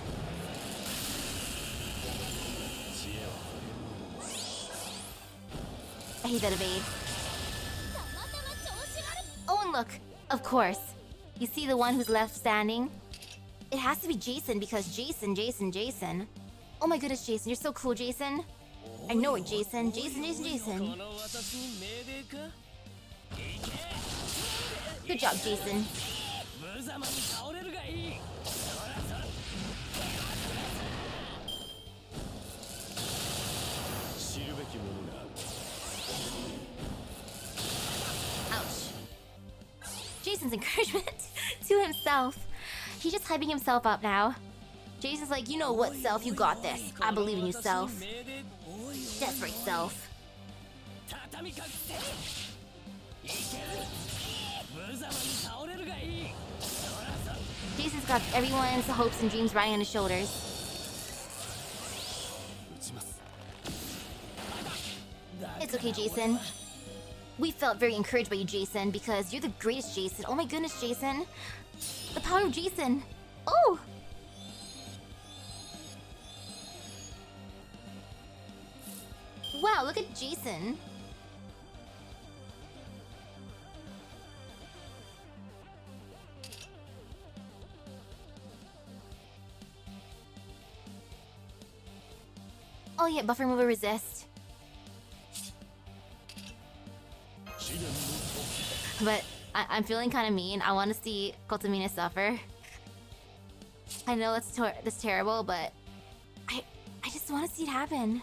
I hate that evade. Oh, and look, of course. You see the one who's left standing? It has to be Jason because Jason. Oh my goodness, Jason, you're so cool, Jason. I know it, Jason. Jason. Good job, Jason. Ouch. Jason's encouragement to himself. He's just hyping himself up now. Jason's like, you know what, self, you got this. I believe in you, self. That's right, self. Jason's got everyone's hopes and dreams riding on his shoulders. It's okay, Jason. We felt very encouraged by you, Jason, because you're the greatest, Jason. Oh my goodness, Jason. The power of Jason. Oh! Wow, look at Jason. Oh yeah, buffer mover resist. But I'm feeling kind of mean. I want to see Kotomina suffer. I know that's terrible, but I just want to see it happen.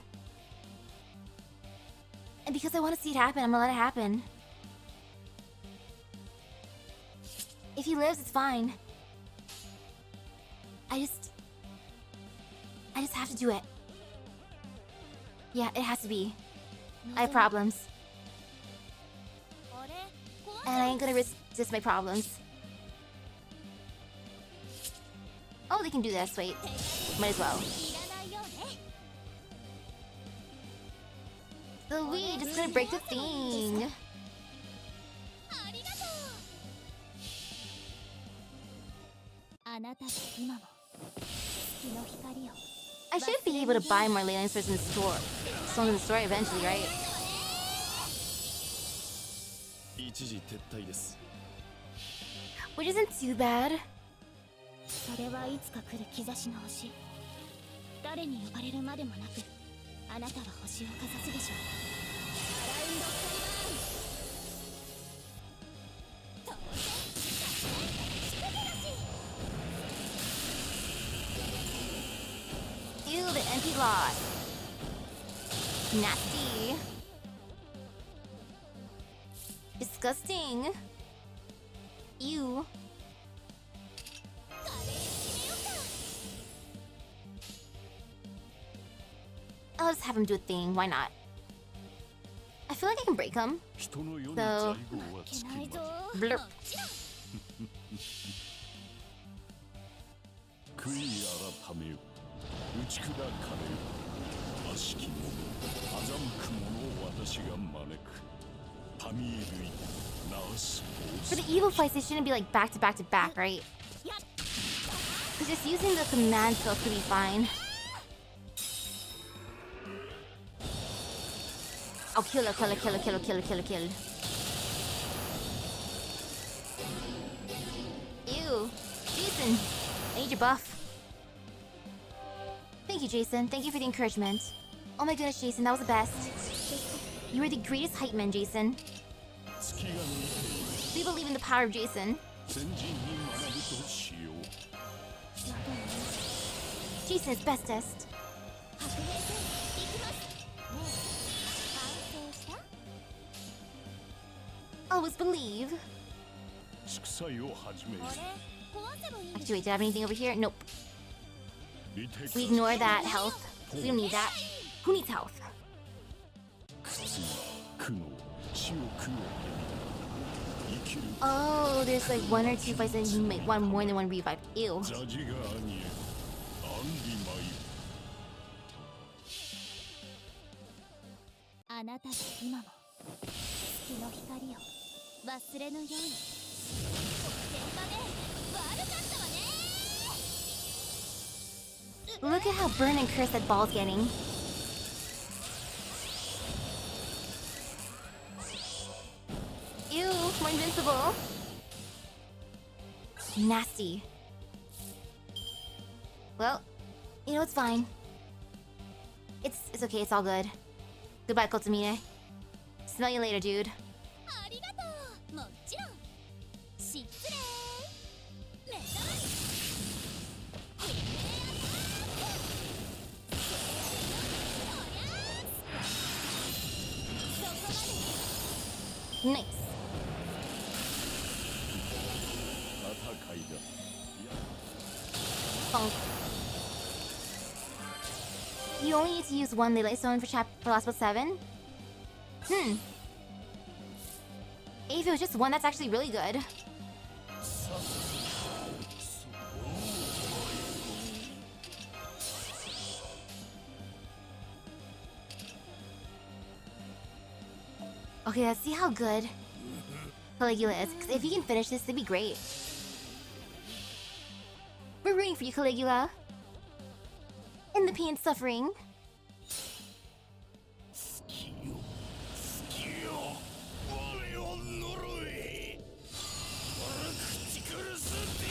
And because I want to see it happen, I'm gonna let it happen. If he lives, it's fine. I just have to do it. Yeah, it has to be. I have problems. And I ain't gonna resist my problems. Oh, they can do this, wait. Might as well. So we just gonna break the thing. I should be able to buy more Leyland swords in the store. Songs in the store eventually, right? Which isn't too bad. Ew, the empty lot. Nasty. Disgusting. Ew. I'll just have him do a thing, why not? I feel like I can break them. 人の世に So- 在庫は負け尽きないぞま Blurp. もちろん悔い改めよ打ち砕かれよ悪しき者欺く者を私が招くパミエルイナース For the evil fights, they shouldn't be like back to back to back, right? Because just using the command spell could be fine. Oh, kill her, kill her, kill her, kill her, kill her, kill her, kill her. Ew. Jason, I need your buff. Thank you, Jason. Thank you for the encouragement. Oh my goodness, Jason, that was the best. You were the greatest hype man, Jason. 月が見ている We believe in the power of Jason. 先人に学ぶとしよう Jason is bestest. 白兵戦行きますねえ反省した Always believe. 祝祭を始めよこれ壊せばいいんです Actually, wait, did I have anything over here? Nope. 見てくだ We さい ignore that health. We don't need that. Who needs health? 苦痛苦悩死を食う生きる Oh, there's like one or two fights that you might want more than one revive. Ew. ジャジがアニエアンリマイあなたが今も月の光を忘れぬように現場で悪かったわね Look at how burn and curse that ball's getting. Ew, we're invincible. Nasty. Well, you know, it's fine. It's okay, it's all good. Goodbye, Kotsumine. Smell you later, dude. ありがとうもちろん失礼目覚ましそこまで Nice. 戦いだ Bonk. You only need to use one Lele Stone for last but 7? Hmm. If it was just one, that's actually really good. Okay, let's see how good Caligula is. 'Cause if you can finish this, it'd be great. We're rooting for you, Caligula. In the pain and suffering. 好きよ好きよ我を呪い口苦しんでや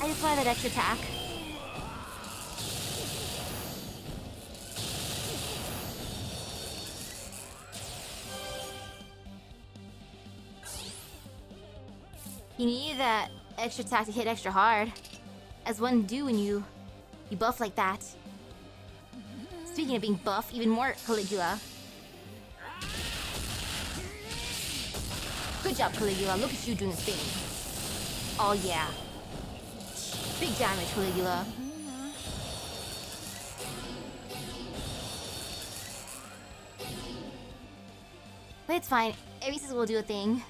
I just wanted that extra attack. You need that extra attack to hit extra hard. As one do when you buff like that. Speaking of being buff, even more Caligula. Good job, Caligula. Look at you doing this thing. Oh yeah. Big damage, Caligula. But it's fine. Ares will do a thing.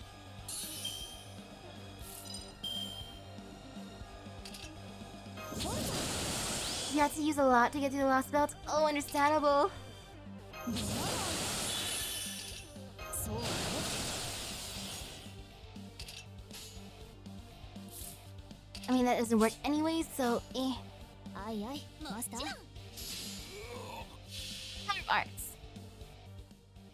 You had to use a lot to get through the last belt? Oh, understandable. そうね I mean, that doesn't work anyways, so eh. あいあいマスター Arts.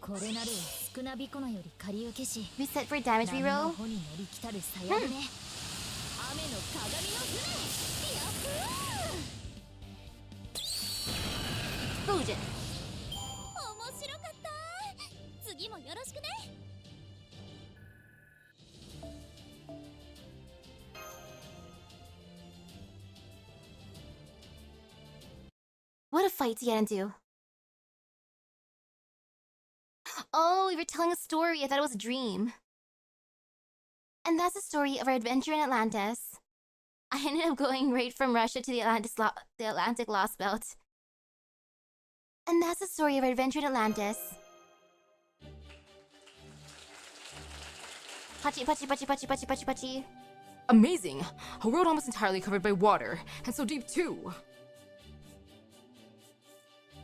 これなるは少なびこのより借り受けし Reset for damage 波の reroll. 穂に乗り来たるさやぶね雨の鏡の船ヤッフー Fusion. 面白かった次もよろしくね What a fight to get into. Oh, we were telling a story. I thought it was a dream. And that's the story of our adventure in Atlantis. I ended up going right from Russia to the Atlantic Lost Belt. And that's the story of our adventure in Atlantis. Pachi, pachi, pachi, pachi, pachi, pachi, pachi. Amazing! A world almost entirely covered by water, and so deep too.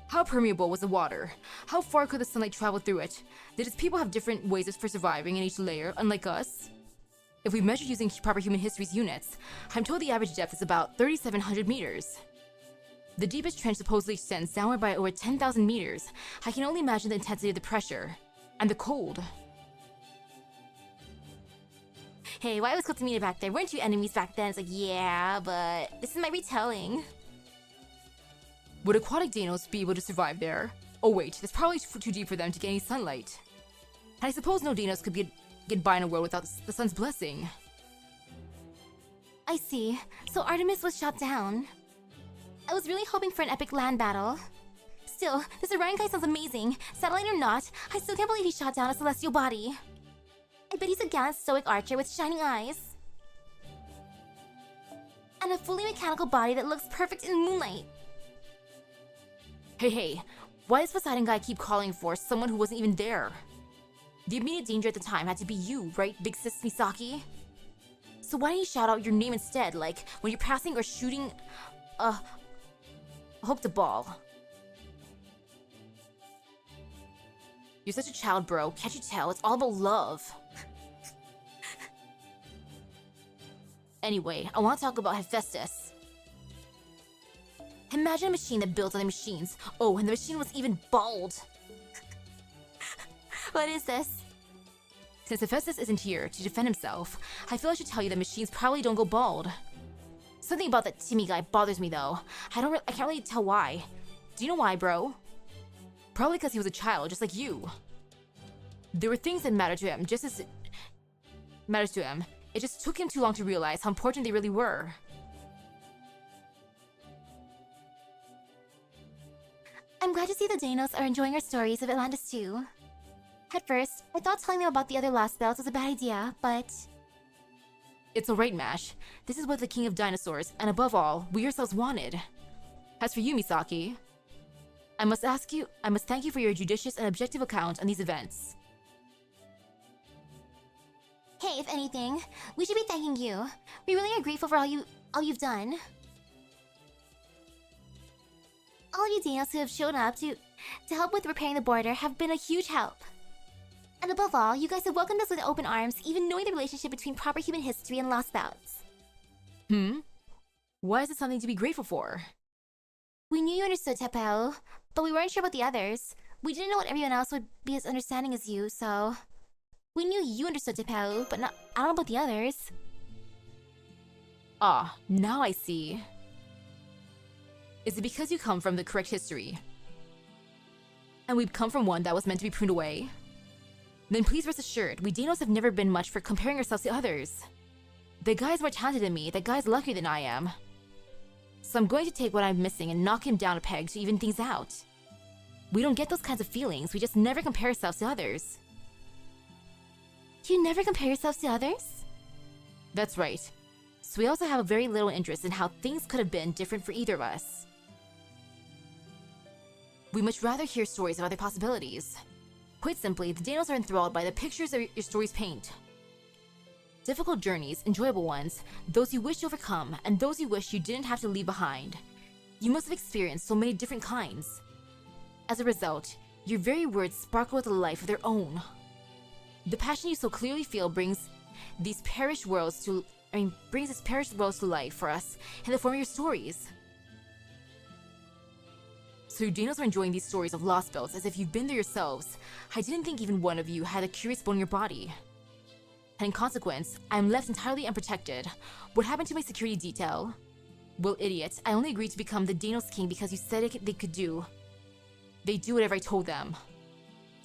How permeable was the water? How far could the sunlight travel through it? Did its people have different ways for surviving in each layer, unlike us? If we measure using proper human history's units, I'm told the average depth is about 3,700 meters. The deepest trench supposedly extends downward by over 10,000 meters. I can only imagine the intensity of the pressure. And the cold. Hey, why was Kotamina back there? Weren't you enemies back then? It's like, yeah, but this is my retelling. Would aquatic Danos be able to survive there? Oh wait, it's probably too deep for them to get any sunlight. And I suppose no Danos could get by in a world without the sun's blessing. I see. So Artemis was shot down. I was really hoping for an epic land battle. Still, this Orion guy sounds amazing. Satellite or not, I still can't believe he shot down a celestial body. I bet he's a gallant stoic archer with shining eyes. And a fully mechanical body that looks perfect in moonlight. Hey, why does Poseidon guy keep calling for someone who wasn't even there? The immediate danger at the time had to be you, right, big sis Misaki? So why didn't you shout out your name instead, like when you're passing or shooting hooked a ball? You're such a child, bro. Can't you tell? It's all about love. Anyway, I want to talk about Hephaestus. Imagine a machine that builds other machines. Oh, and the machine was even bald. What is this? Since Hephaestus isn't here to defend himself, I feel I should tell you that machines probably don't go bald. Something about that Timmy guy bothers me though. I can't really tell why. Do you know why, bro? Probably because he was a child, just like you. There were things that mattered to him, just as it matters to him. It just took him too long to realize how important they really were. I'm glad to see the Danos are enjoying our stories of Atlantis too. At first, I thought telling them about the other Lost Belts was a bad idea, but... It's alright, Mash. This is what the King of Dinosaurs, and above all, we ourselves wanted. As for you, Misaki, I must thank you for your judicious and objective account on these events. Hey, if anything, we should be thanking you. We really are grateful for all you've done. All of you Danos who have shown up to help with repairing the border have been a huge help. And above all, you guys have welcomed us with open arms, even knowing the relationship between proper human history and Lost Belts. Why is it something to be grateful for? We knew you understood Tepeo, but we weren't sure about the others. We didn't know what everyone else would be as understanding as you, so... We knew you understood Tepeo, but I don't know about the others. Ah, now I see. Is it because you come from the correct history? And we've come from one that was meant to be pruned away? Then please rest assured, we Danos have never been much for comparing ourselves to others. The guy's more talented than me, that guy's luckier than I am. So I'm going to take what I'm missing and knock him down a peg to even things out. We don't get those kinds of feelings, we just never compare ourselves to others. You never compare yourselves to others? That's right. So we also have a very little interest in how things could have been different for either of us. We much rather hear stories of other possibilities. Quite simply, the Danos are enthralled by the pictures your stories paint. Difficult journeys, enjoyable ones, those you wish to overcome, and those you wish you didn't have to leave behind. You must have experienced so many different kinds. As a result, your very words sparkle with a life of their own. The passion you so clearly feel brings these perished worlds to life for us in the form of your stories. So you Danos are enjoying these stories of Lost Belts as if you've been there yourselves. I didn't think even one of you had a curious bone in your body. And in consequence, I am left entirely unprotected. What happened to my security detail? Well, idiot, I only agreed to become the Danos King because you said they could do. They do whatever I told them.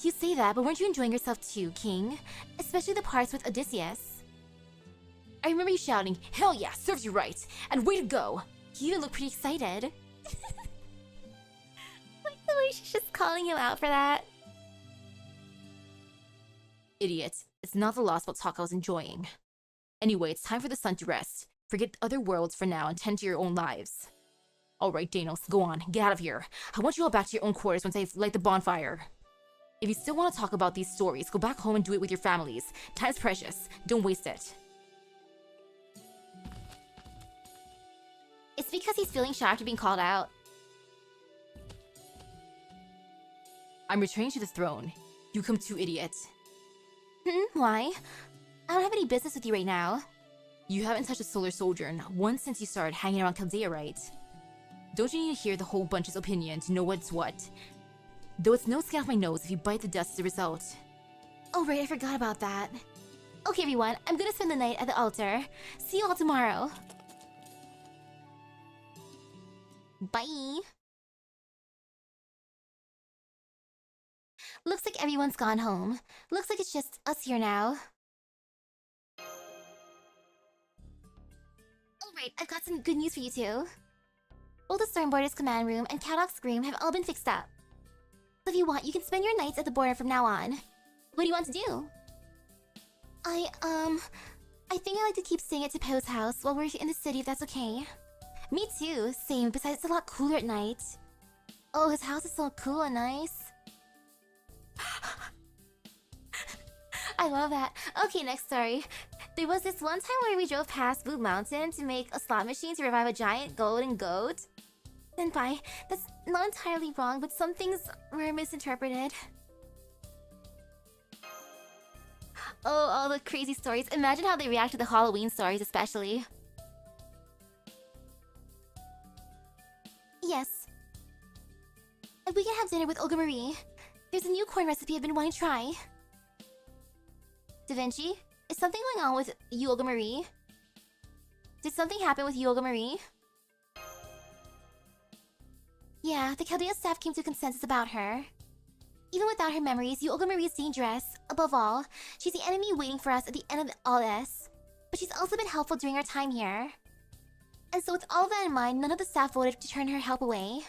You say that, but weren't you enjoying yourself too, King? Especially the parts with Odysseus. I remember you shouting, "Hell yeah, serves you right!" And way to go! You even look pretty excited. Like the way she's just calling him out for that. Idiot, it's not the Lost Belt talk I was enjoying. Anyway, it's time for the sun to rest. Forget other worlds for now and tend to your own lives. Alright, Danos, go on. Get out of here. I want you all back to your own quarters once I light the bonfire. If you still want to talk about these stories, go back home and do it with your families. Time's precious. Don't waste it. It's because he's feeling shy after being called out. I'm returning to the throne. You come too, idiot. Why? I don't have any business with you right now. You haven't touched a solar sojourn once since you started hanging around Chaldea, right? Don't you need to hear the whole bunch's opinion to know what's what? Though it's no skin off my nose if you bite the dust as a result. Oh right, I forgot about that. Okay everyone, I'm gonna spend the night at the altar. See you all tomorrow. Bye. Looks like everyone's gone home. Looks like it's just us here now. Alright, I've got some good news for you two. Both the Stormboarder's command room and Caddock's room have all been fixed up. So if you want, you can spend your nights at the border from now on. What do you want to do? I think I like to keep staying at Tepo's house while we're in the city if that's okay. Me too, same, besides it's a lot cooler at night. Oh, his house is so cool and nice. I love that. Okay, next story. There was this one time where we drove past Blue Mountain to make a slot machine to revive a giant golden goat. Senpai, that's not entirely wrong, but some things were misinterpreted. Oh, all the crazy stories. Imagine how they react to the Halloween stories, especially. Yes. And we can have dinner with Olga Marie. There's a new corn recipe I've been wanting to try. Da Vinci, is something going on with you, Olga Marie? Did something happen with you, Olga Marie? Yeah, the Chaldea staff came to a consensus about her. Even without her memories, you, Olga Marie, is dangerous. Above all, she's the enemy waiting for us at the end of all this. But she's also been helpful during our time here. And so with all that in mind, none of the staff voted to turn her help away.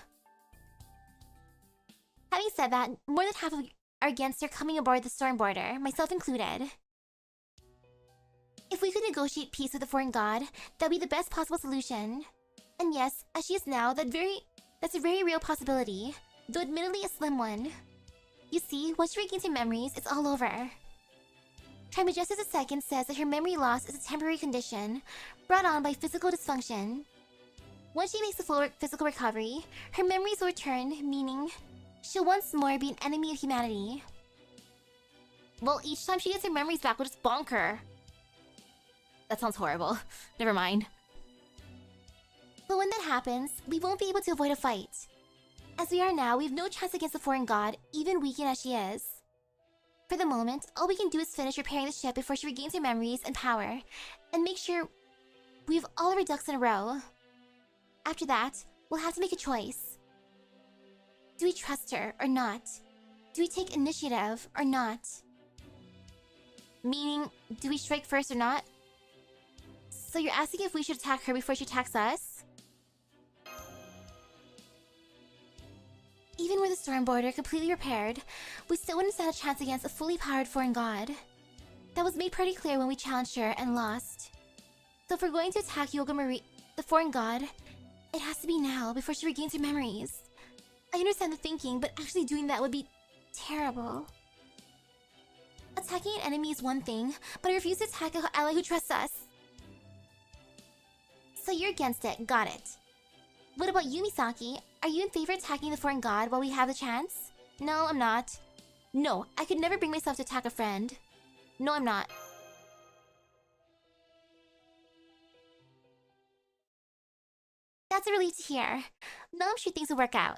Having said that, more than half of are against her coming aboard the Stormboarder, myself included. If we could negotiate peace with the foreign god, that'd be the best possible solution. And yes, as she is now, that's a very real possibility, though admittedly a slim one. You see, once she regains her memories, it's all over. Trimagestus II says that her memory loss is a temporary condition, brought on by physical dysfunction. Once she makes a full physical recovery, her memories will return, meaning she'll once more be an enemy of humanity. Well, each time she gets her memories back, we'll just bonk her. That sounds horrible. Never mind. But when that happens, we won't be able to avoid a fight. As we are now, we have no chance against the foreign god, even weakened as she is. For the moment, all we can do is finish repairing the ship before she regains her memories and power, and make sure we have all of our ducks in a row. After that, we'll have to make a choice. Do we trust her or not? Do we take initiative or not? Meaning, do we strike first or not? So you're asking if we should attack her before she attacks us? Even with the Stormboarder completely repaired, we still wouldn't stand a chance against a fully powered foreign god. That was made pretty clear when we challenged her and lost. So if we're going to attack Yoga Marie, the foreign god, it has to be now, before she regains her memories. I understand the thinking, but actually doing that would be terrible. Attacking an enemy is one thing, but I refuse to attack an ally who trusts us. So you're against it, got it. What about you, Misaki? Are you in favor of attacking the foreign god while we have the chance? No, I'm not. No, I could never bring myself to attack a friend. No, I'm not. That's a relief to hear. Now I'm sure things will work out.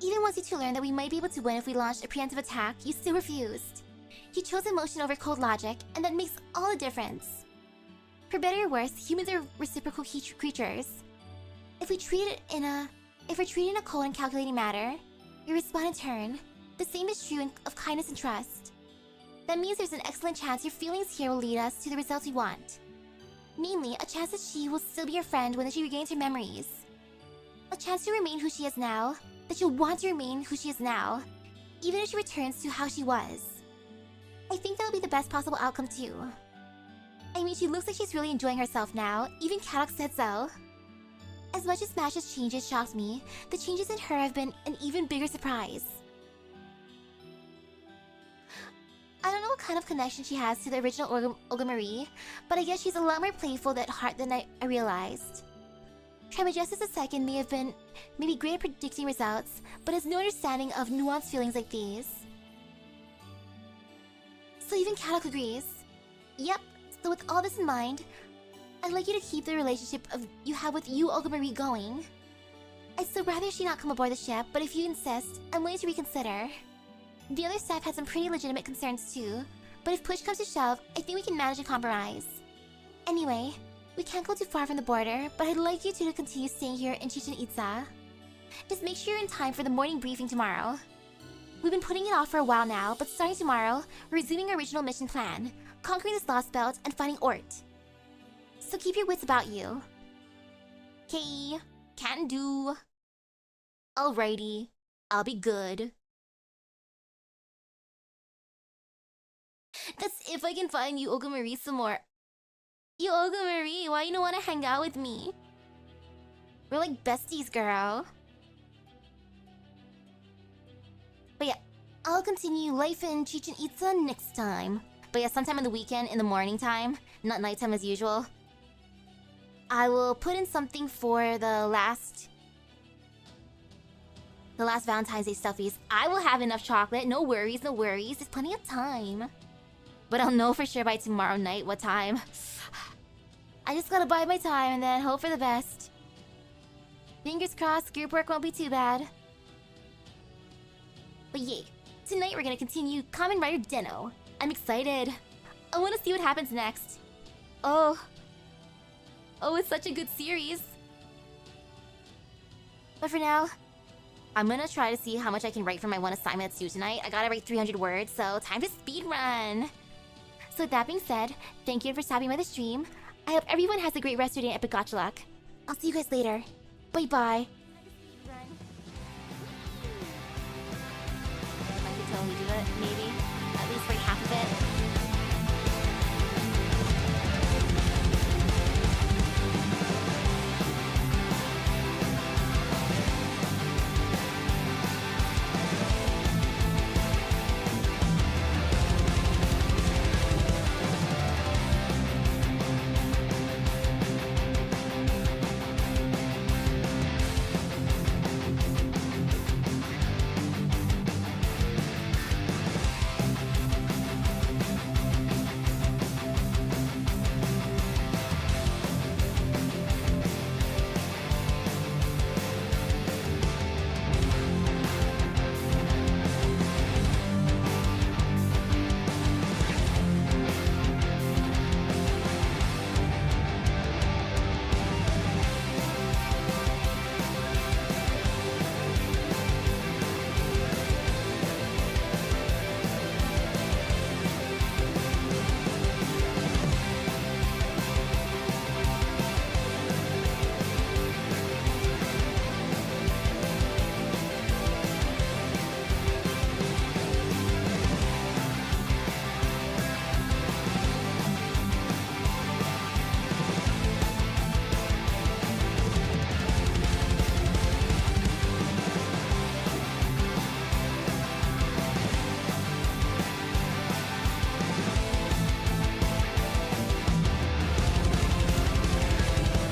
Even once you two learned that we might be able to win if we launched a preemptive attack, you still refused. You chose emotion over cold logic, and that makes all the difference. For better or worse, humans are reciprocal creatures. If we're treated in a cold and calculating manner, we respond in turn. The same is true of kindness and trust. That means there's an excellent chance your feelings here will lead us to the results we want. Namely, a chance that she will still be your friend when she regains her memories. A chance to remain who she is now, that she'll want to remain who she is now, even if she returns to how she was. I think that would be the best possible outcome too. I mean, she looks like she's really enjoying herself now. Even Kadok said so. As much as Smash's changes shocked me, the changes in her have been an even bigger surprise. I don't know what kind of connection she has to the original Olga Marie, but I guess she's a lot more playful at heart than I realized. Trismegistus II may have been maybe great at predicting results, but has no understanding of nuanced feelings like these. So even Kadok agrees. Yep, so with all this in mind, I'd like you to keep the relationship you have with Olga Marie going. I'd still rather she not come aboard the ship, but if you insist, I'm willing to reconsider. The other staff had some pretty legitimate concerns too, but if push comes to shove, I think we can manage a compromise. Anyway, we can't go too far from the border, but I'd like you two to continue staying here in Chichen Itza. Just make sure you're in time for the morning briefing tomorrow. We've been putting it off for a while now, but starting tomorrow, we're resuming our original mission plan, conquering this lost belt and finding Ort. So keep your wits about you. Okay, can do. Alrighty, I'll be good. That's if I can find you, Olga Marie, some more. You, Olga Marie, why you don't want to hang out with me? We're like besties, girl. But yeah, I'll continue life in Chichen Itza next time. But yeah, sometime in the weekend, in the morning time, not nighttime as usual. I will put in something for the last Valentine's Day stuffies. I will have enough chocolate. No worries, no worries. There's plenty of time. But I'll know for sure by tomorrow night what time. I just gotta bide my time and then hope for the best. Fingers crossed, group work won't be too bad. But yeah, tonight we're gonna continue Kamen Rider Den-O. I'm excited. I wanna see what happens next. Oh, it's such a good series. But for now, I'm gonna try to see how much I can write for my one assignment that's due tonight. I gotta write 300 words, so time to speedrun. So with that being said, thank you for stopping by the stream. I hope everyone has a great rest of your day at Epic Gotcha Luck. I'll see you guys later. Bye-bye. I could totally do it, maybe. At least like half of it.